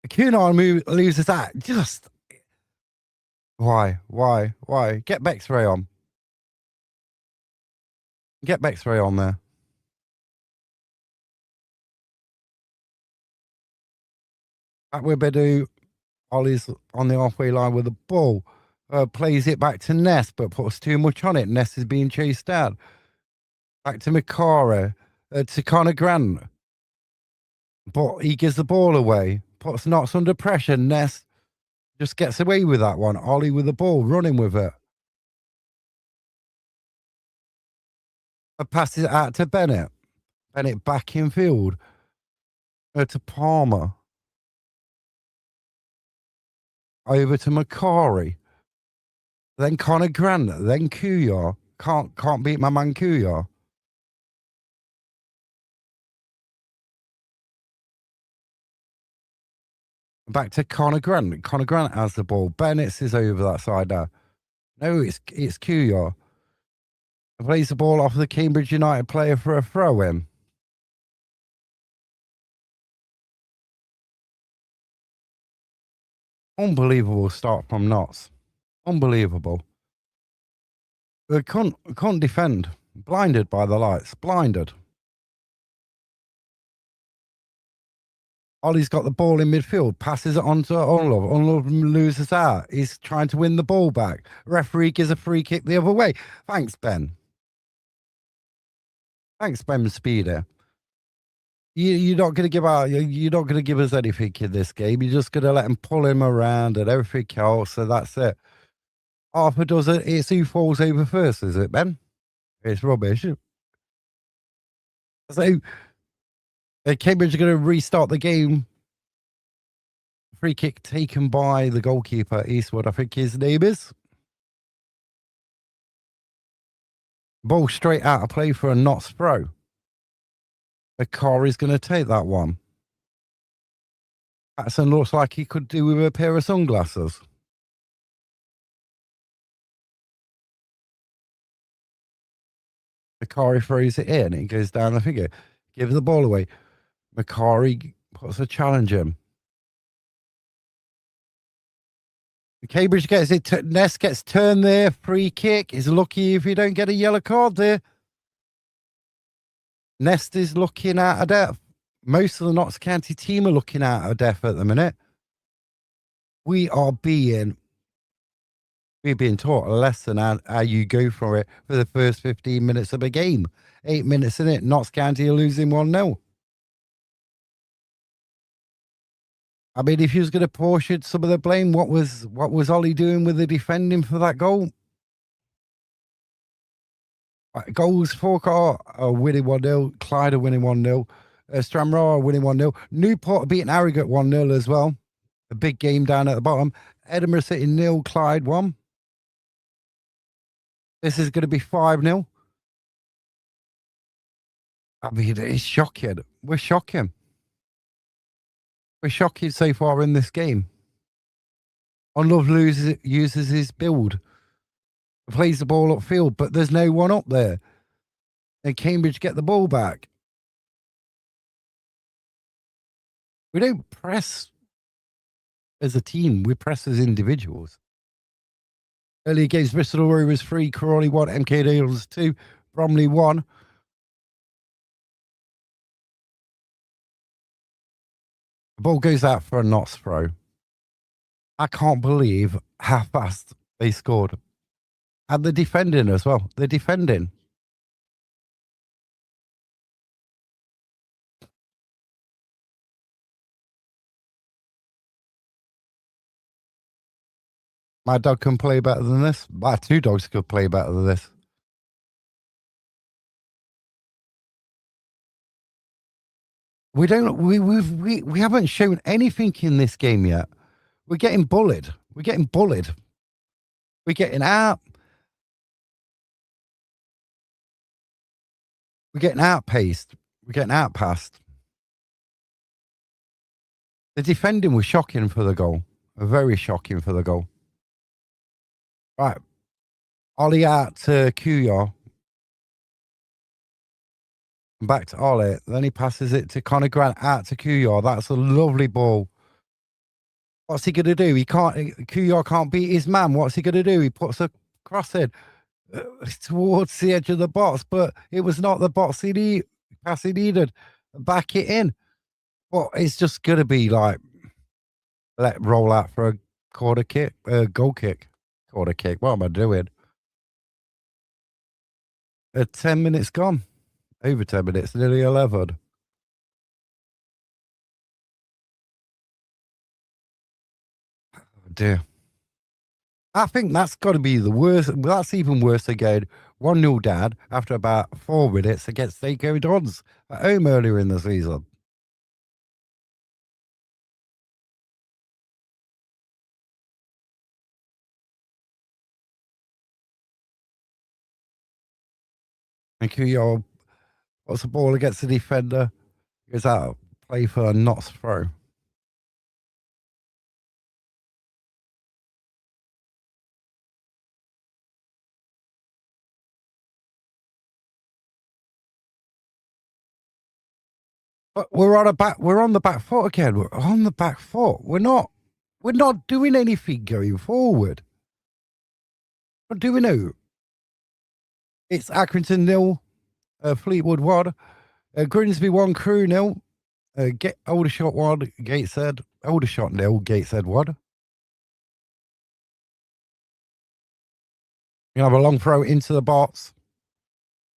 Cunard loses that. Just why? Get Bexray on. Get Bexray on there. Back with Bedu. Ollie's on the halfway line with the ball. Plays it back to Ness, but puts too much on it. Ness is being chased down. Back to Makara. To Connor Grant. But he gives the ball away. Puts Knots under pressure. Ness just gets away with that one. Ollie with the ball, running with it. Passes it out to Bennett. Bennett back in field. To Palmer. Over to Macari. Then Connor Grant. Then Kuyar. Can't beat my man Kuyar. Back to Connor Grant. Connor Grant has the ball. Bennett is over that side now. No, it's Kuyar. Plays the ball off the Cambridge United player for a throw in. Unbelievable start from Notts. Unbelievable. They can't defend. Blinded by the lights. Blinded. Ollie's got the ball in midfield. Passes it on to Unlove. Unlove loses out. He's trying to win the ball back. Referee gives a free kick the other way. Thanks, Ben. Thanks, Ben Speeder. You're not going to give out. You're not going to give us anything in this game. You're just going to let him pull him around and everything else. So that's it. Arthur does it. It's who falls over first, is it, Ben? It's rubbish. So Cambridge are going to restart the game. Free kick taken by the goalkeeper, Eastwood, I think his name is. Ball straight out of play for a Notts throw. A car is going to take that one. Patterson looks like he could do with a pair of sunglasses. Macari throws it in. It goes down the figure. Gives the ball away. Macari puts a challenge in. Cambridge gets it. Ness gets turned there. Free kick. Is lucky if you don't get a yellow card there. Nest is looking out of depth. Most of the Notts County team are looking out of depth at the minute. We're being taught a lesson how you go for it for the first 15 minutes of a game. 8 minutes in it, Notts County are losing 1-0. I mean, if you was going to portion some of the blame, what was Ollie doing with the defending for that goal? Goals, Falkar are winning 1-0. Clyde are winning 1-0. Stranraer are winning 1-0. Newport are beating Harrogate 1-0 as well. A big game down at the bottom. Edinburgh City 0, Clyde 1. This is going to be 5-0. I mean, it's shocking. We're shocking. We're shocking so far in this game. Unlove uses his build. Plays the ball upfield, but there's no one up there. And Cambridge get the ball back. We don't press as a team. We press as individuals. Earlier games, Bristol Rovers 3, Crawley 1, MK Dales 2, Bromley 1. The ball goes out for a Notts throw. I can't believe how fast they scored. And the defending as well. The defending. My dog can play better than this. My 2 dogs could play better than this. We haven't shown anything in this game yet. We're getting bullied. We're getting bullied. We're getting out. We're getting outpaced. We're getting outpassed. The defending was shocking for the goal. Very shocking for the goal. Right. Ollie out to Kuyar. Back to Ollie. Then he passes it to Connor Grant out to Kuyar. That's a lovely ball. What's he going to do? Kuyar can't beat his man. What's he going to do? He puts a cross in towards the edge of the box, but it was not the pass he needed. Back it in. Well, it's just going to be like, roll out for a goal kick. Quarter kick. What am I doing? 10 minutes gone. Over 10 minutes, nearly 11. Oh dear. I think that's got to be the worst. That's even worse than going 1-0 down after about 4 minutes against St. Dons at home earlier in the season. And Kuyal puts the ball against the defender. Goes out, play for a Notts throw. But we're on the back foot again. We're on the back foot. We're not doing anything going forward. What do we know? It's Accrington 0, Fleetwood 1, Grimsby 1, Crew 0, Aldershot 1, Gateshead, Aldershot 0, Gateshead 1. You have a long throw into the box.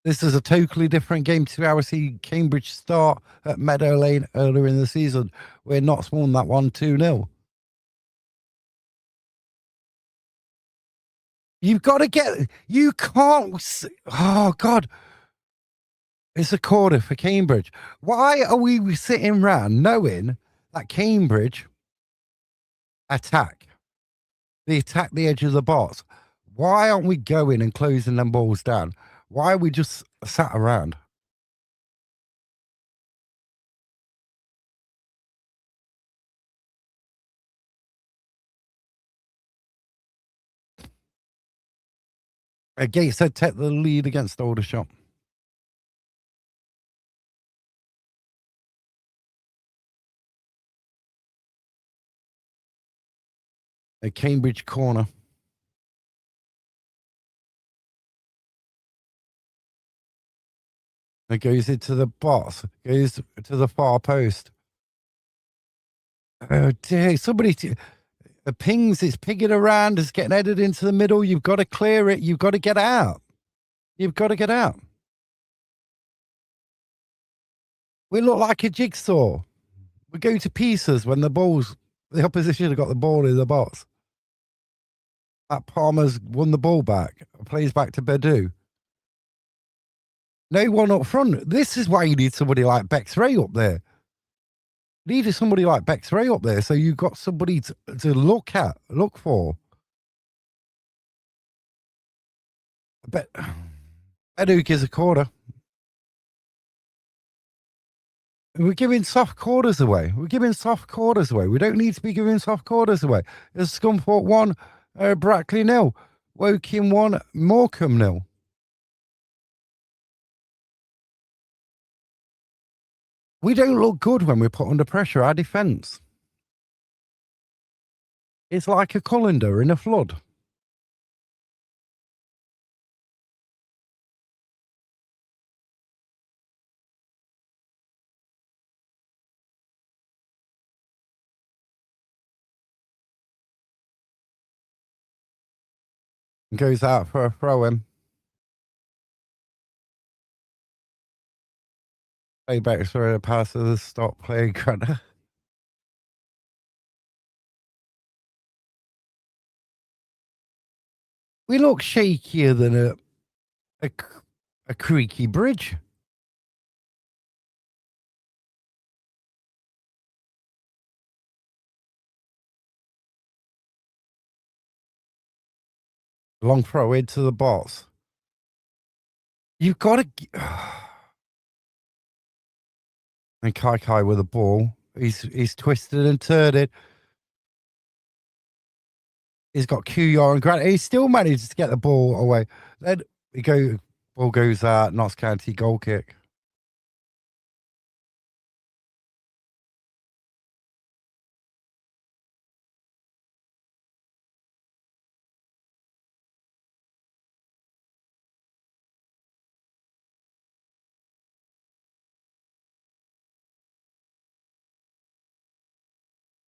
This is a totally different game to how we see Cambridge start at Meadow Lane earlier in the season, where Notts won that 1-2-0. You've got to you can't, oh God. It's a corner for Cambridge. Why are we sitting around knowing that Cambridge attack? They attack the edge of the box. Why aren't we going and closing them balls down? Why are we just sat around? Gateshead take the lead against Aldershot. A Cambridge corner. It goes into the box. Goes to the far post. Oh dear! The pings. It's pinging around. It's getting headed into the middle. You've got to clear it. You've got to get out. You've got to get out. We look like a jigsaw. We go to pieces when the opposition have got the ball in the box. That Palmer's won the ball back. Plays back to Bedu. No one up front. This is why you need somebody like Bex-Ray up there. You needed somebody like Bex-Ray up there, so you've got somebody to look for. Bedu gives a quarter. We're giving soft quarters away. We don't need to be giving soft quarters away. It's Scunthorpe 1, Brackley 0. Woking 1, Morecambe 0. We don't look good when we're put under pressure. Our defence. It's like a colander in a flood. Goes out for a throw in. Play back for a pass to the stop play Greta. We look shakier than a creaky bridge. Long throw into the box. You've got to. And Kai with the ball. He's twisted and turned it. He's got QR and Grant. He still manages to get the ball away. Then ball goes out. Notts County goal kick.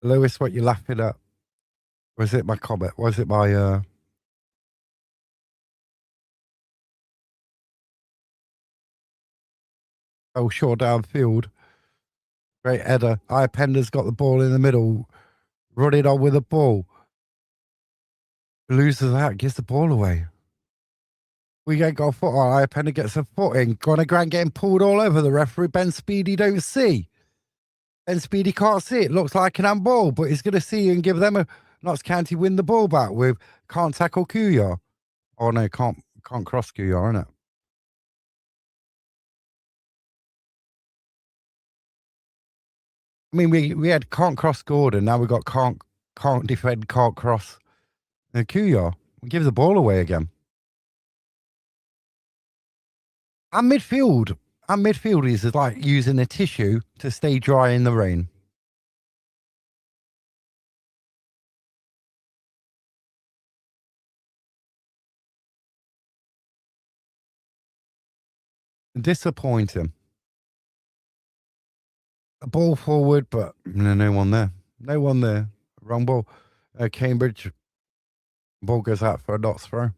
Lewis, what you laughing at? Was it my comment? Was it my oh short downfield? Great header. Pender's got the ball in the middle, running on with the ball. Loses that, gives the ball away. We ain't got a foot on. Pender gets a foot in. Connor Grant getting pulled all over the referee. Ben Speedy don't see. Ben Speedy can't see it. Looks like an handball, but he's going to see and give them a Notts County win the ball back with can't tackle Kuyar. Oh no, can't cross Kuyar, innit? I mean, we had can't cross Gordon. Now we got can't defend, can't cross Kuyar. We give the ball away again. Our midfield is like using a tissue to stay dry in the rain. Disappointing. A ball forward, but no one there. No one there. Wrong ball. Cambridge. Ball goes out for a Notts throw.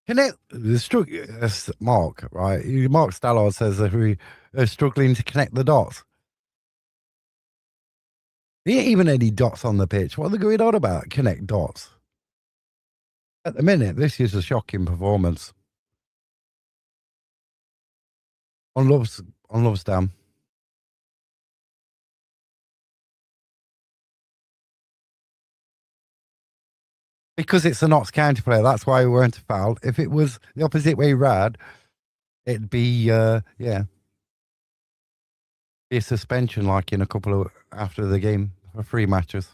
Connect Mark, right? Mark Stallard says that we are struggling to connect the dots. There ain't even any dots on the pitch. What are they going on about? Connect dots. At the minute, this is a shocking performance. On Love's Dam. Because it's a Notts County player, that's why we weren't fouled. If it was the opposite way round, it'd be be a suspension like in a couple of after the game for 3 matches.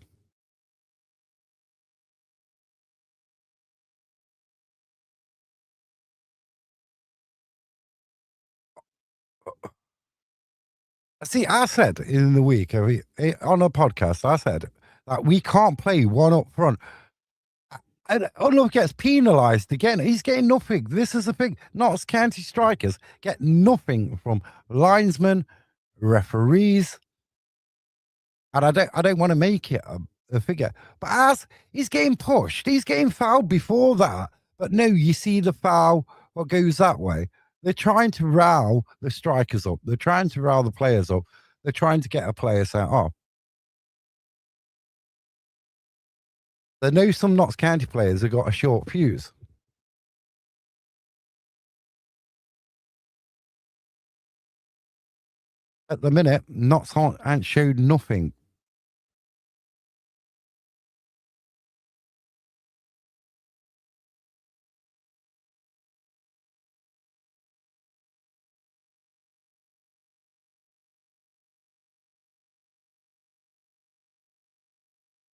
See, I said in the week on a podcast, I said that we can't play one up front. And Unlove gets penalised again. He's getting nothing. This is the thing. Notts County strikers get nothing from linesmen, referees, and I don't want to make it a figure. But as he's getting pushed, he's getting fouled before that. But no, you see the foul, what goes that way. They're trying to rile the strikers up. They're trying to rile the players up. They're trying to get a player sent off. They know some Notts County players have got a short fuse. At the minute, Notts ain't showed nothing.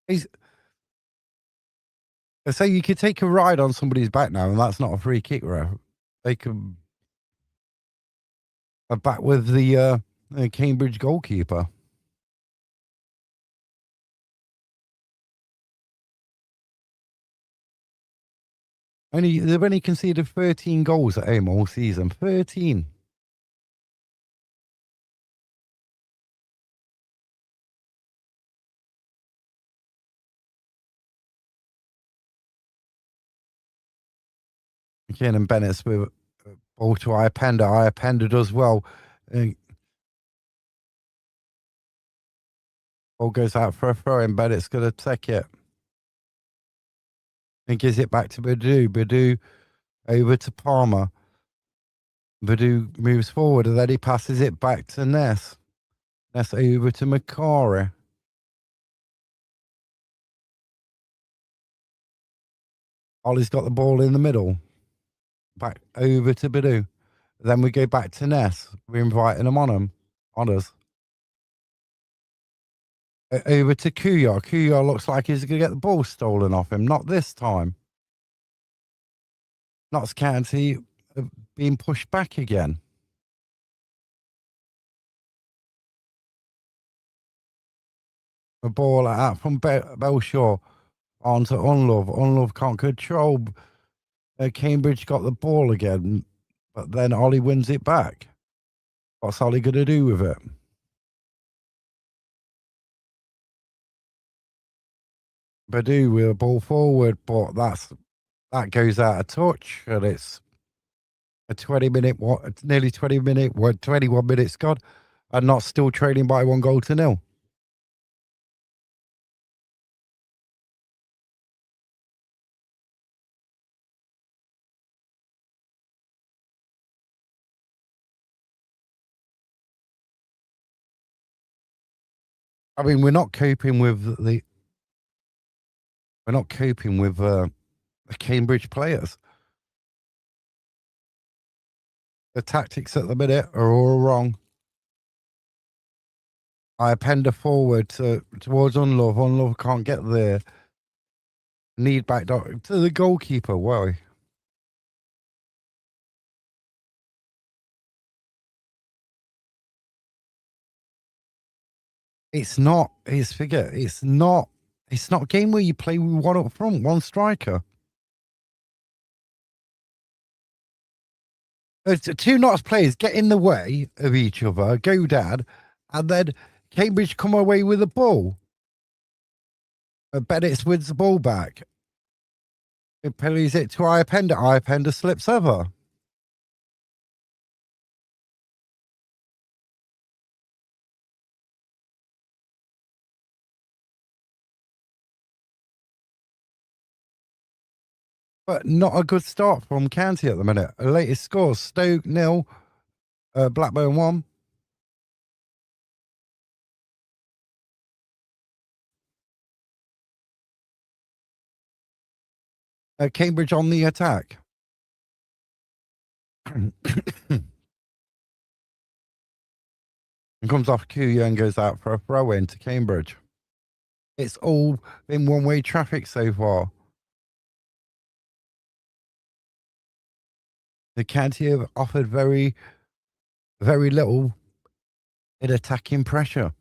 He's So you could take a ride on somebody's back now, and that's not a free kick, bro. They could back with the Cambridge goalkeeper. They've only conceded 13 goals at home all season. 13. Kieran Bennett's with ball to Iapenda. Iapenda does well. Ball goes out for a throw, and Bennett's going to take it. And gives it back to Badu. Badu over to Palmer. Badu moves forward, and then he passes it back to Ness. Ness over to Macari. Ollie's got the ball in the middle. Back over to Badu. Then we go back to Ness. We're inviting them on us. Over to Kuyar. Kuyar looks like he's going to get the ball stolen off him. Not this time. Notts County being pushed back again. A ball like that from Belshaw onto Unlove. Unlove can't control. Cambridge got the ball again, but then Ollie wins it back. What's Ollie going to do with it? Badu with a ball forward, but that goes out of touch, and it's a 20-minute, nearly 20-minute, 21 minutes gone, and not still trailing by 1-0. I mean, we're not coping with the Cambridge players. The tactics at the minute are all wrong. I append a forward towards Unlove. Unlove can't get there. Need back to the goalkeeper. Why? It's not. It's not. It's not a game where you play with one up front, one striker. Two Notts players get in the way of each other, go down, and then Cambridge come away with the ball. Bennett wins the ball back. It penalties it to Iapenda. Iapenda slips over. But not a good start from County at the minute. The latest scores: Stoke 0, Blackburn 1. Cambridge on the attack. And comes off Kuya and goes out for a throw in to Cambridge. It's all been one-way traffic so far. The County have offered very, very little in attacking pressure.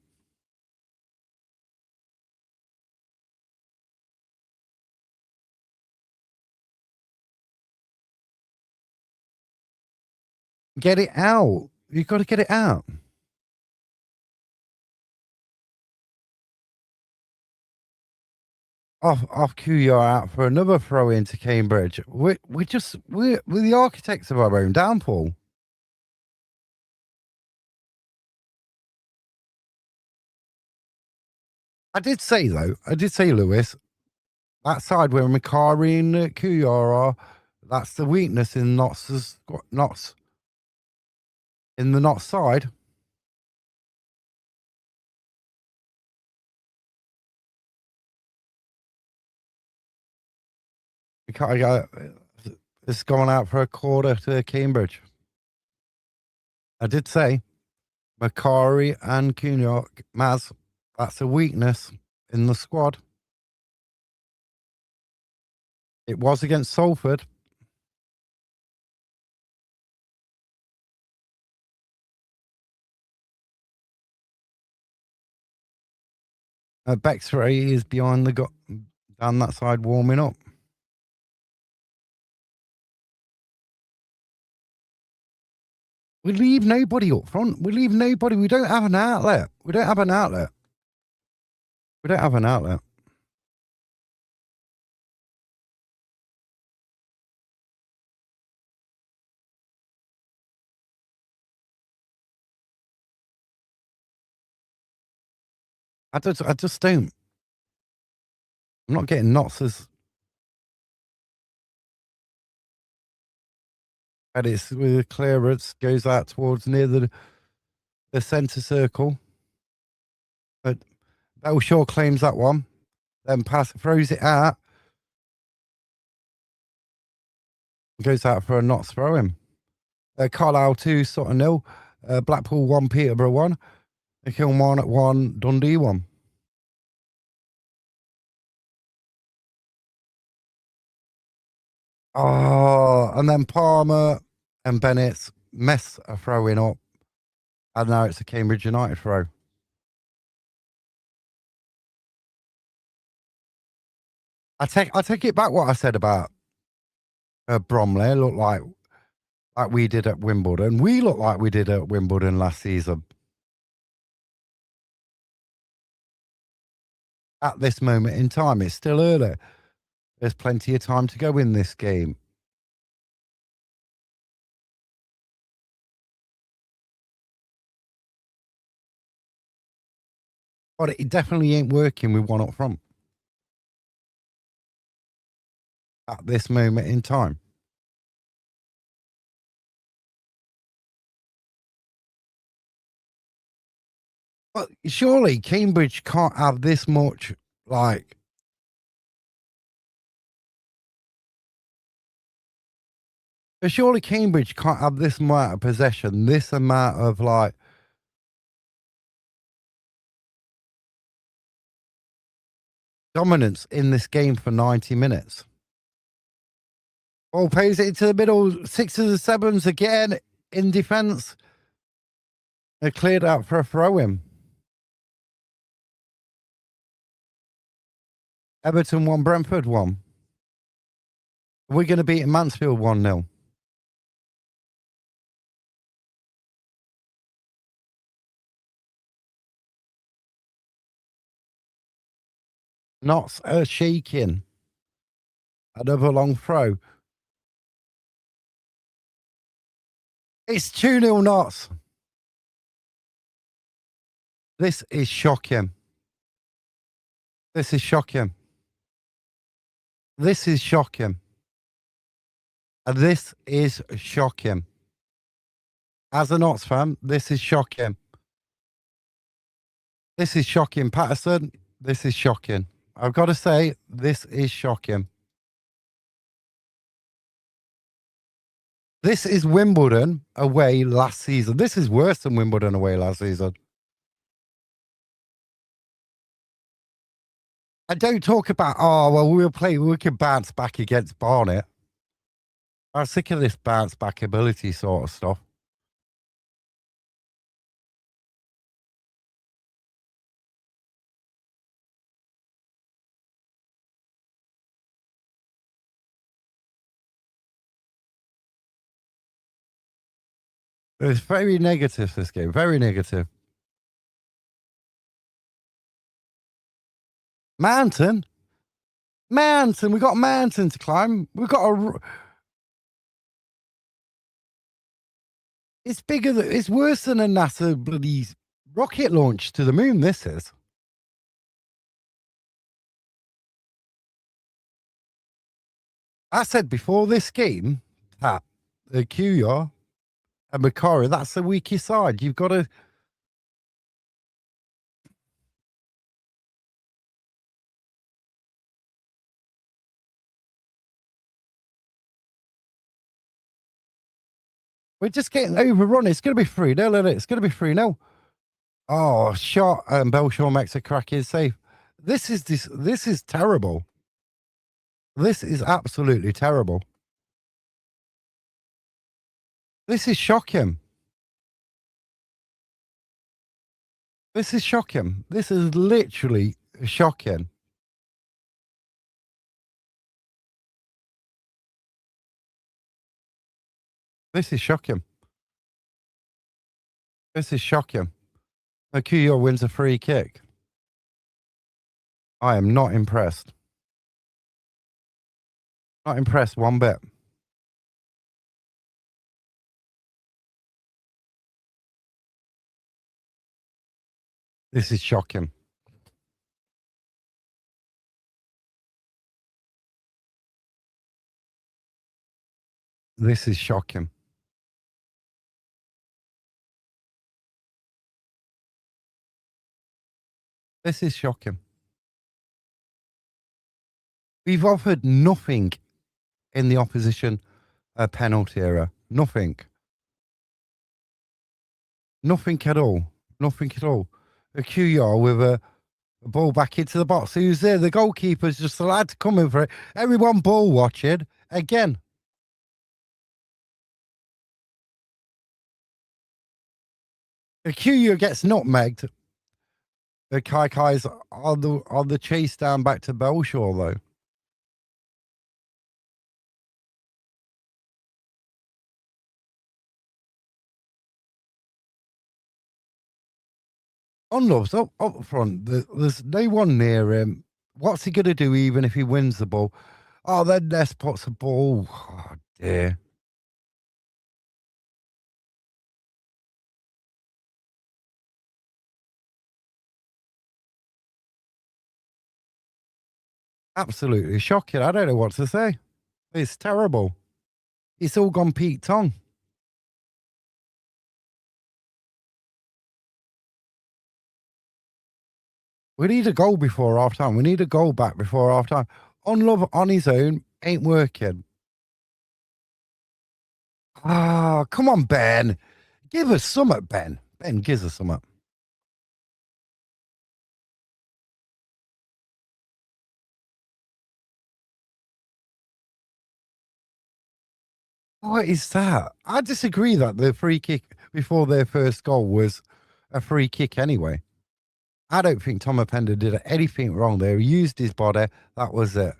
Get it out. You've got to get it out. Off QR out for another throw into Cambridge. We're the architects of our own downfall. I did say though, Lewis, that side where Macari and QR are, that's the weakness in Knots in the Knots side. It's gone out for a quarter to Cambridge. I did say Macari and Cunha, Maz, that's a weakness in the squad. It was against Salford. Bexley is behind down that side warming up. We leave nobody up front. We leave nobody. We don't have an outlet. We don't have an outlet. I just don't. I'm not getting knots as. And it's with a clearance goes out towards near the centre circle. But Belshaw claims that one. Then throws it out. Goes out for a Knots throw in. Carlisle 2, Sutton 0. Blackpool 1, Peterborough 1. Kilmarnock 1, Dundee 1. Oh, and then Palmer and Bennett's mess are throwing up. And now it's a Cambridge United throw. I take it back what I said about Bromley. Look like we did at Wimbledon. We look like we did at Wimbledon last season. At this moment in time, it's still early. There's plenty of time to go in this game. But it definitely ain't working with one up front. At this moment in time. But surely Cambridge can't have this much, like. Surely Cambridge can't have this amount of possession, this amount of, like. Dominance in this game for 90 minutes. Oh, plays it into the middle, sixes and sevens again in defence. They're cleared out for a throw-in. Everton 1, Brentford 1. We're going to beat Mansfield 1-0. Knots are shaking. Another long throw. It's 2-0 Knots. This is shocking. This is shocking. This is shocking. This is shocking. As a Knots fan, this is shocking. This is shocking. Patterson, this is shocking. I've got to say, this is shocking. This is Wimbledon away last season. This is worse than Wimbledon away last season. I don't talk about, oh, well, we can bounce back against Barnet. I'm sick of this bounce back ability sort of stuff. It's very negative, this game. Very negative. Mountain? Mountain. We got a mountain to climb. We got a. It's bigger than. It's worse than a NASA bloody rocket launch to the moon. This is. I said before this game that the QR and Macari, that's the weakest side. You've got to. We're just getting overrun. It's going to be 3-0, isn't it? It's going to be 3-0. Oh, shot. And Belshaw makes a cracking save. This is terrible. This is absolutely terrible. This is shocking. This is shocking. This is literally shocking. This is shocking. This is shocking. Akuyo wins a free kick. I am not impressed. Not impressed one bit. This is shocking. This is shocking. This is shocking. We've offered nothing in the opposition penalty area. Nothing. Nothing at all. Nothing at all. A QR with a ball back into the box. Who's there? The goalkeeper's just allowed to come in for it. Everyone ball watching again. A QR gets nutmegged. The Kai's on the chase down back to Belshaw though. Unlove's up front. There's no one near him. What's he going to do even if he wins the ball? Oh, then Ness puts the ball. Oh, dear. Absolutely shocking. I don't know what to say. It's terrible. It's all gone Pete Tong. We need a goal before half time. We need a goal back before half time. Unlove on his own ain't working. Ah, come on, Ben. Give us something, Ben. Ben, give us something. What is that? I disagree that the free kick before their first goal was a free kick anyway. I don't think Tom Openda did anything wrong there. He used his body. That was it.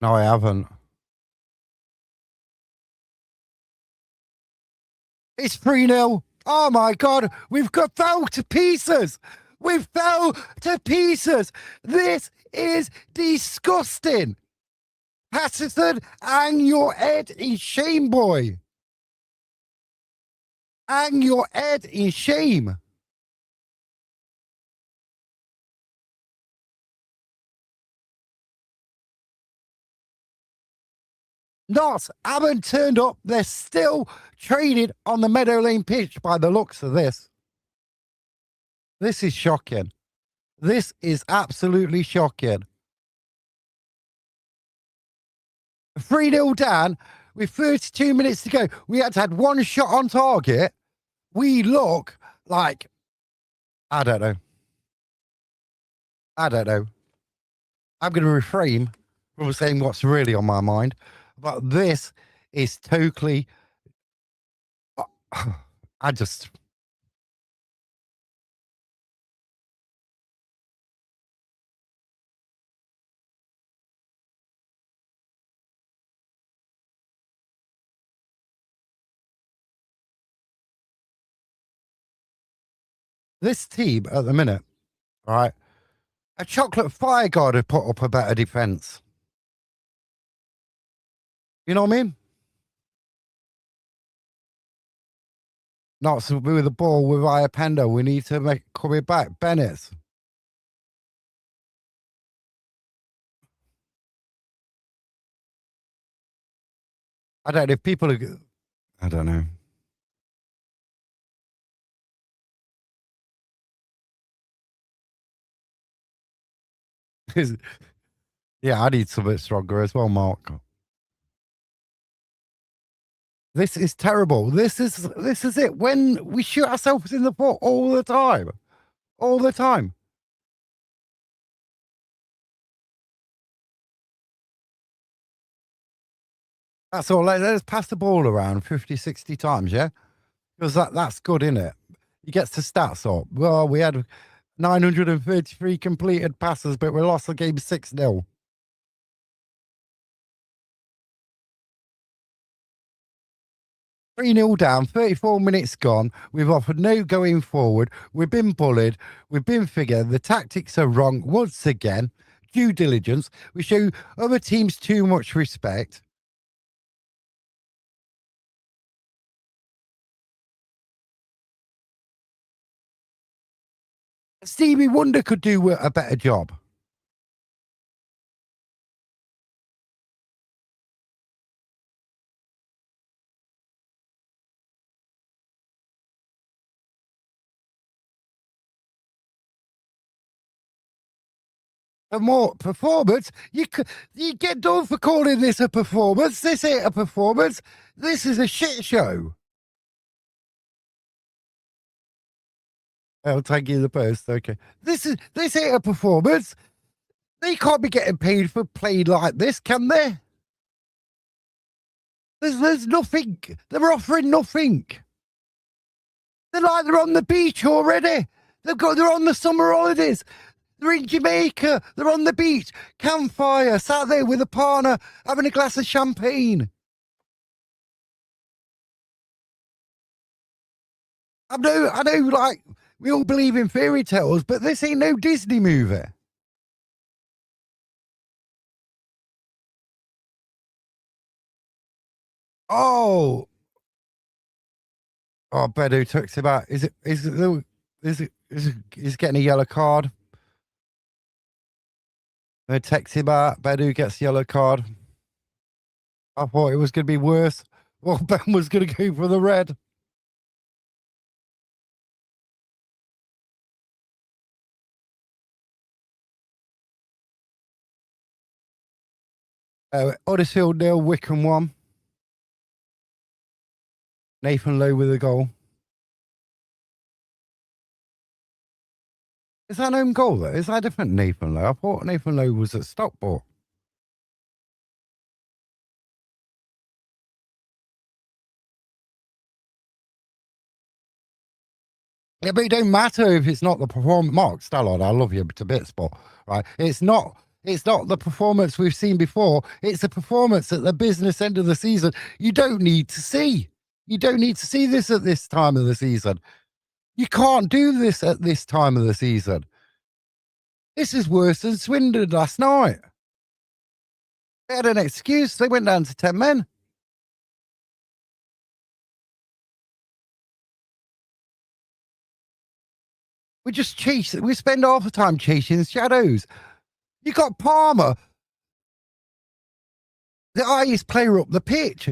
No, I haven't. It's 3-0. Oh my God. We've got fell to pieces. We fell to pieces. This is disgusting. Patterson, hang your head in shame, boy. Hang your head in shame. Not haven't turned up. They're still training on the Meadow Lane pitch by the looks of this. This is shocking. This is absolutely shocking. 3-0 down with 32 minutes to go. We had to have one shot on target. We look like, I don't know. I don't know. I'm going to refrain from saying what's really on my mind. But this is totally. I just this team at the minute, right? A chocolate fire guard would put up a better defense. You know what I mean? Not with the ball with Iapendo. We need to make coming back. Bennett. I don't know if people are. I don't know. Yeah, I need something stronger as well, Mark. This is terrible. This is it. When we shoot ourselves in the foot all the time. That's all. Let's pass the ball around 50, 60 times, yeah? Because that's good, isn't it? He gets the stats up. Well, we had 933 completed passes, but we lost the game 6-0. 3-0 down, 34 minutes gone. We've offered no going forward. We've been bullied. We've been figured. The tactics are wrong once again. Due diligence. We show other teams too much respect. Stevie Wonder could do a better job. For more performance, you get done for calling this a performance. This ain't a performance. This is a shit show. I'll take you the post. Okay, this ain't a performance. They can't be getting paid for playing like this, can they? There's nothing. They're offering nothing. They're on the beach already. They're on the summer holidays. They're in Jamaica. They're on the beach, campfire, sat there with a partner, having a glass of champagne. I know, like we all believe in fairy tales, but this ain't no Disney movie. Oh, Bedu talks about is getting a yellow card. They text him out. Bedu gets a yellow card. I thought it was going to be worse. Well, Ben was going to go for the red. Huddersfield 0, Wickham 1. Nathan Lowe with a goal. Is that an own goal, though? Is that a different Nathan Lowe? I thought Nathan Lowe was at Stockport. Yeah, but it don't matter if it's not the performance. Mark Stallard, I love you to bits, but right, it's not. It's not the performance we've seen before. It's the performance at the business end of the season. You don't need to see. You don't need to see this at this time of the season. You can't do this at this time of the season. This is worse than Swindon last night. They had an excuse. They went down to 10 men. We just chase. We spend half the time chasing shadows. You got Palmer, the highest player up the pitch.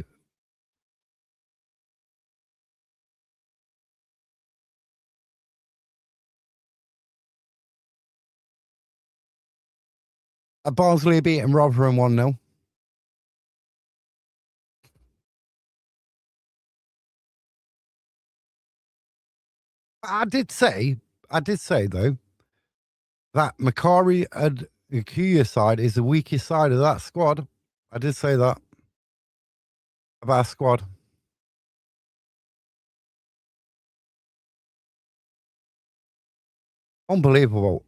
Barnsley beating Rotherham 1-0. I did say though, that Macari and Akuya side is the weakest side of that squad. I did say that of our squad. Unbelievable.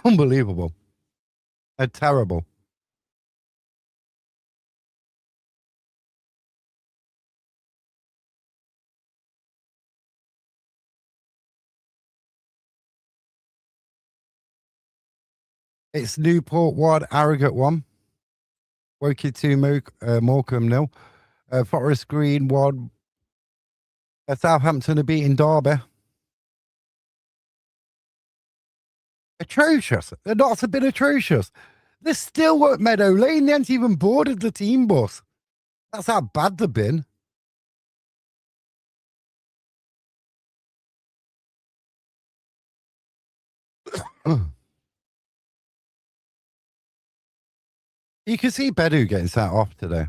Unbelievable. And terrible. It's Newport 1, Harrogate 1. Woking 2, Morecambe 0. Forest Green 1. Southampton are beating Derby. Atrocious. They're not a bit atrocious. They're still at Meadow Lane. They haven't even boarded the team bus. That's how bad they've been. You can see Bedu getting sent off today.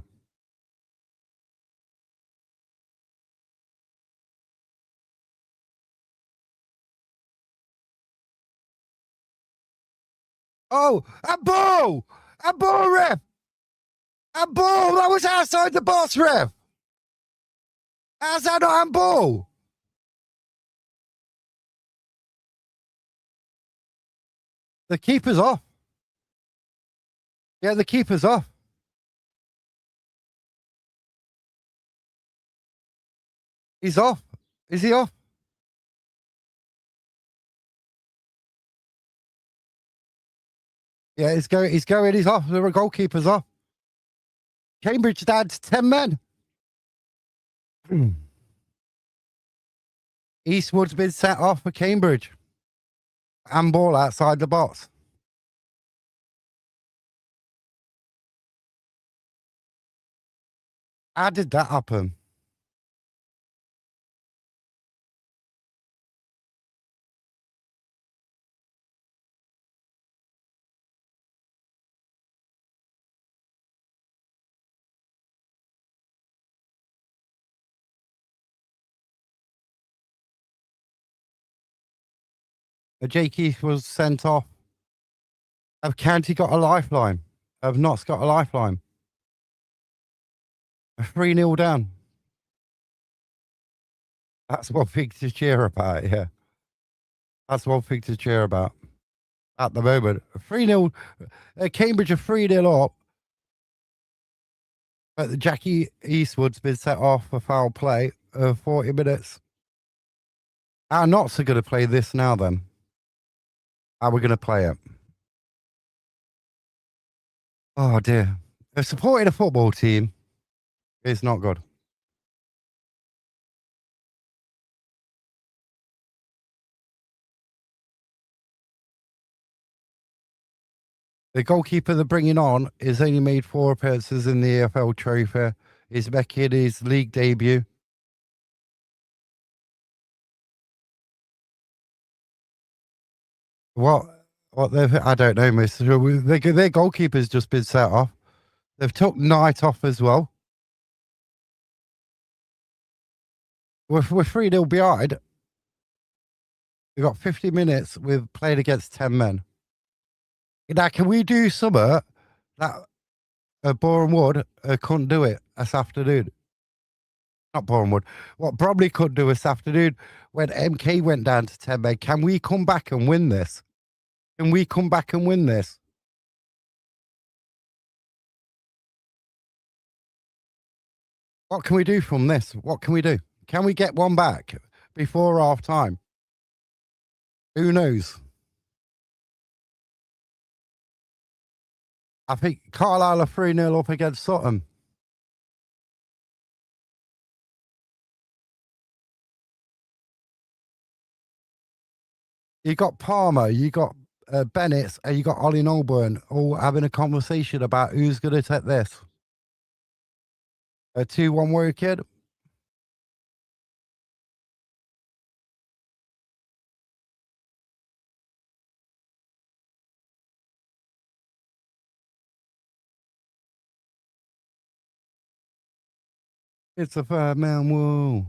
Oh, a ball! A ball, ref! A ball! That was outside the box, ref! How's that not a ball? The keeper's off. Yeah, the keeper's off. He's off. Is he off? Yeah, he's going. He's going. He's off. The goalkeeper's off. Cambridge down to 10 men. Eastwood's been set off for Cambridge. And ball outside the box. How did that happen? Jake Keith was sent off. Have County got a lifeline? Have Notts got a lifeline? 3-0 down. That's one thing to cheer about, yeah. That's one thing to cheer about at the moment. 3-0. Cambridge are 3-0 up. But Jackie Eastwood's been set off for foul play. 40 minutes. Our Notts are going to play this now then. How are we going to play it? Oh dear. Supporting a football team is not good. The goalkeeper they're bringing on has only made 4 appearances in the EFL Trophy. He's making his league debut. What? What they've? I don't know, Mister. Their goalkeeper's just been set off. They've took Knight off as well. We're 3-0 behind. We've got 50 minutes with playing against 10 men. Now, can we do something that Boreham Wood couldn't do it this afternoon? Not Boreham Wood. What Bromley could do this afternoon when MK went down to 10 men. Can we come back and win this? Can we come back and win this? What can we do from this? What can we do? Can we get one back before half time? Who knows? I think Carlisle are 3-0 up against Sutton. You got Palmer, you got Bennett, and you got Ollie Nolburn all having a conversation about who's going to take this. A 2-1 warrior kid. It's a 5-man woo.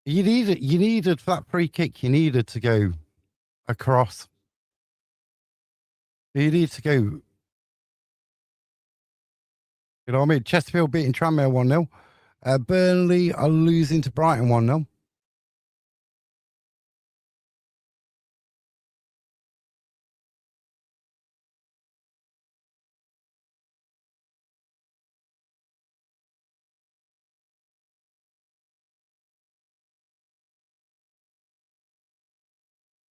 You needed for that free kick. You needed to go across. You need to go. You know what I mean? Chesterfield beating Tranmere 1-0. Burnley are losing to Brighton 1-0.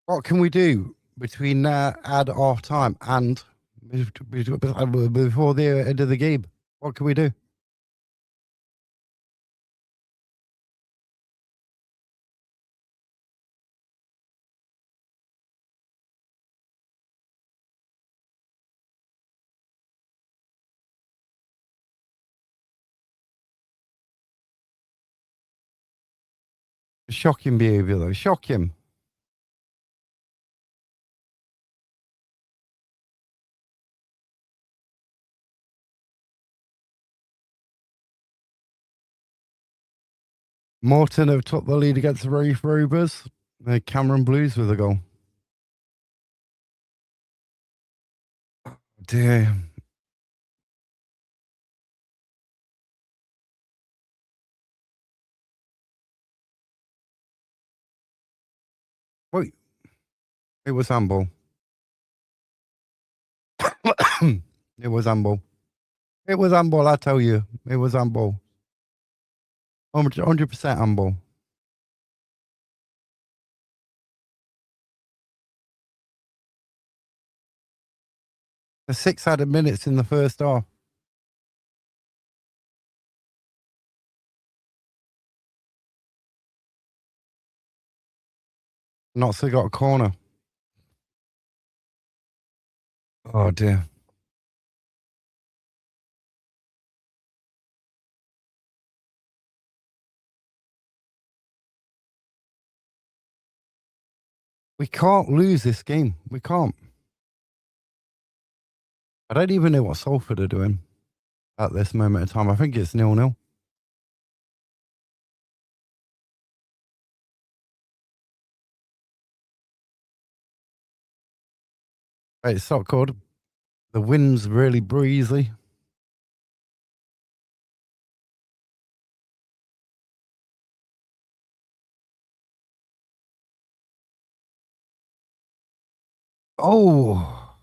What can we do between add half time and before the end of the game? What can we do? Shocking behaviour, though. Shocking. Morton have took the lead against the Raith Rovers. Cameron Blues with a goal. Dear. Wait, it was handball. It was handball. It was handball, I tell you. It was handball. 100% handball. The 6 added minutes in the first half. Notts got a corner. Oh, dear. We can't lose this game. We can't. I don't even know what Salford are doing at this moment in time. I think it's 0-0. It's not good. The wind's really breezy. Oh,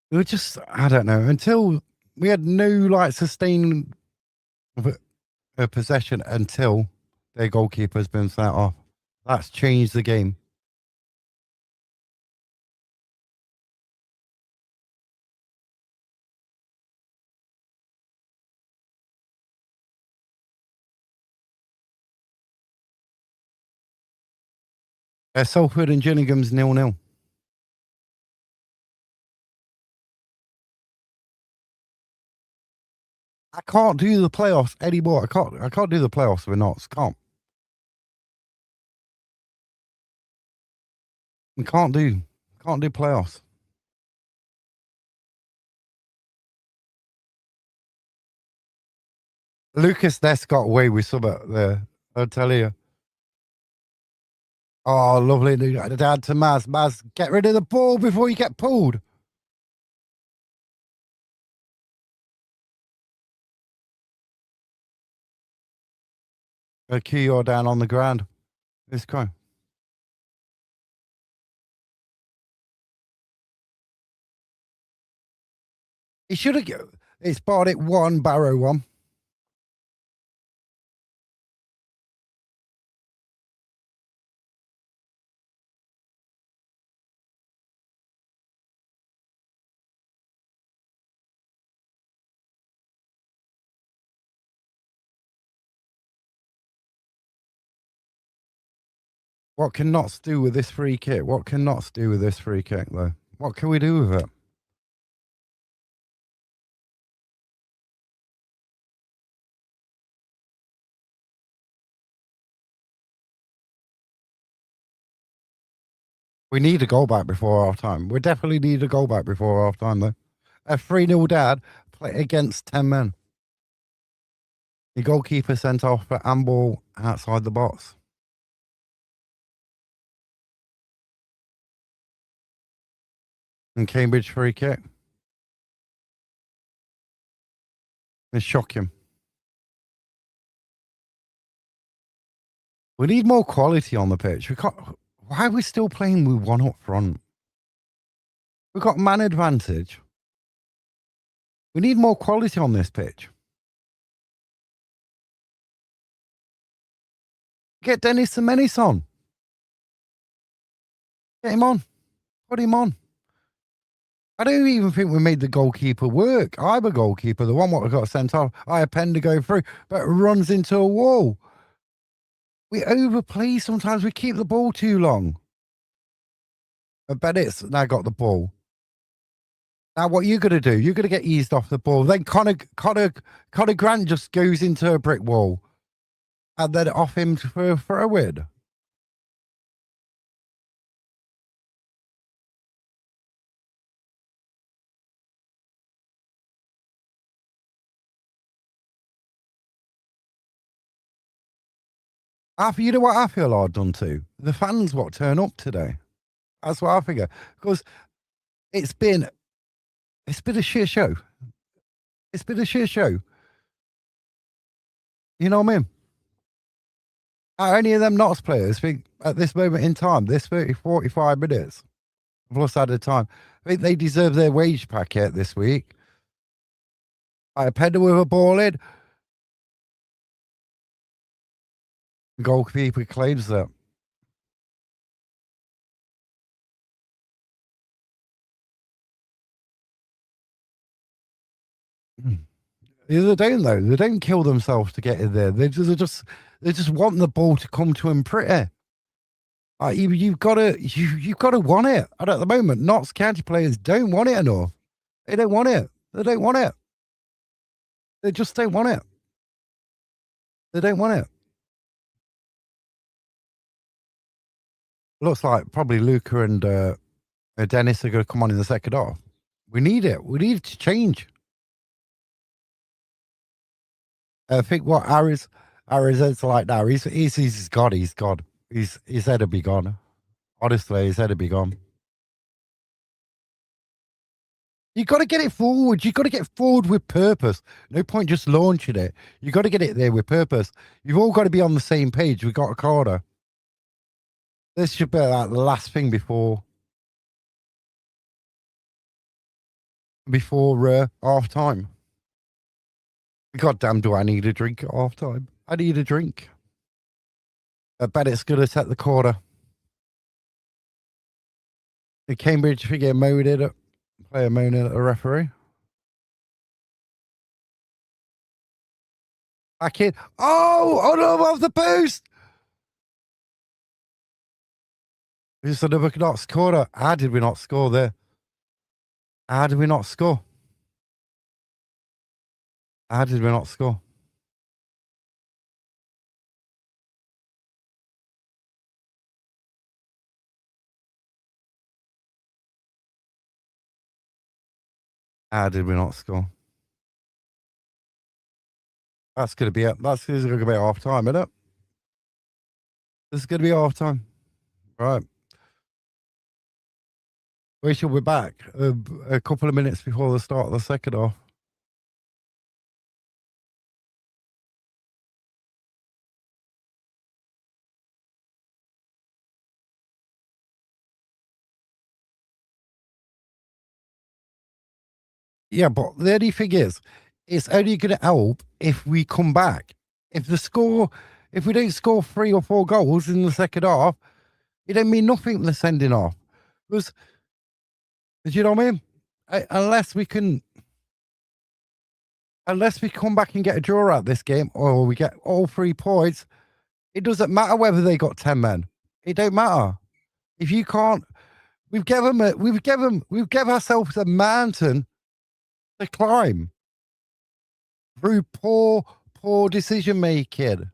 we were just, I don't know, until we had no like sustained possession until their goalkeeper's been sent off. That's changed the game. Salford and Gillingham's 0-0. I can't do the playoffs anymore. I can't do the playoffs with Notts. We can't do playoffs. Lucas Ness got away with some there. I'll tell you. Oh, lovely. Dad to Maz. Maz, get rid of the ball before you get pulled. Keogh down on the ground. This guy. He should have. It's Barnet 1, Barrow 1. What can Notts do with this free kick? What can Notts do with this free kick, though? What can we do with it? We need a goal back before half time. We definitely need a goal back before half time, though. A 3-0 dad play against 10 men. The goalkeeper sent off for handball outside the box. And Cambridge free kick. It's shocking. We need more quality on the pitch. We can't. Why are we still playing with one up front? We've got man advantage. We need more quality on this pitch. Get Dennis Semenis on. Get him on. Put him on. I don't even think we made the goalkeeper work. I'm a goalkeeper, the one what got sent off. I append to go through, but runs into a wall. We overplay sometimes. We keep the ball too long. I bet it's now got the ball. Now, what you got to do? You're going to get eased off the ball. Then Connor Grant just goes into a brick wall, and then off him for a win. You know what I feel I've done too? The fans what turn up today. That's what I figure because it's been a shit show. It's been a shit show. You know what I mean? Are any of them Notts players think at this moment in time, this 45 minutes plus added time, I think they deserve their wage packet this week? A pedal with a ball in. Goalkeeper claims that. They don't though. They don't kill themselves to get in there. They just want the ball to come to them pretty. You've got to want it. And at the moment, Notts County players don't want it enough. They don't want it. They don't want it. They just don't want it. They don't want it. Looks like probably Luca and Dennis are going to come on in the second half. We need it. We need it to change. I think what Arizona's like now. He's God. He's God. His head will be gone. Honestly, his head will be gone. You got to get it forward. You got to get forward with purpose. No point just launching it. You got to get it there with purpose. You've all got to be on the same page. We got a corner. This should be like the last thing before half time. God damn, do I need a drink at half time? I need a drink. I bet it's going to set the corner. The Cambridge figure player moaning at the referee. Back in. Oh no, off the post. It's another Notts corner. How did we not score there? How did we not score? How did we not score? How did we not score? That's going to be it. That's going to be half time, isn't it? This is going to be half time. Right. We shall be back a couple of minutes before the start of the second half. Yeah, but the only thing is, it's only going to help if we come back. If we don't score 3 or 4 goals in the second half, it don't mean nothing. The sending off, because do you know what I mean? Unless we come back and get a draw out this game, or we get all 3 points, it doesn't matter whether they got 10 men. It don't matter if you can't. We've given ourselves a mountain to climb through poor decision making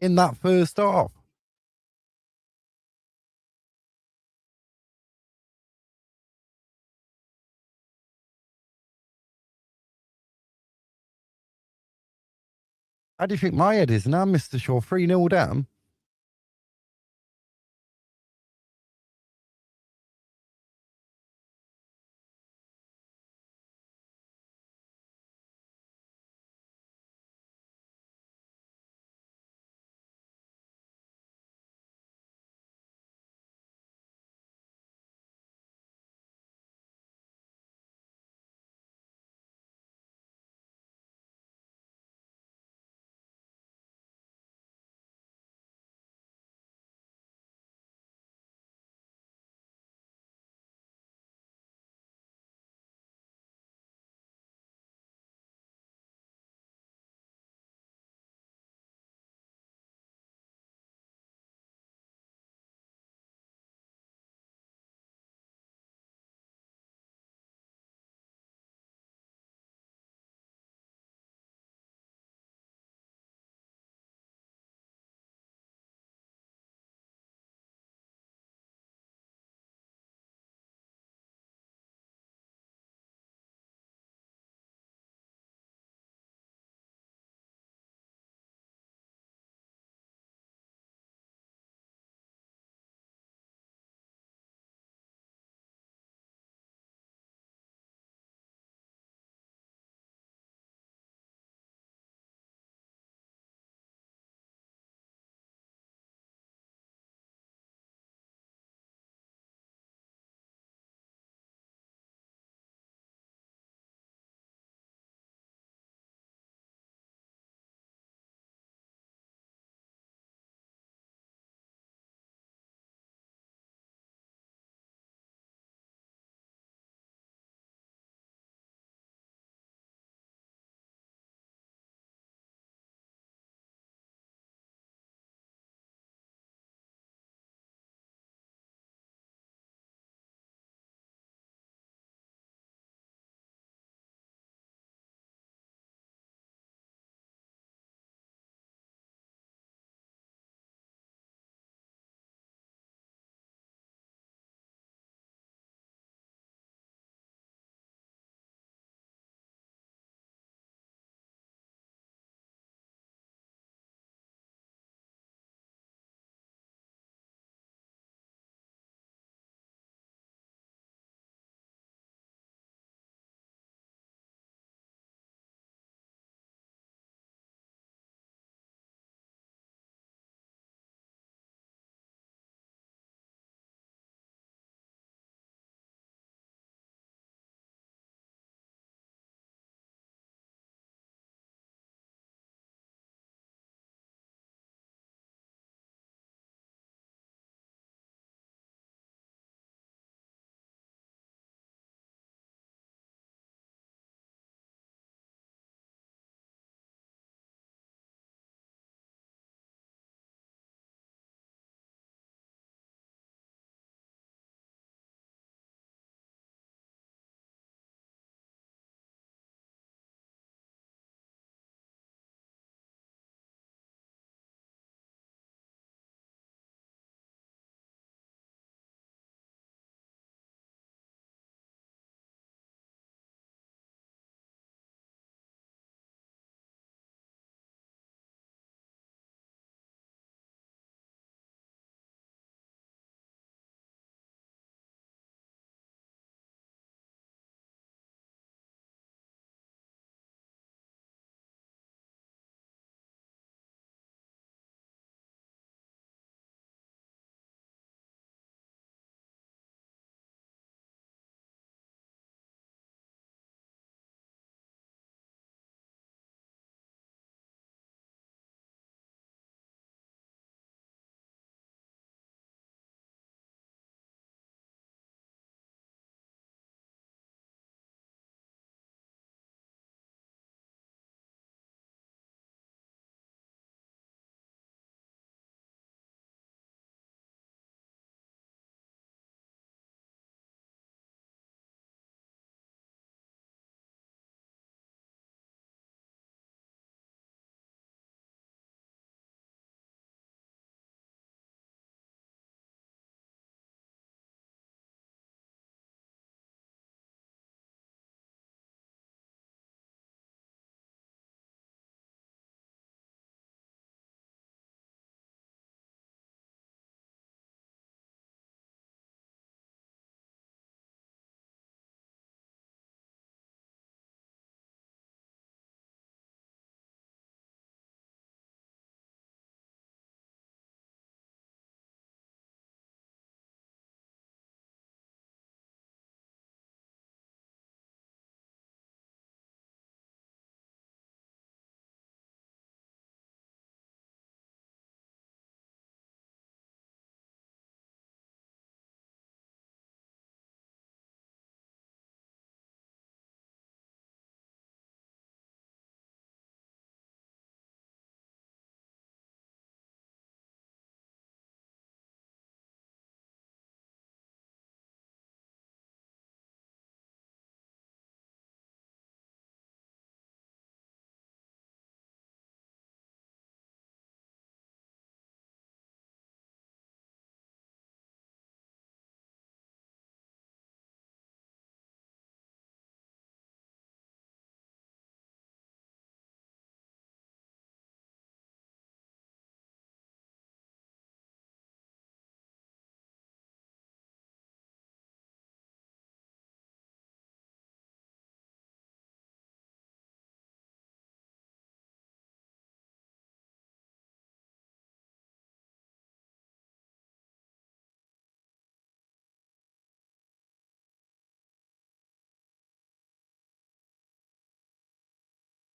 in that first half. How do you think my head is now, Mr. Shaw? 3-0 down.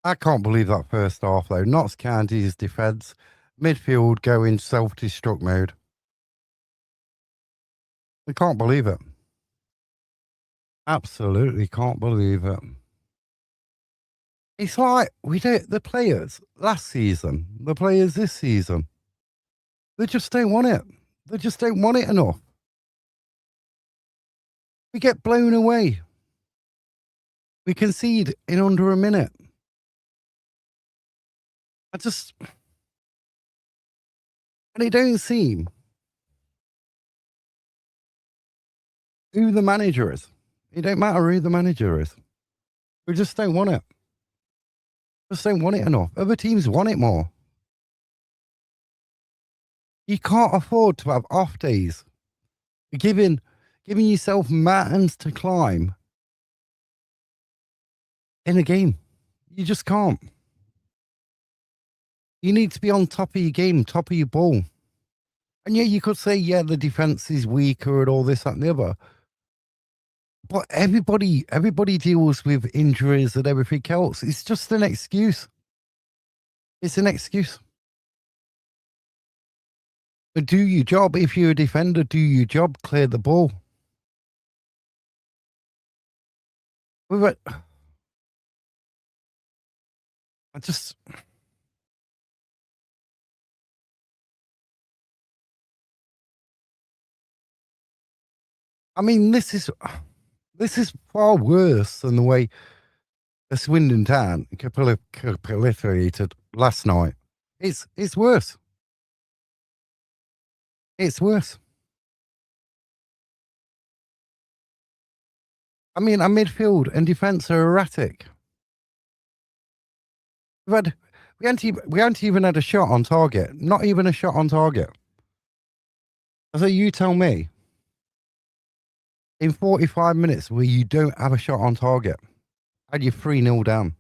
I can't believe that first half, though. Notts County's defence, midfield going self-destruct mode. I can't believe it. Absolutely can't believe it. It's like we don't, the players last season, the players this season, they just don't want it. They just don't want it enough. We get blown away. We concede in under a minute. I just, and it don't seem who the manager is. It don't matter who the manager is. We just don't want it. Just don't want it enough. Other teams want it more. You can't afford to have off days. You're giving yourself mountains to climb in a game. You just can't. You need to be on top of your game, top of your ball. And yeah, you could say, yeah, the defense is weaker and all this, that, and the other. But everybody deals with injuries and everything else. It's just an excuse. It's an excuse. But do your job. If you're a defender, do your job. Clear the ball. I just. I mean, this is far worse than the way the Swindon Town capitulated last night. It's worse. It's worse. I mean, our midfield and defence are erratic. We haven't even had a shot on target. Not even a shot on target. So you tell me, in 45 minutes where you don't have a shot on target, and you're 3-0 down.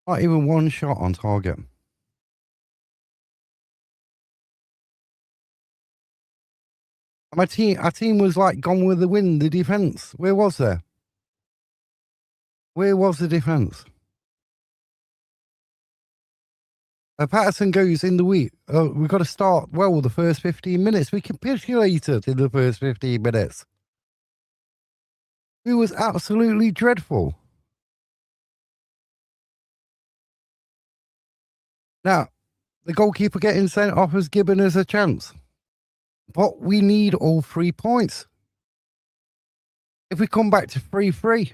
Not even one shot on target. And our team was like gone with the wind, the defence. Where was there? Where was the defence? Patterson goes in the week. We've got to start well the first 15 minutes. We capitulated in the first 15 minutes. It was absolutely dreadful. Now, the goalkeeper getting sent off has given us a chance. But we need all 3 points. If we come back to 3-3.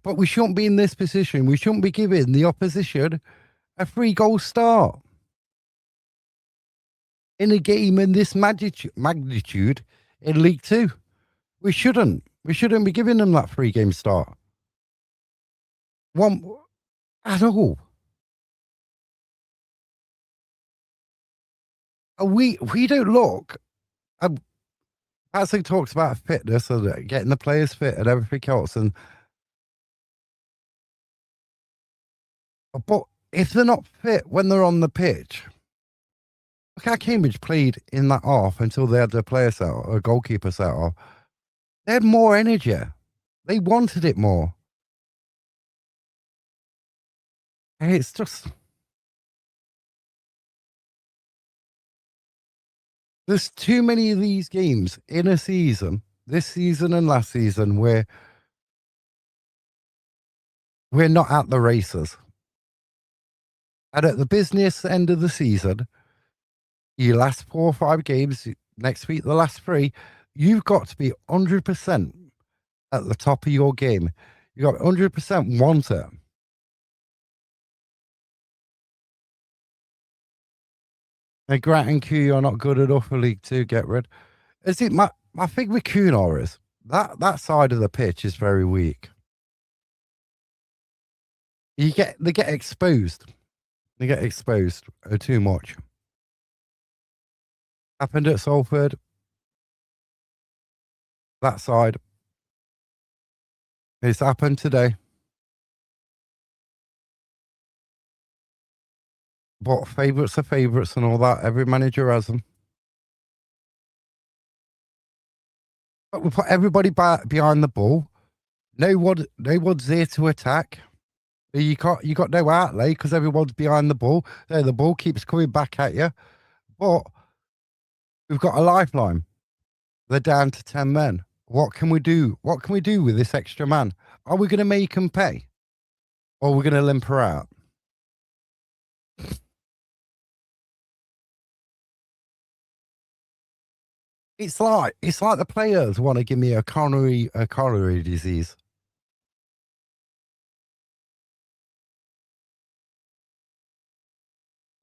But we shouldn't be in this position. We shouldn't be giving the opposition a 3-goal start. In a game in this magnitude in League Two. We shouldn't. We shouldn't be giving them that 3-game start. One at all. We don't look. As he talks about fitness and getting the players fit and everything else, but if they're not fit when they're on the pitch, look how Cambridge played in that half until they had their player set or goalkeeper set off. They had more energy. They wanted it more. And it's just. There's too many of these games in a season, this season and last season, where we're not at the races. And at the business end of the season, your last 4 or 5 games, next week, the last 3, you've got to be 100% at the top of your game. You got 100% want it. And Grant and Q are not good enough for League Two. Get rid. Is it my thing with Cunor is that side of the pitch is very weak. They get exposed. They get exposed too much. Happened at Salford. That side. It's happened today. But favourites are favourites and all that. Every manager has them. But we put everybody behind the ball. No one's there to attack. You got no outlay because everyone's behind the ball. The ball keeps coming back at you. But we've got a lifeline. They're down to 10 men. What can we do? What can we do with this extra man? Are we going to make them pay? Or are we going to limp her out? It's like the players want to give me a coronary disease.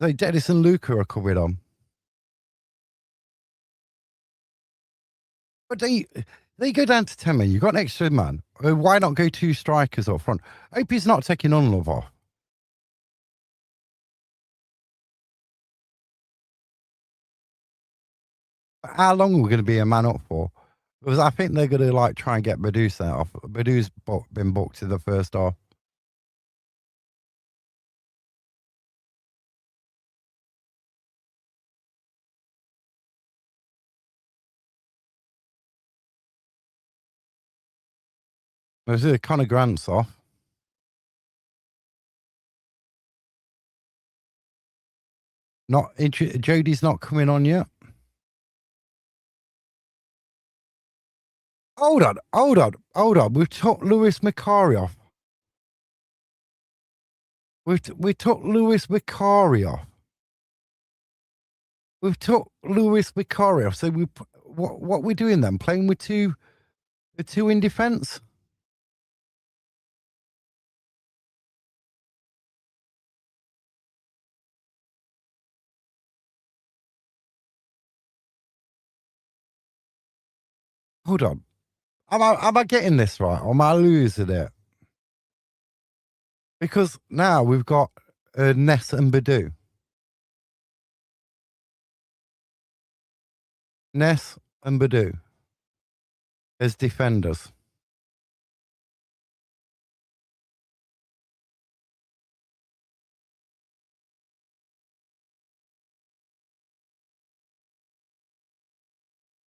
So Dennis and Luca are coming on. But they go down to 10 men. You've got an extra man. Why not go 2 strikers up front? I hope he's not taking on love off. But how long are we going to be a man up for? Because I think they're going to like try and get Medusa off. Medusa's been booked in the first half. There's Connor Grant's off. Jodie's not coming on yet. Hold on. We've took Lewis Macari off. We took Lewis Macari off. We've took Lewis Macari off. So what we're doing then? Playing with two in defence? Hold on. Am I getting this right? Or am I losing it? Because now we've got Ness and Badu. Ness and Badu as defenders.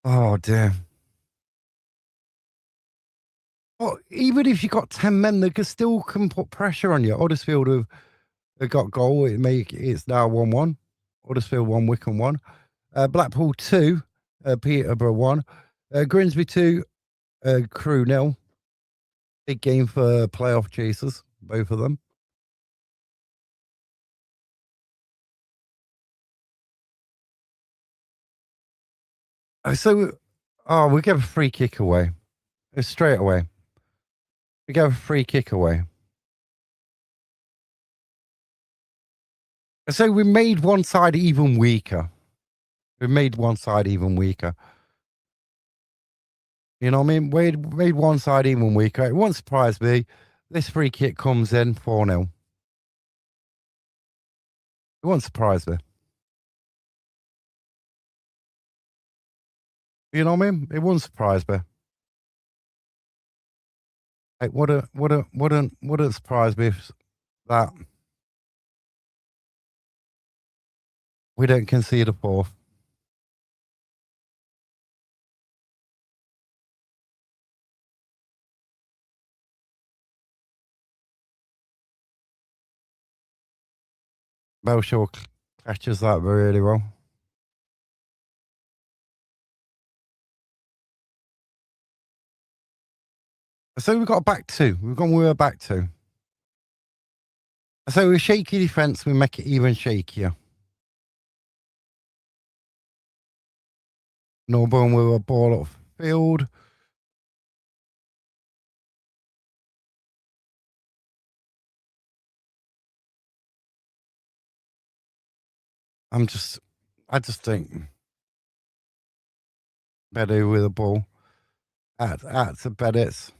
Oh, damn. Well, even if you got 10 men, they still can put pressure on you. Huddersfield have got goal. It's now 1-1. Huddersfield 1, Wickham 1. Blackpool 2, Peterborough 1. Grimsby 2, Crew 0. Big game for playoff chasers, both of them. We gave a free kick away. Straight away. We gave a free kick away. So we made one side even weaker. You know what I mean? We made one side even weaker. It won't surprise me. This free kick comes in 4-0. It won't surprise me. You know what I mean? It wouldn't surprise me. It wouldn't surprise me if that we don't concede a fourth. Belshaw catches that really well. So we've got a back two. We've gone with a back two. So with shaky defence, we make it even shakier. Norburn with a ball up field. I just think better with a ball. At to Beddits.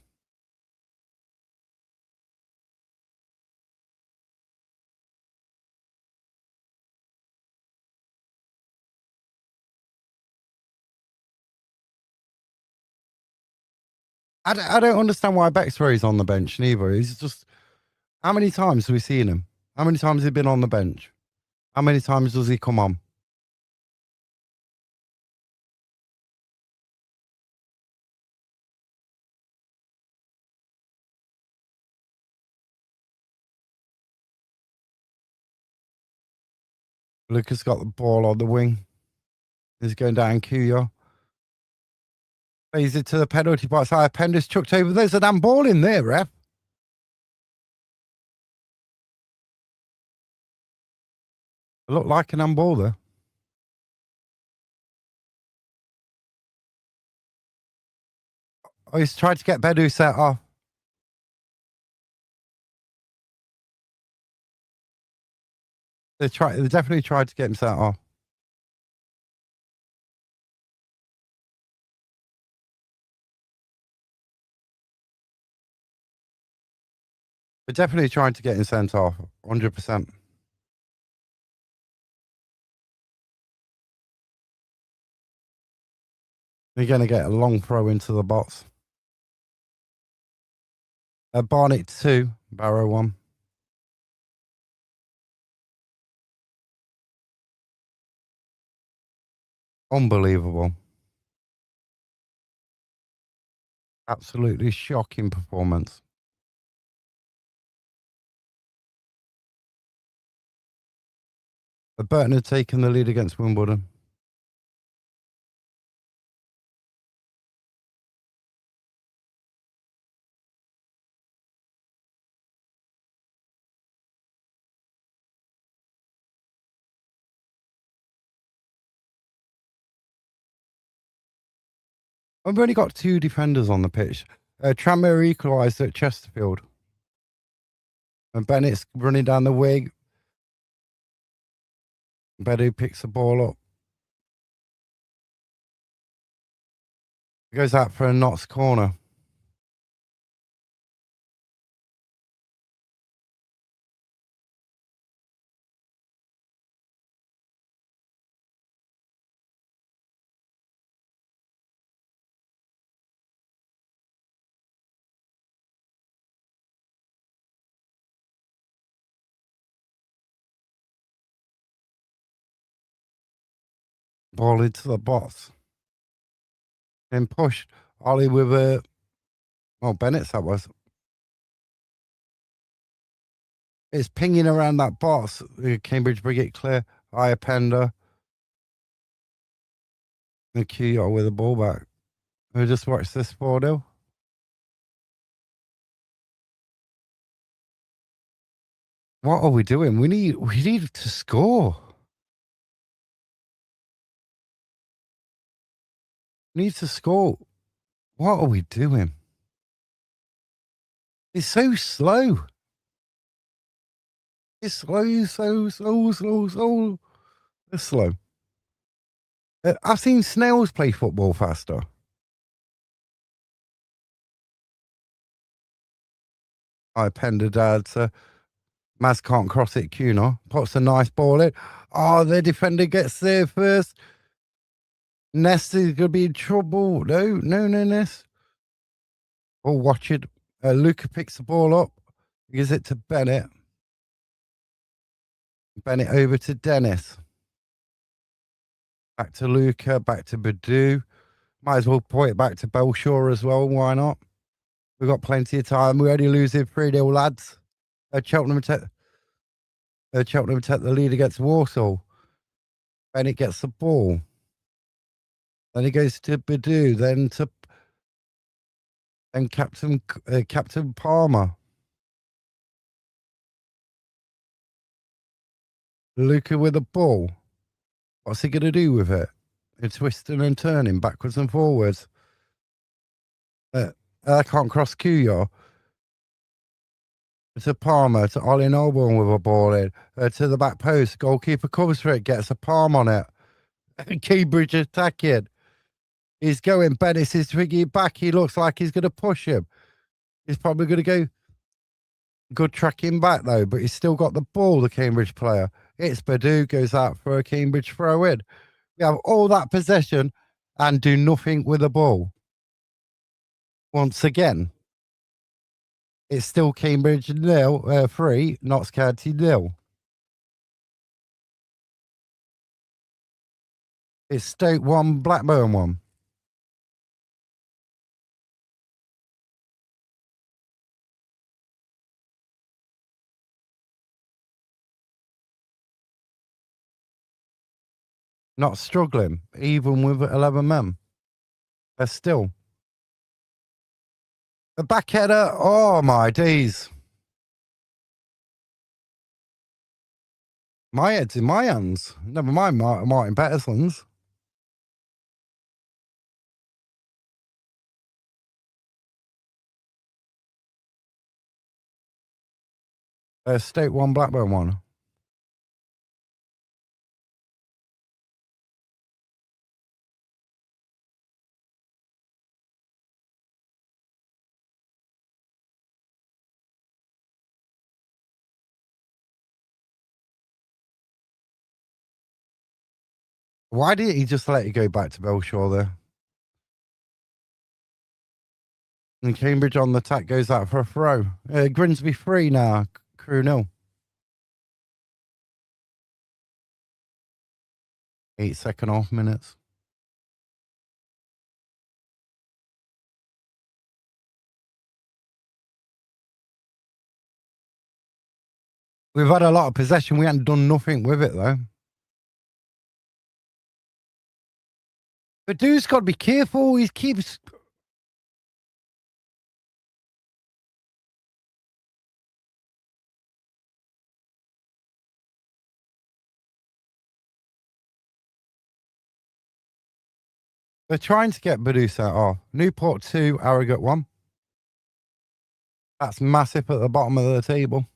I don't understand why Bexray's on the bench neither. He's just how many times have we seen him? How many times has he been on the bench? How many times does he come on? Lucas got the ball on the wing. He's going down Kuya. Plays it to the penalty box. Pender's chucked over. There's a damn ball in there, ref. It looked like an handball there. Oh, he's tried to get Bedu set off. They definitely tried to get him set off. They're definitely trying to get him sent off. 100%. They're going to get a long throw into the box. Barnett 2, Barrow 1. Unbelievable. Absolutely shocking performance. Burton had taken the lead against Wimbledon. I've only got 2 defenders on the pitch. Tranmere equalised at Chesterfield. And Bennett's running down the wing. Bedu picks the ball up. He goes out for a Notts corner. Ball into the box. Then pushed Ollie with a... Oh, Bennett's that was. It's pinging around that box. Cambridge bring it clear. Pender. And Keogh with the ball back. We just watched this 4-0. What are we doing? We need to score. We need to score. What are we doing? It's so slow. It's slow. It's slow. I've seen snails play football faster. Pender dad. Maz can't cross it. Cunor puts a nice ball in. Oh, the defender gets there first. Nest is going to be in trouble. No, Nest. Oh, watch it. Luca picks the ball up. Gives it to Bennett. Bennett over to Dennis. Back to Luca. Back to Badu. Might as well point it back to Belshaw as well. Why not? We've got plenty of time. We're only losing 3-0, lads. Cheltenham take the lead against Warsaw. Bennett gets the ball. Then he goes to Badu. Then Captain Palmer. Luca with the ball. What's he going to do with it? He's twisting and turning backwards and forwards. I can't cross Kuya. To Palmer, to Ollie Noble with a ball in. To the back post. Goalkeeper covers for it, gets a palm on it. Cambridge attacking. He's going. Bennis is swinging back. He looks like he's going to push him. He's probably going to go. Good tracking back, though, but he's still got the ball, the Cambridge player. It's Badu, goes out for a Cambridge throw in. We have all that possession and do nothing with the ball. Once again, it's still Cambridge 3, Notts County 0. It's Stoke 1, Blackburn 1. Not struggling, even with 11 men. They're still. The back header, oh my days. My head's in my hands. Never mind Martin Petterson's. Stoke 1, Blackburn 1. Why didn't he just let it go back to Belshaw there? And Cambridge on the attack goes out for a throw. Grimsby 3 now. Crew 0. 8 second half minutes. We've had a lot of possession. We haven't done nothing with it, though. But dude's got to be careful. He keeps... They're trying to get Badus out off. Newport 2, Harrogate 1. That's massive at the bottom of the table.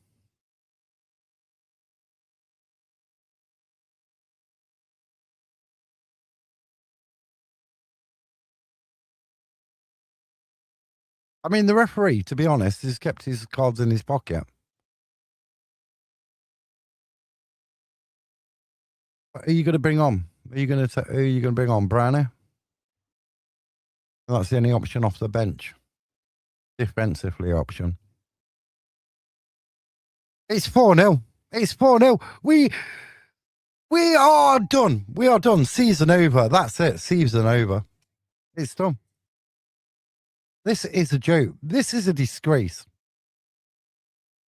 I mean, the referee, to be honest, has kept his cards in his pocket. What are you going to bring on? Who are you going to bring on? Brownie? That's the only option off the bench. Defensively option. It's 4-0. It's 4-0. We are done. We are done. Season over. That's it. Season over. It's done. This is a joke. This is a disgrace.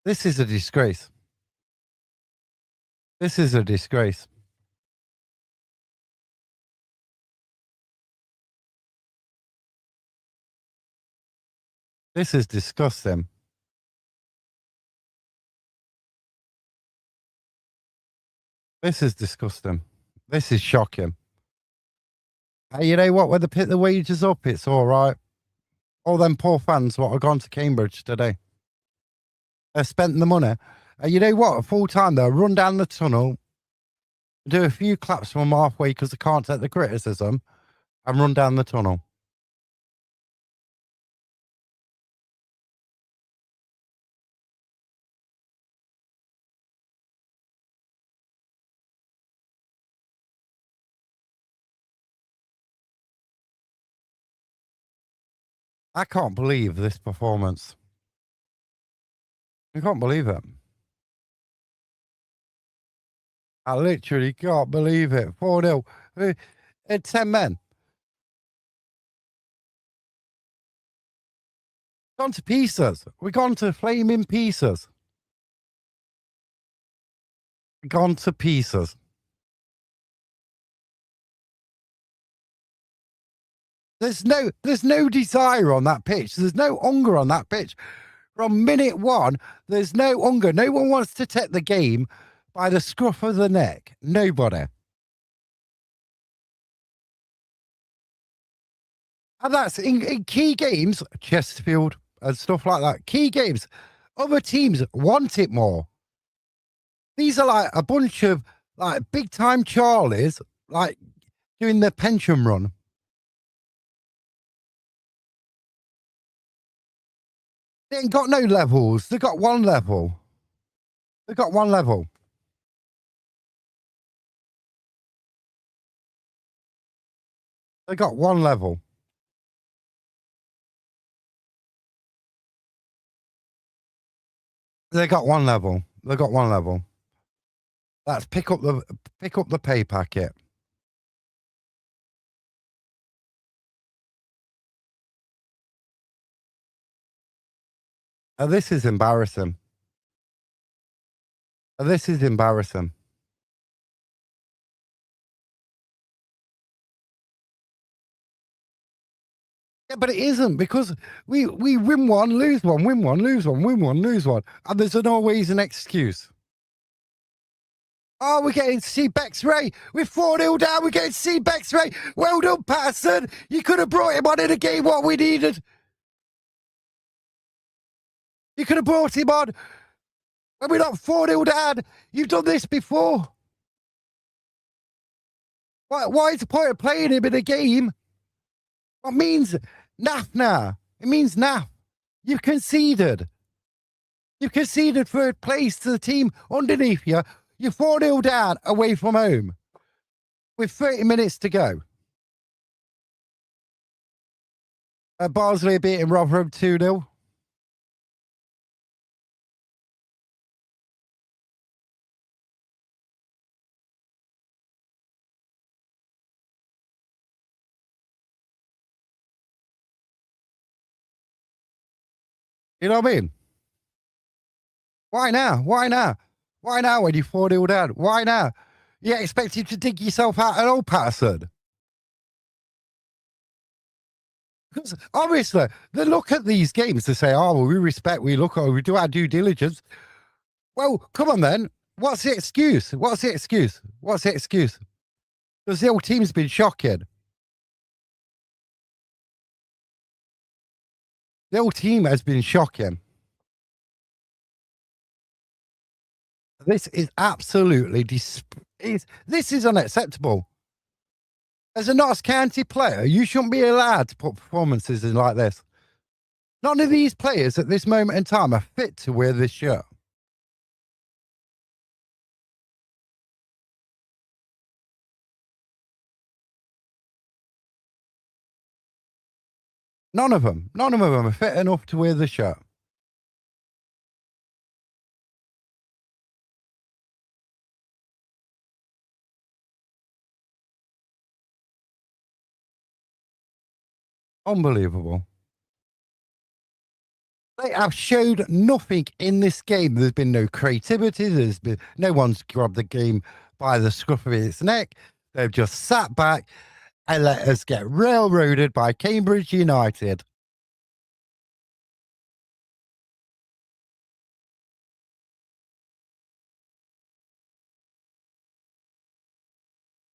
This is a disgrace. This is a disgrace. This is disgusting. This is disgusting. This is shocking. Hey, you know what? When they pick the wages up, it's all right. All them poor fans what have gone to Cambridge today. They've spent the money. You know what? Full time, they'll run down the tunnel, do a few claps from halfway because they can't take the criticism, and run down the tunnel. I can't believe this performance. I can't believe it. I literally can't believe it. 4-0. 10 men. Gone to pieces. We've gone to flaming pieces. Gone to pieces. There's no desire on that pitch. There's no hunger on that pitch. From minute one, there's no hunger. No one wants to take the game by the scruff of the neck. Nobody. And that's in key games, Chesterfield and stuff like that. Key games. Other teams want it more. These are like a bunch of like big time Charlies, like doing their pension run. They ain't got no levels. They got one level. They got one level. They got one level. They got one level. They got one level. That's pick up the pay packet. This is embarrassing. This is embarrassing. Yeah, but it isn't because we win one, lose one, win one, lose one, win one, lose one, and there's always an excuse. Oh, we're getting to see Bex Ray. We're 4-0 down. We're getting to see Bex Ray. Well done, Patterson. You could have brought him on in a game what we needed. You could have brought him on when we're not 4-0 down. You've done this before. Why is the point of playing him in a game? What means naff now? It means naff. You've conceded. You've conceded third place to the team underneath you. You're 4-0 down away from home with 30 minutes to go. Barnsley beating Rotherham 2-0. You know what I mean? Why now? Why now? Why now when you're 4-0 down? Why now? You expect you to dig yourself out at all, Patterson? Because obviously, they look at these games to say, oh, well, we respect, we look, we do our due diligence. Well, come on then. What's the excuse? What's the excuse? What's the excuse? Because the whole team's been shocking. The whole team has been shocking. This is absolutely this is unacceptable. As a Notts County player, you shouldn't be allowed to put performances in like this. None of these players at this moment in time are fit to wear this shirt. None of them. None of them are fit enough to wear the shirt. Unbelievable. They have showed nothing in this game. There's been no creativity. There's been no one's grabbed the game by the scruff of its neck. They've just sat back and let us get railroaded by Cambridge United.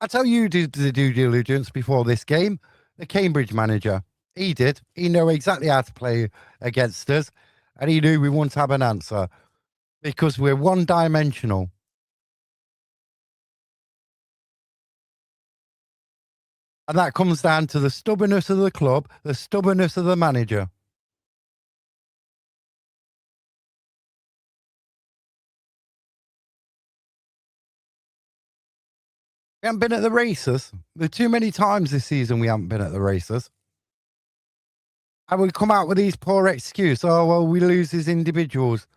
I tell you, did the due diligence before this game. The Cambridge manager, he did. He knew exactly how to play against us, and he knew we wouldn't have an answer because we're one-dimensional. And that comes down to the stubbornness of the club, the stubbornness of the manager. We haven't been at the races. There's too many times this season we haven't been at the races. And we come out with these poor excuses. Oh, well, we lose as individuals.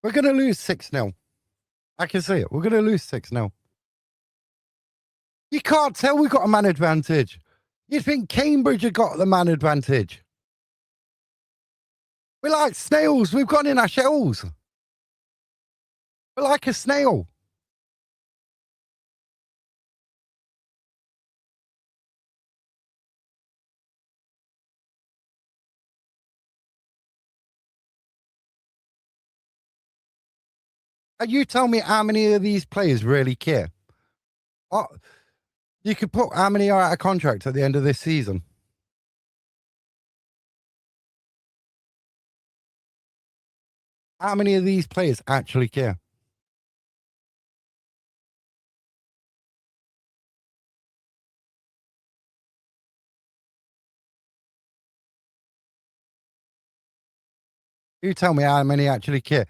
We're going to lose 6-0. I can see it. We're going to lose 6-0. You can't tell we've got a man advantage. You'd think Cambridge have got the man advantage. We're like snails. We've gone in our shells. We're like a snail. And you tell me how many of these players really care. What? You could put how many are out of contract at the end of this season. How many of these players actually care? You tell me how many actually care.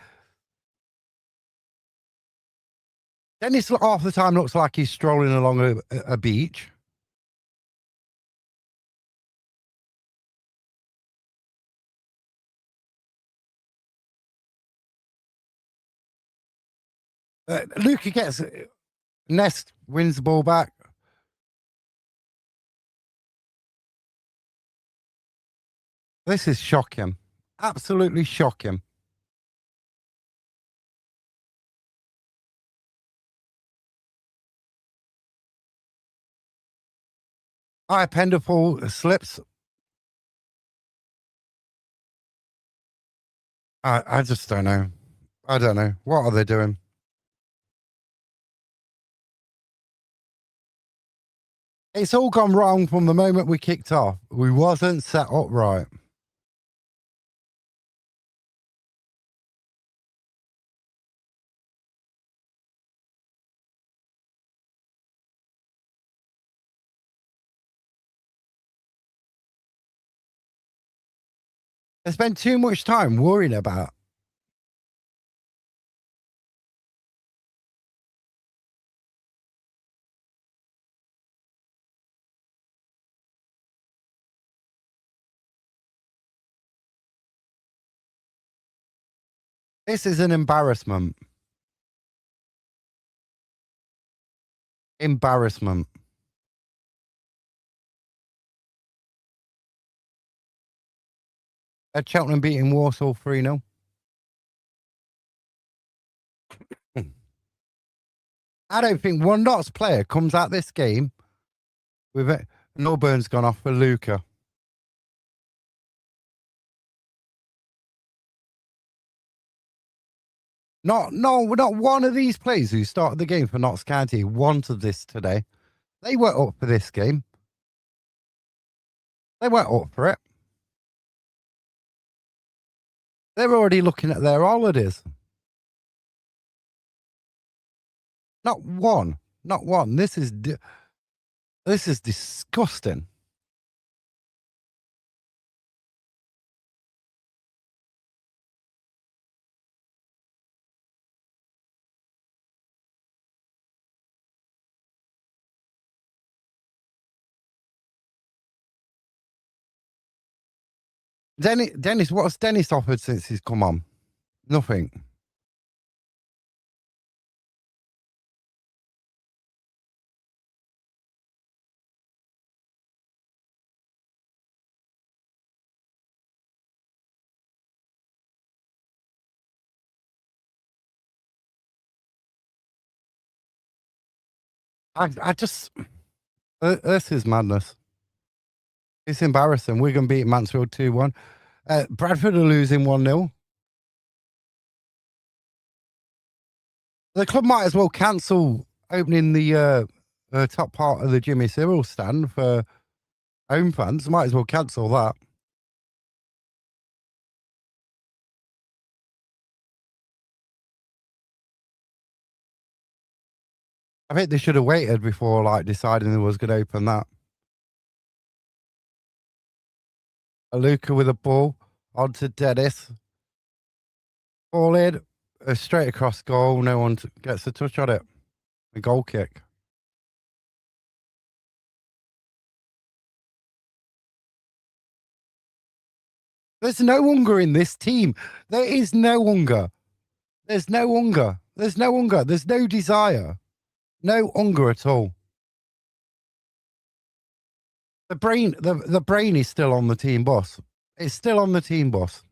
Dennis half the time looks like he's strolling along a beach. Luca gets Nest wins the ball back. This is shocking. Absolutely shocking. Penderful slips. I just don't know. I don't know. What are they doing? It's all gone wrong from the moment we kicked off. We wasn't set up right. They spent too much time worrying about. This is an embarrassment. Embarrassment. Cheltenham beating Warsaw 3-0. I don't think one Notts player comes out this game with it. Norburn's gone off for Luca. Not one of these players who started the game for Notts County wanted this today. They weren't up for this game. They weren't up for it. They're already looking at their holidays. Not one. Not one. This is disgusting. Dennis, what's Dennis offered since he's come on? Nothing. I just this is madness. It's embarrassing. Wigan beat Mansfield 2-1. Bradford are losing 1-0. The club might as well cancel opening the top part of the Jimmy Cyril stand for home fans. Might as well cancel that. I think they should have waited before deciding they was going to open that. Luca with a ball onto Dennis. Ball in, straight across goal. No one gets a touch on it. A goal kick. There's no hunger in this team. There is no hunger. There's no hunger. There's no hunger. There's no desire. No hunger at all. The brain is still on the team bus. It's still on the team bus.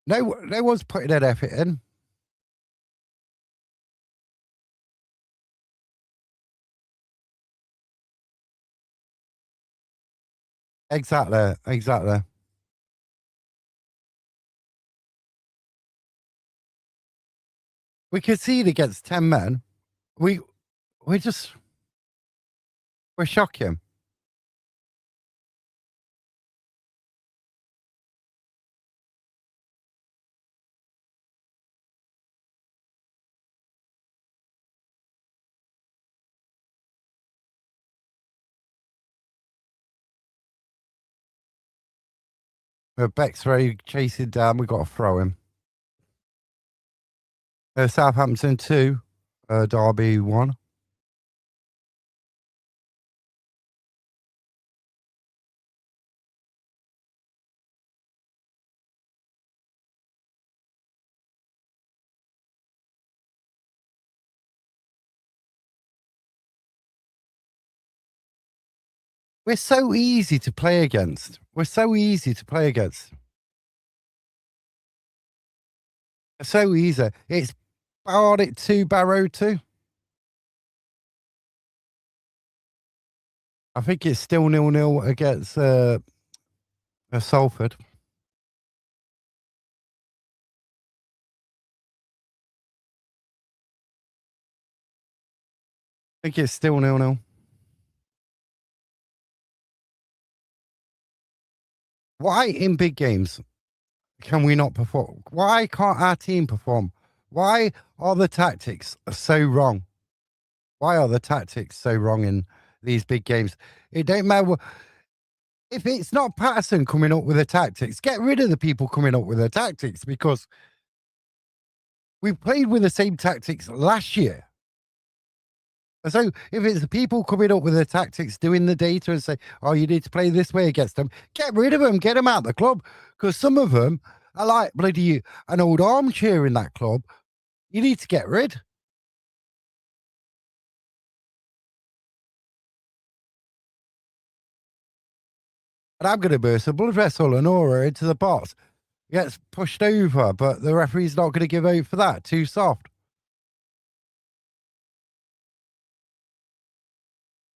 No one's putting that effort in. Exactly. We concede against 10 men. We're shocking. Bexray chasing down. We got to throw him. Southampton 2, Derby 1. We're so easy to play against. We're so easy to play against. So easy. It's Barnet 2, Barrow 2. I think it's still 0-0 against Salford. I think it's still 0-0. Why in big games can we not perform? Why can't our team perform? Why are the tactics so wrong? Why are the tactics so wrong in these big games? It don't matter. If it's not Patterson coming up with the tactics, get rid of the people coming up with the tactics because we played with the same tactics last year. So if it's the people coming up with the tactics, doing the data and say, oh, you need to play this way against them, get rid of them, get them out of the club. Because some of them are like bloody an old armchair in that club. You need to get rid. And I'm going to burst a blood vessel and aura into the box. Gets pushed over, but the referee's not going to give out for that. Too soft.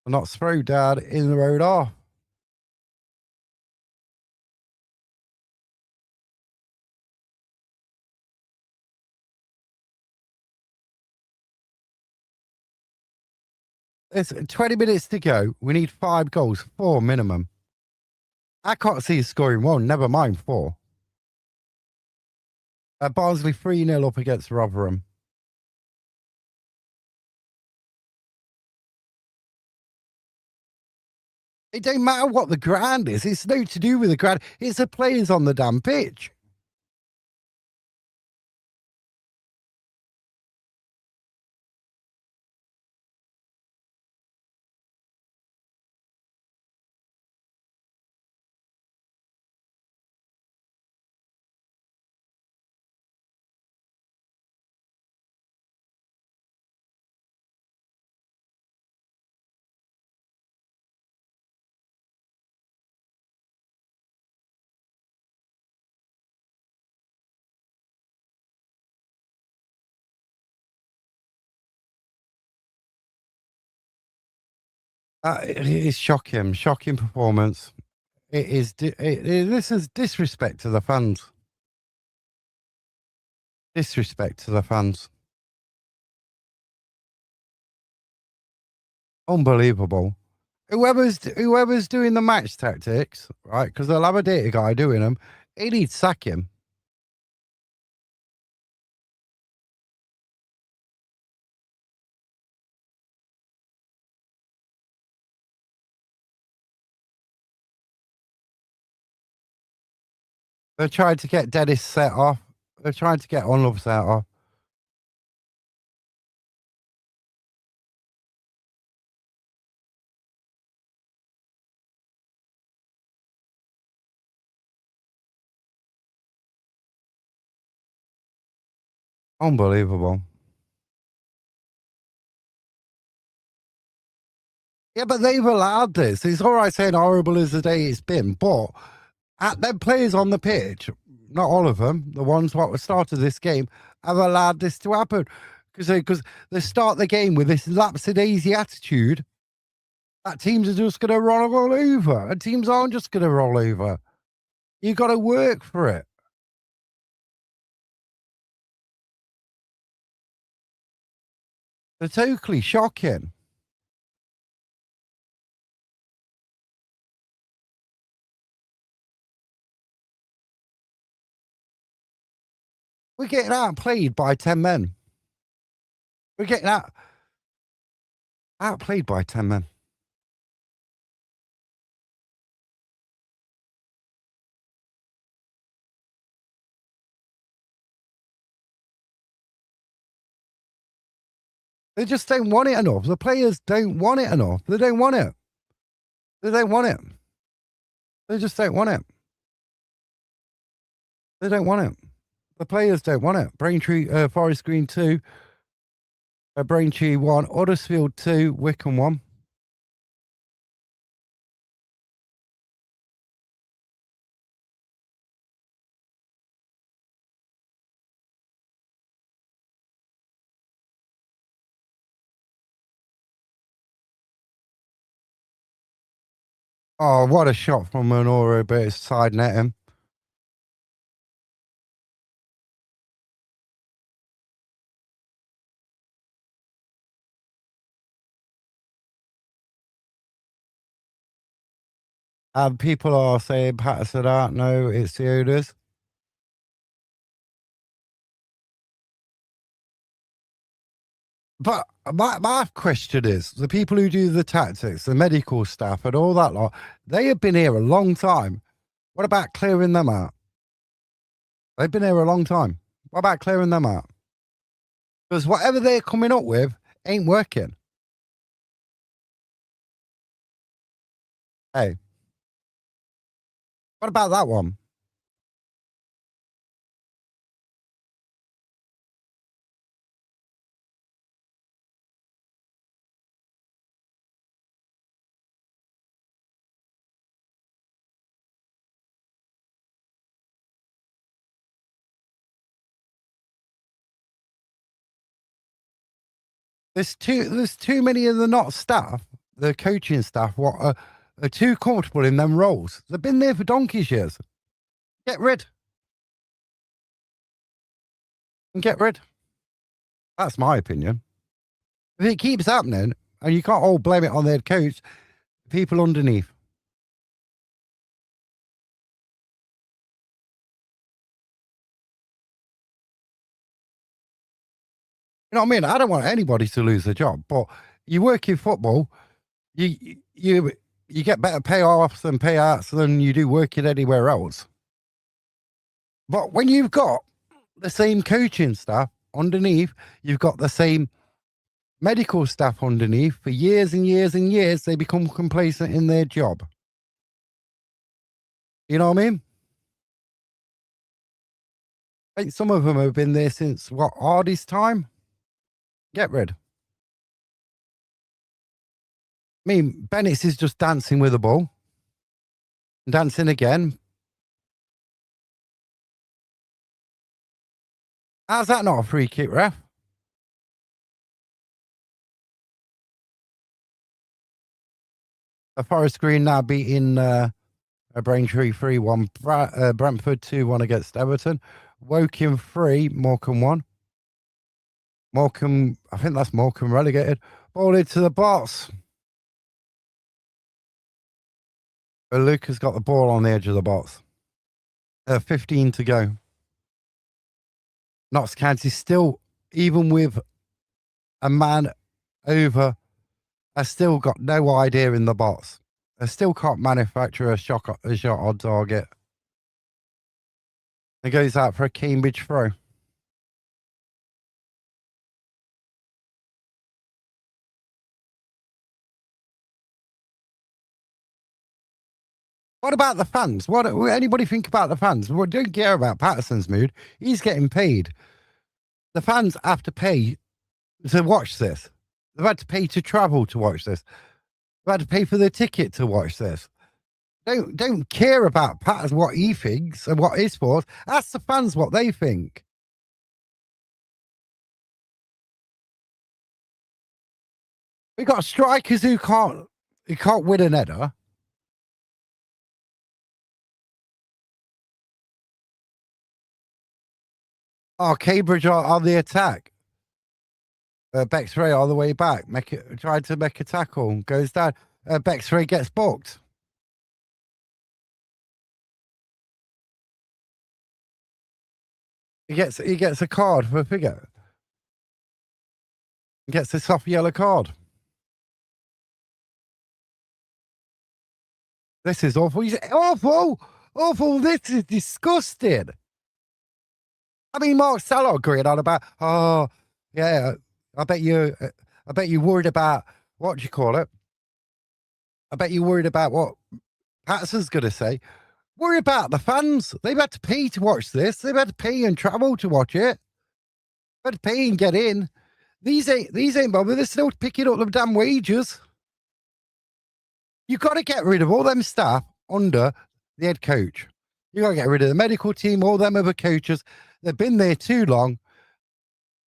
Not throw down in the road off. It's 20 minutes to go. We need 5 goals, 4 minimum. I can't see us scoring 1, never mind 4. Barnsley 3-0 up against Rotherham. It don't matter what the ground is. It's no to do with the ground. It's the players on the damn pitch. It's shocking, shocking performance. It is. This is disrespect to the fans. Disrespect to the fans. Unbelievable. Whoever's doing the match tactics, right? Because they'll have a data guy doing them. He needs to sack him. They're trying to get Dennis set off. They're trying to get Onlove set off. Unbelievable. Yeah, but they've allowed this. It's all right saying horrible as the day it's been, but at them players on the pitch, not all of them, the ones what started this game, have allowed this to happen. Because they start the game with this lapsy-daisy attitude that teams are just going to roll all over. And teams aren't just going to roll over. You got to work for it. They're totally shocking. We're getting outplayed by 10 men. We're getting outplayed by 10 men. They just don't want it enough. The players don't want it enough. They don't want it. They don't want it. They just don't want it. They don't want it. The players don't want it. Braintree, Forest Green 2, Braintree 1, Huddersfield 2, Wickham 1. Oh, what a shot from Minoru, but it's side netting. And people are saying Patterson out. No, it's the owners. But my question is the people who do the tactics, the medical staff, and all that lot, they have been here a long time. What about clearing them out? They've been here a long time. What about clearing them out? Because whatever they're coming up with ain't working. Hey, what about that one? There's too many of the not staff, the coaching staff, what are too comfortable in them roles. They've been there for donkey's years. Get rid and get rid. That's my opinion. If it keeps happening, and you can't all blame it on the head coach, people underneath. You know what I mean? I don't want anybody to lose their job, but you work in football, you you get better payoffs and payouts than you do working anywhere else. But when you've got the same coaching staff underneath, you've got the same medical staff underneath for years and years and years, they become complacent in their job. You know what I mean? I think some of them have been there since what, Hardy's time? Get rid. I mean, Bennett's is just dancing with the ball. Dancing again. How's that not a free kick, ref? A Forest Green now beating a Braintree 3-1. Brentford 2-1 against Everton. Woking 3, Morecambe 1. Morecambe, I think that's Morecambe relegated. Ball into the box. Luke has got the ball on the edge of the box. 15 to go. Notts County still, even with a man over, has still got no idea in the box. They still can't manufacture a shot on target. It goes out for a Cambridge throw. What about the fans? What anybody think about the fans? Well, don't care about Patterson's mood. He's getting paid. The fans have to pay to watch this. They've had to pay to travel to watch this. They've had to pay for the ticket to watch this. Don't care about Patterson, what he thinks and what his thoughts. Ask the fans what they think. We got strikers who can't win an header. Oh, Cambridge are on the attack. Bexray all the way back. Tried to make a tackle. Goes down. Bexray gets booked. He gets a card for a figure. He gets a soft yellow card. This is awful. He's awful. Awful. This is disgusting. I mean, Mark Salah going on about, oh, yeah, I bet you worried about, what do you call it? I bet you worried about what Patterson's going to say. Worry about the fans. They've had to pay to watch this. They've had to pay and travel to watch it. They've had to pay and get in. These ain't bothered. They're still picking up the damn wages. You've got to get rid of all them staff under the head coach. You got to get rid of the medical team, all them other coaches. They've been there too long.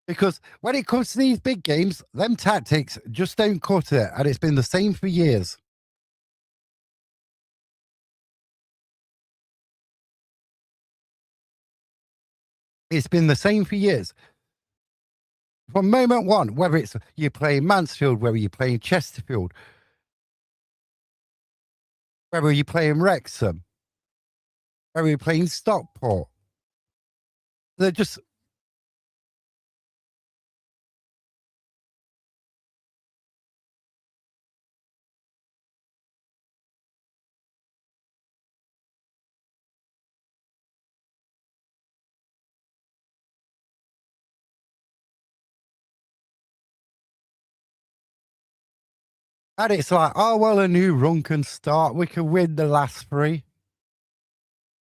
Because when it comes to these big games, them tactics just don't cut it. And it's been the same for years. It's been the same for years. From moment one, whether it's you playing Mansfield, whether you're playing Chesterfield, whether you're playing Wrexham, whether you're playing Stockport, they're just. And it's like, oh, well, a new run can start. We can win the last three.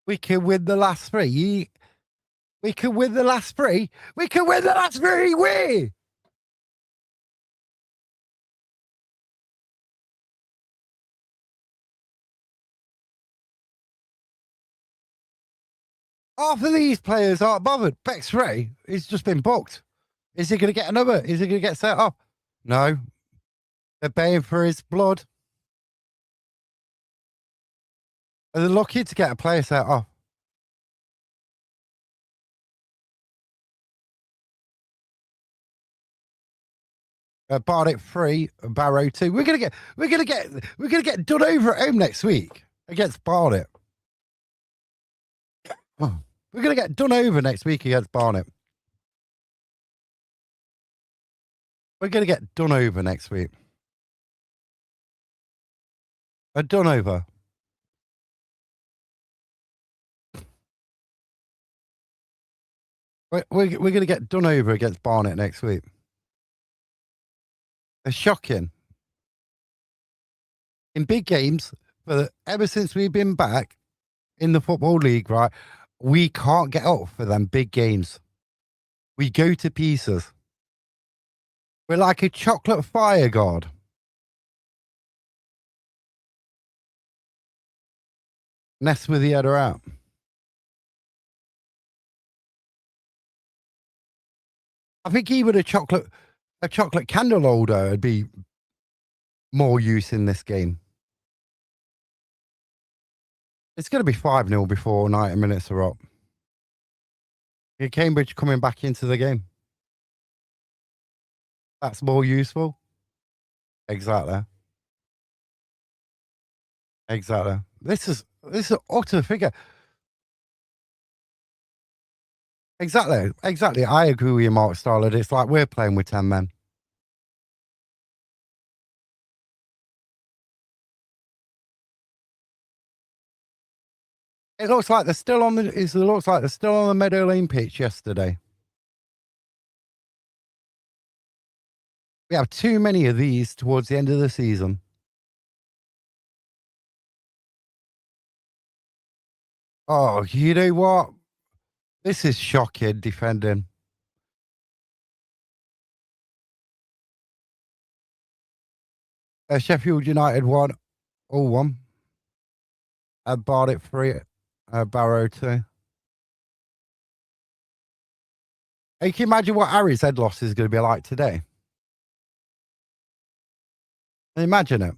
We can win the last three. We can win the last three. We can win the last three. We. Half of these players aren't bothered. Bex Ray, he's just been booked. Is he going to get another? Is he going to get set up? No. They're paying for his blood. Are they lucky to get a player set off? Barnet 3, Barrow 2. We're gonna get done over at home next week against Barnet. Oh, we're gonna get done over next week against Barnet. We're gonna get done over next week. Done over. We're gonna get done over against Barnet next week. They're shocking. In big games, ever since we've been back in the Football League, right, we can't get up for them big games. We go to pieces. We're like a chocolate fire guard. Nest with the other out. I think even a chocolate candle holder would be more use in this game. It's going to be 5-0 before 90 minutes are up. Cambridge coming back into the game. That's more useful. Exactly. This is an utter figure. Exactly. I agree with you, Mark Starlett. It's like we're playing with 10 men. It looks like they're still on the Meadow Lane pitch yesterday. We have too many of these towards the end of the season. Oh, you know what? This is shocking defending. Sheffield United 1, all 1. Barnet 3, Barrow 2. Hey, can you imagine what Harry's head loss is going to be like today? Imagine it.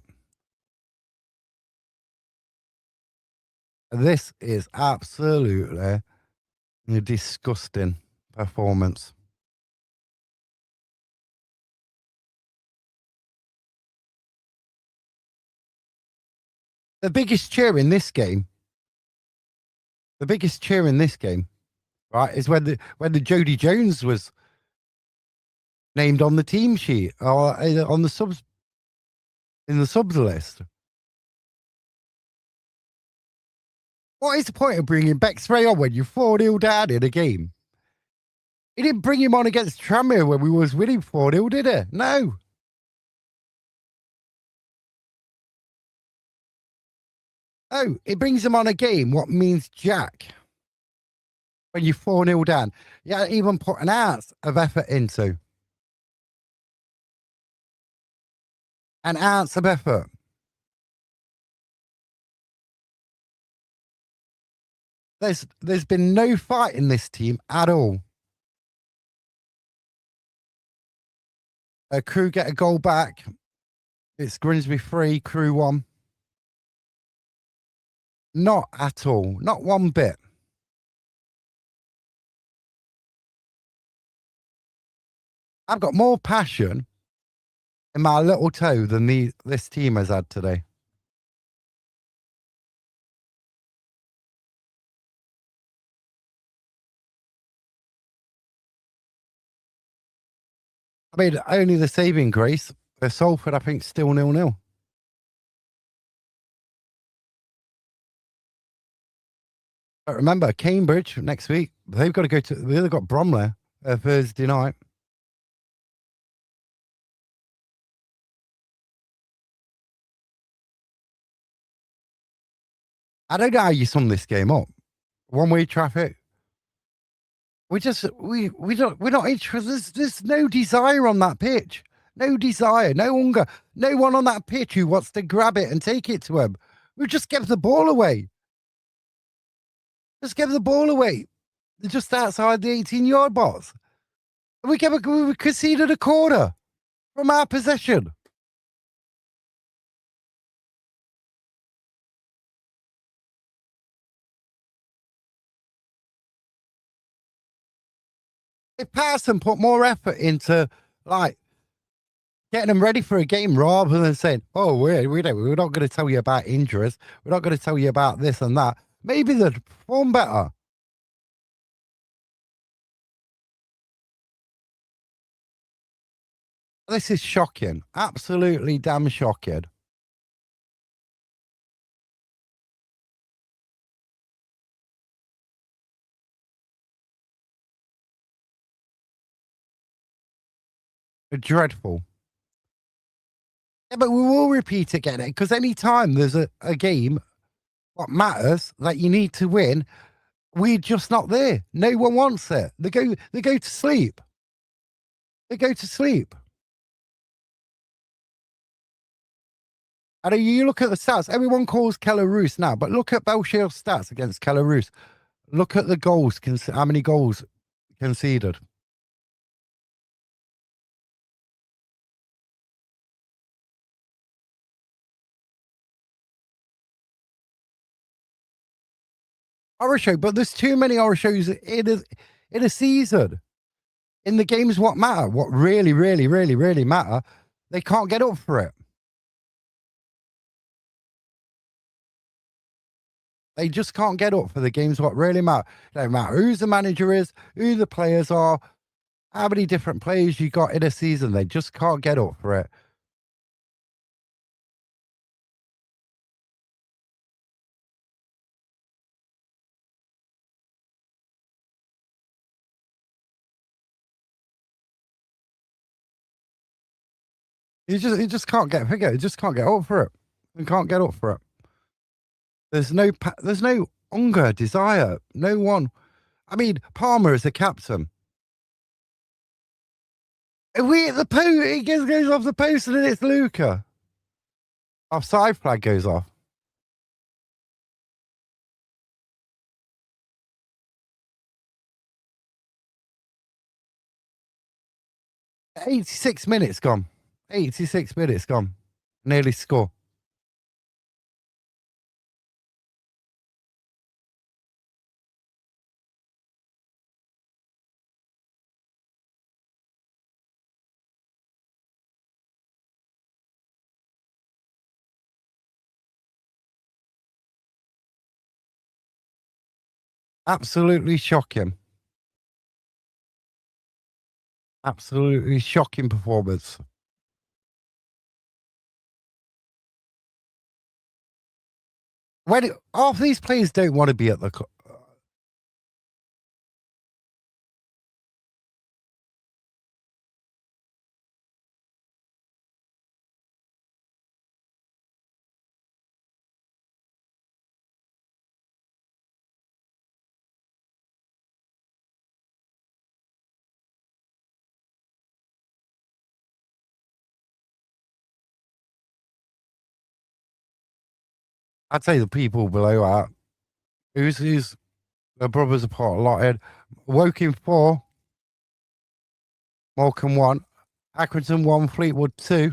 This is absolutely a disgusting performance. The biggest cheer in this game, right, is when the Jody Jones was named on the team sheet or on the subs in the subs list. What is the point of bringing Bex-Ray on when you're 4-0 down in a game? He didn't bring him on against Tranmere when we was winning 4-0, did he? No. Oh, it brings him on a game. What means Jack? When you're 4-0 down. Yeah, even put an ounce of effort into. An ounce of effort. There's been no fight in this team at all. Crew get a goal back. It's Grimsby 3, Crew 1. Not at all. Not one bit. I've got more passion in my little toe than this team has had today. I mean, only the saving grace. Salford, I think, still 0-0. But remember, Cambridge next week. They've got to go to. They've got Bromley Thursday night. I don't know how you sum this game up. One way traffic. We're not interested. There's no desire on that pitch. No desire, no hunger. No one on that pitch who wants to grab it and take it to him. We just give the ball away. Just give the ball away. Just outside the 18-yard box. We conceded a corner from our possession. If Patterson put more effort into like getting them ready for a game rather than saying, "Oh, we're not going to tell you about injuries. We're not going to tell you about this and that." Maybe they'd perform better. This is shocking. Absolutely damn shocking. Dreadful. Yeah, but we will repeat again because any time there's a game, what matters that you need to win, we're just not there. No one wants it. They go to sleep. They go to sleep. And you look at the stats, everyone calls Keller Roos now, but look at Belshield's stats against Keller Roos. Look at the goals, how many goals conceded. Horror show, but there's too many horror shows in a season. In the games, what matter, what really, really, really, really matter, they can't get up for it. They just can't get up for the games what really matter. Don't matter who the manager is, who the players are, how many different players you got in a season. They just can't get up for it. You just can't get figure. You just can't get up for it. You can't get up for it. There's no hunger, desire. No one. I mean, Palmer is the captain. If we hit the post, it goes off the post and then it's Luca. Offside flag goes off. At 86 minutes gone. 86 minutes gone. Nearly score. Absolutely shocking. Absolutely shocking performance. When half these players don't want to be at the club. 'I'd say the people below are who's the brothers apart allotted. Woking 4, Morecambe 1, Accrington 1, Fleetwood 2.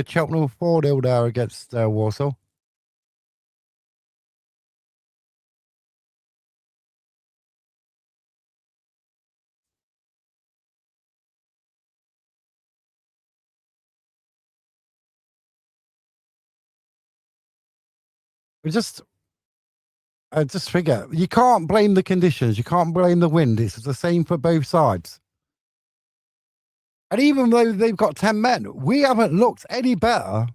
Cheltenham 4-0 there against Warsaw. We just I just figure you can't blame the conditions. You can't blame the wind. It's the same for both sides. And even though they've got 10 men, we haven't looked any better,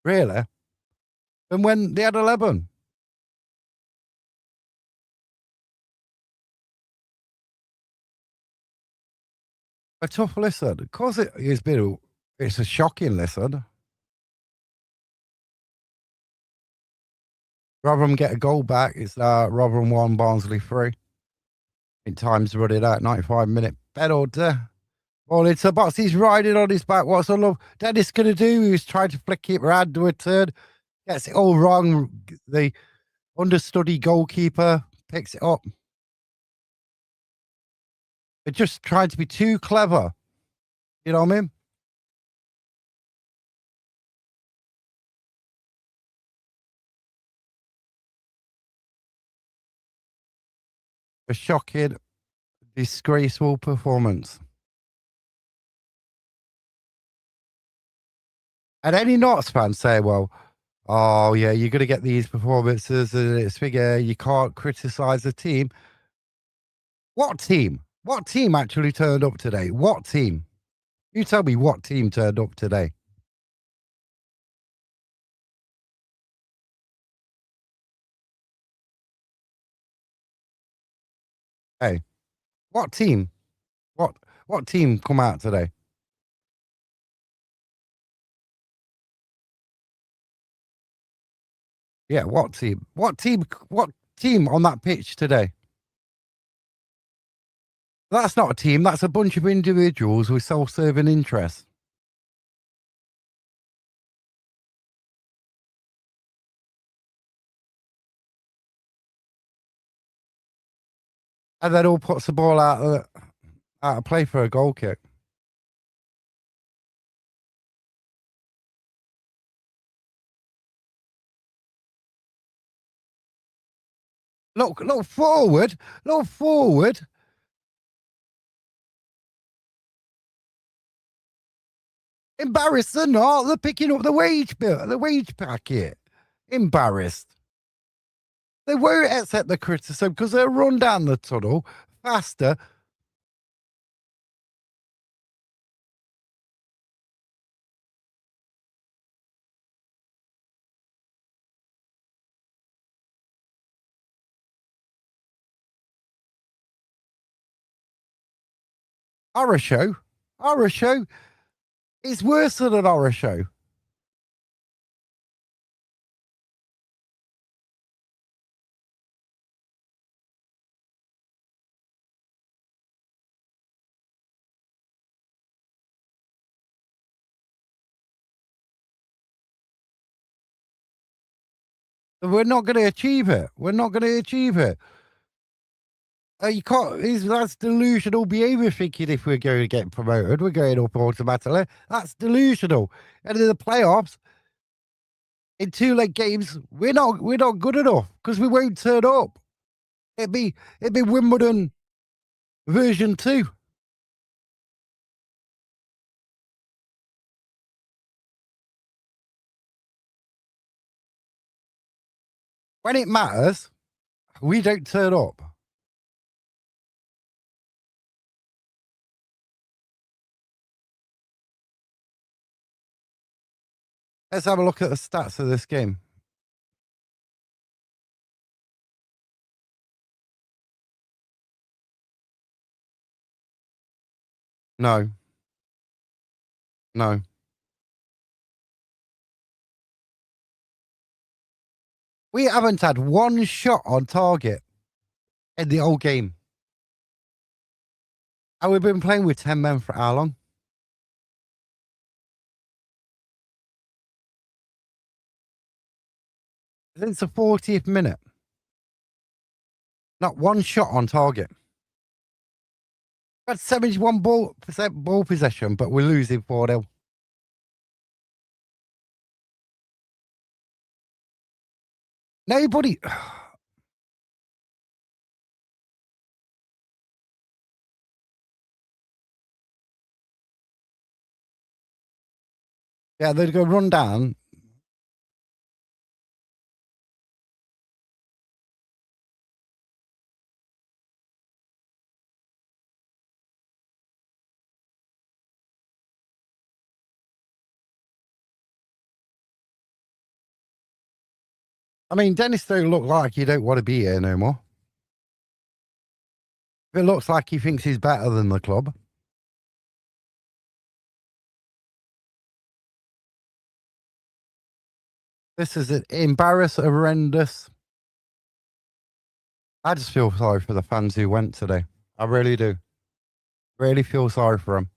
really, than when they had 11. A tough listen. Of course, it's a shocking listen. Rotherham get a goal back. It's Rotherham 1, Barnsley 3. In time's running out, 95-minute penalty. Well, it's a box. He's riding on his back. What's all Dennis going to do? He was trying to flick it around to a turn. Gets it all wrong. The understudy goalkeeper picks it up. They're just trying to be too clever. You know what I mean? A shocking, disgraceful performance. And any Notts fans say, well, oh, yeah, you're going to get these performances and it's figure you can't criticize the team. What team? What team actually turned up today? What team? You tell me what team turned up today. Hey, what team? What what team come out today? Yeah, what team? What team on that pitch today? That's not a team, that's a bunch of individuals with self-serving interests. And then all puts the ball out of play for a goal kick. Look forward. Look forward. Embarrassed or not, they're picking up the wage bill, the wage packet. Embarrassed. They won't accept the criticism because they'll run down the tunnel faster. Horror show. Horror show. It's worse than an horror show. We're not going to achieve it. We're not going to achieve it. You can't. That's delusional behaviour. Thinking if we're going to get promoted, we're going up automatically. That's delusional. And in the playoffs, in 2 leg games, we're not good enough because we won't turn up. It'd be Wimbledon version 2. When it matters, we don't turn up. Let's have a look at the stats of this game. No, no. We haven't had one shot on target in the whole game. And we've been playing with 10 men for how long? Since the 40th minute. Not one shot on target. That's 71% ball possession, but we're losing 4-0. Nobody. Yeah, they're going to run down. I mean, Dennis don't look like he don't want to be here no more. It looks like he thinks he's better than the club. This is an horrendous. I just feel sorry for the fans who went today. I really do. Really feel sorry for them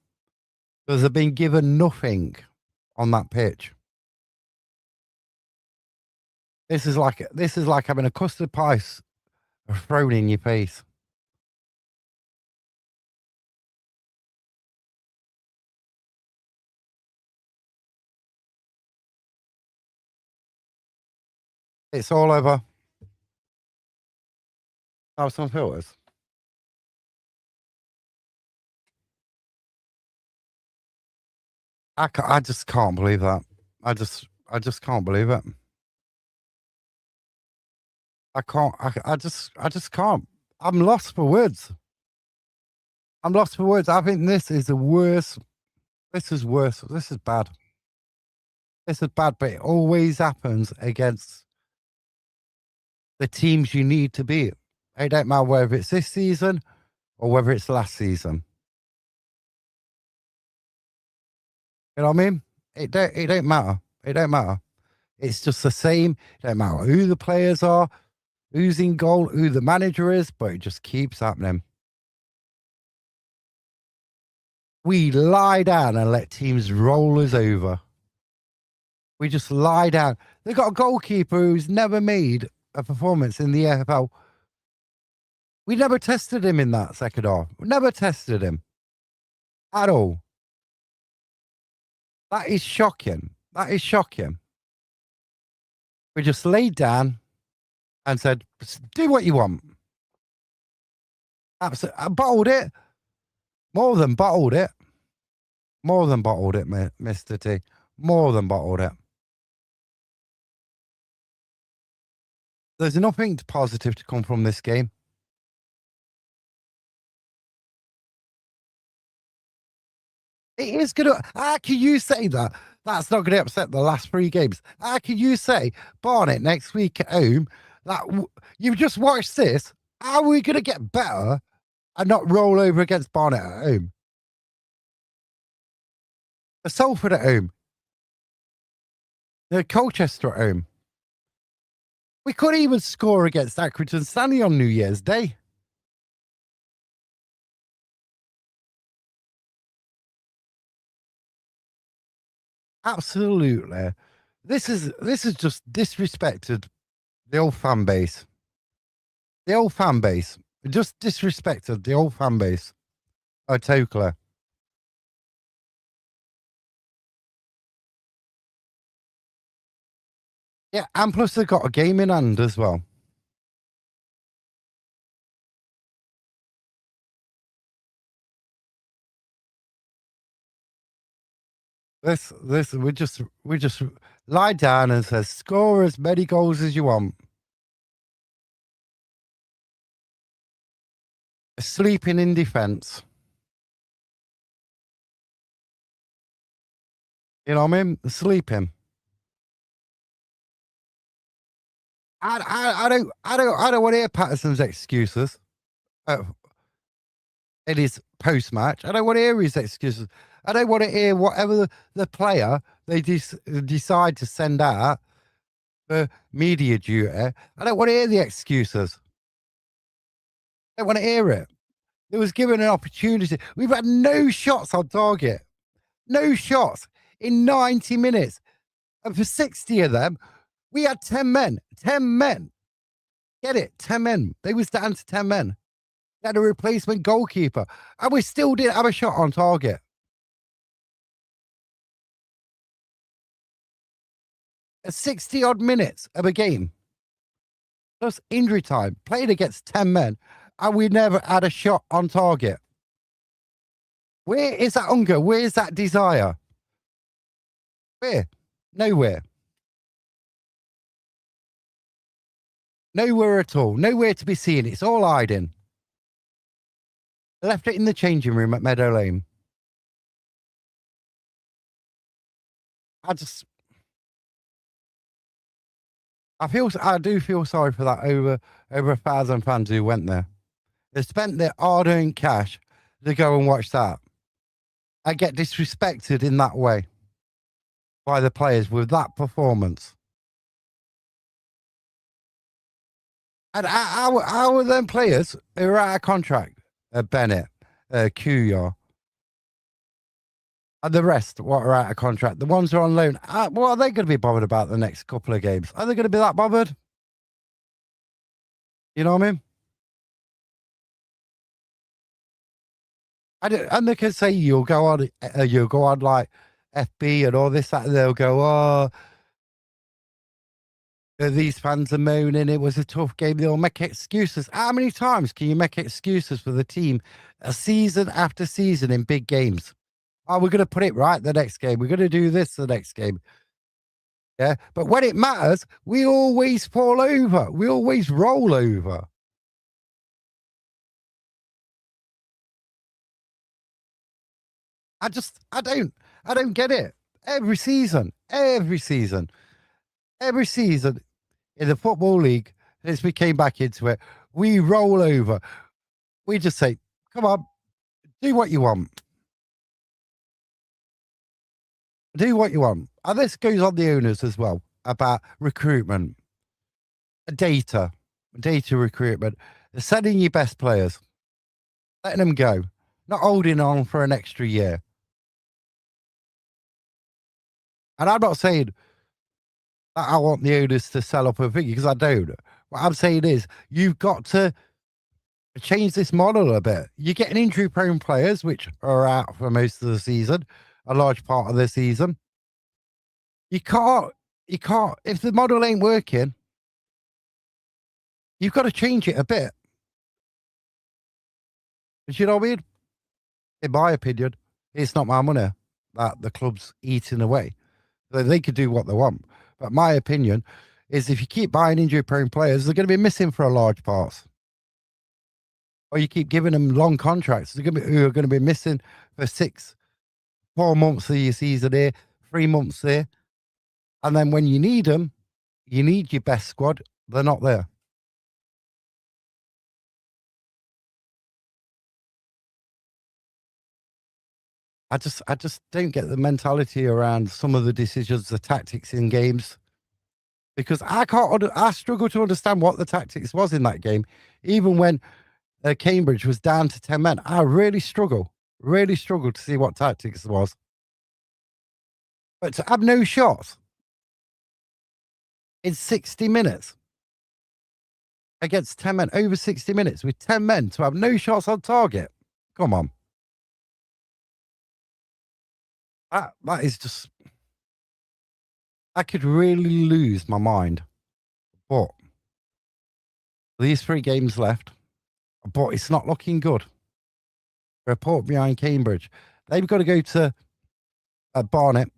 because they've been given nothing on that pitch. This is like having a custard pie thrown in your face. It's all over. Have some filters. I just can't believe that. I just can't believe it. I can't. I just can't. I'm lost for words. I'm lost for words. I think this is the worst. This is worse. This is bad. This is bad, but it always happens against the teams you need to beat. It don't matter whether it's this season or whether it's last season. You know what I mean? It don't matter. It don't matter. It's just the same. It don't matter who the players are, who's in goal, who the manager is, but it just keeps happening. We lie down and let teams roll us over. We just lie down. They've got a goalkeeper who's never made a performance in the AFL. We never tested him in that second half. We never tested him at all. That is shocking. That is shocking. We just laid down and said, do what you want. Absolutely. Bottled it. More than bottled it. More than bottled it, Mr. T. More than bottled it. There's nothing positive to come from this game. It is going to. How can you say that? That's not going to upset the last 3 games. How can you say Barnet next week at home? That you've just watched this. How are we going to get better and not roll over against Barnet at home? The Salford at home. The Colchester at home. We couldn't even score against Accrington Stanley on New Year's Day. Absolutely. This is just disrespected the old fan base. The old fan base. Just disrespected the old fan base. Oh, totally. Yeah, and plus they've got a game in hand as well. This we just lie down and says score as many goals as you want. Sleeping in defence. You know what I mean? Sleeping. I don't want to hear Patterson's excuses. In his post match. I don't want to hear his excuses. I don't want to hear whatever the player they decide to send out for media duty. I don't want to hear the excuses. I don't want to hear it. It was given an opportunity. We've had no shots on target. No shots in 90 minutes. And for 60 of them, we had 10 men. 10 men. Get it? 10 men. They was down to 10 men. They had a replacement goalkeeper. And we still didn't have a shot on target. 60 odd minutes of a game. Plus injury time. Played against 10 men. And we never had a shot on target. Where is that hunger? Where is that desire? Where? Nowhere. Nowhere at all. Nowhere to be seen. It's all hiding. Left it in the changing room at Meadow Lane. I do feel sorry for that over 1,000 fans who went there. They spent their hard-earned cash to go and watch that. I get disrespected in that way by the players with that performance. And how are them players who are out of contract? Bennett, Kuyar, and the rest what are out of contract. The ones who are on loan. What are they going to be bothered about the next couple of games? Are they going to be that bothered? You know what I mean? And they can say you'll go on like FB and all this, that, and they'll go, oh, these fans are moaning. It was a tough game. They'll make excuses. How many times can you make excuses for the team season after season in big games? Oh, we're going to put it right the next game. We're going to do this the next game. Yeah. But when it matters, we always fall over. We always roll over. I don't get it. Every season in the Football League, since we came back into it, we roll over. We just say, come on, do what you want. Do what you want. And this goes on the owners as well about recruitment, data recruitment, sending your best players, letting them go, not holding on for an extra year. And I'm not saying that I want the owners to sell up a figure because I don't. What I'm saying is you've got to change this model a bit. You're getting injury-prone players, which are out for most of the season, a large part of the season. You can't, if the model ain't working, you've got to change it a bit. But you know what I mean? In my opinion, it's not my money that the club's eating away. They could do what they want. But my opinion is if you keep buying injury-prone players, they're going to be missing for a large parts. Or you keep giving them long contracts, who are going to be missing for 4 months of your season here, 3 months there. And then when you need them, you need your best squad. They're not there. I just don't get the mentality around some of the decisions, the tactics in games, because I struggle to understand what the tactics was in that game. Even when Cambridge was down to 10 men, I really struggle to see what tactics was. But to have no shots in 60 minutes against 10 men, over 60 minutes with 10 men to have no shots on target. Come on. That is just, I could really lose my mind. But these 3 games left, but it's not looking good. Report behind Cambridge. They've got to go to Barnet.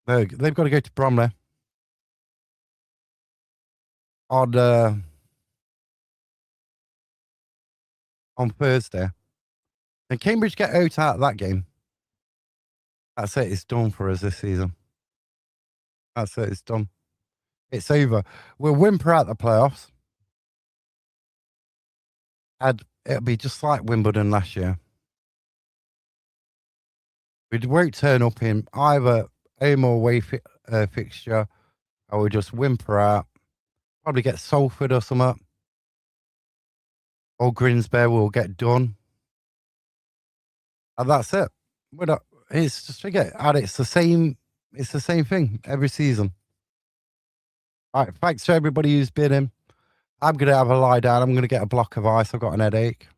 They've got to go to Bromley on Thursday. And Cambridge get out of that game. That's it. It's done for us this season. That's it. It's done. It's over. We'll whimper out the playoffs. And it'll be just like Wimbledon last year. We won't turn up in either home or away fixture. I will just whimper out. Probably get Salford or something. Or Grimsby will get done. And that's it. We're not. It's just forget. And it's the same thing every season. All right. Thanks to everybody who's been in. I'm going to have a lie down. I'm going to get a block of ice. I've got an headache.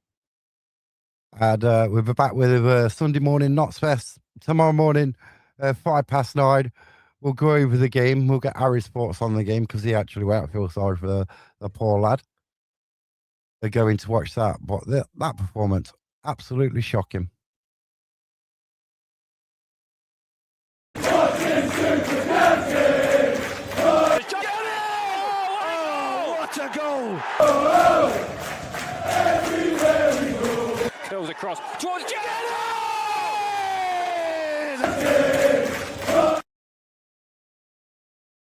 And we'll be back with Sunday morning Knots Fest. Tomorrow morning, 9:05. We'll go over the game. We'll get Harry's thoughts on the game because he actually went. I feel sorry for the poor lad. They're going to watch that. But that performance, absolutely shocking. Curls across towards Jenny!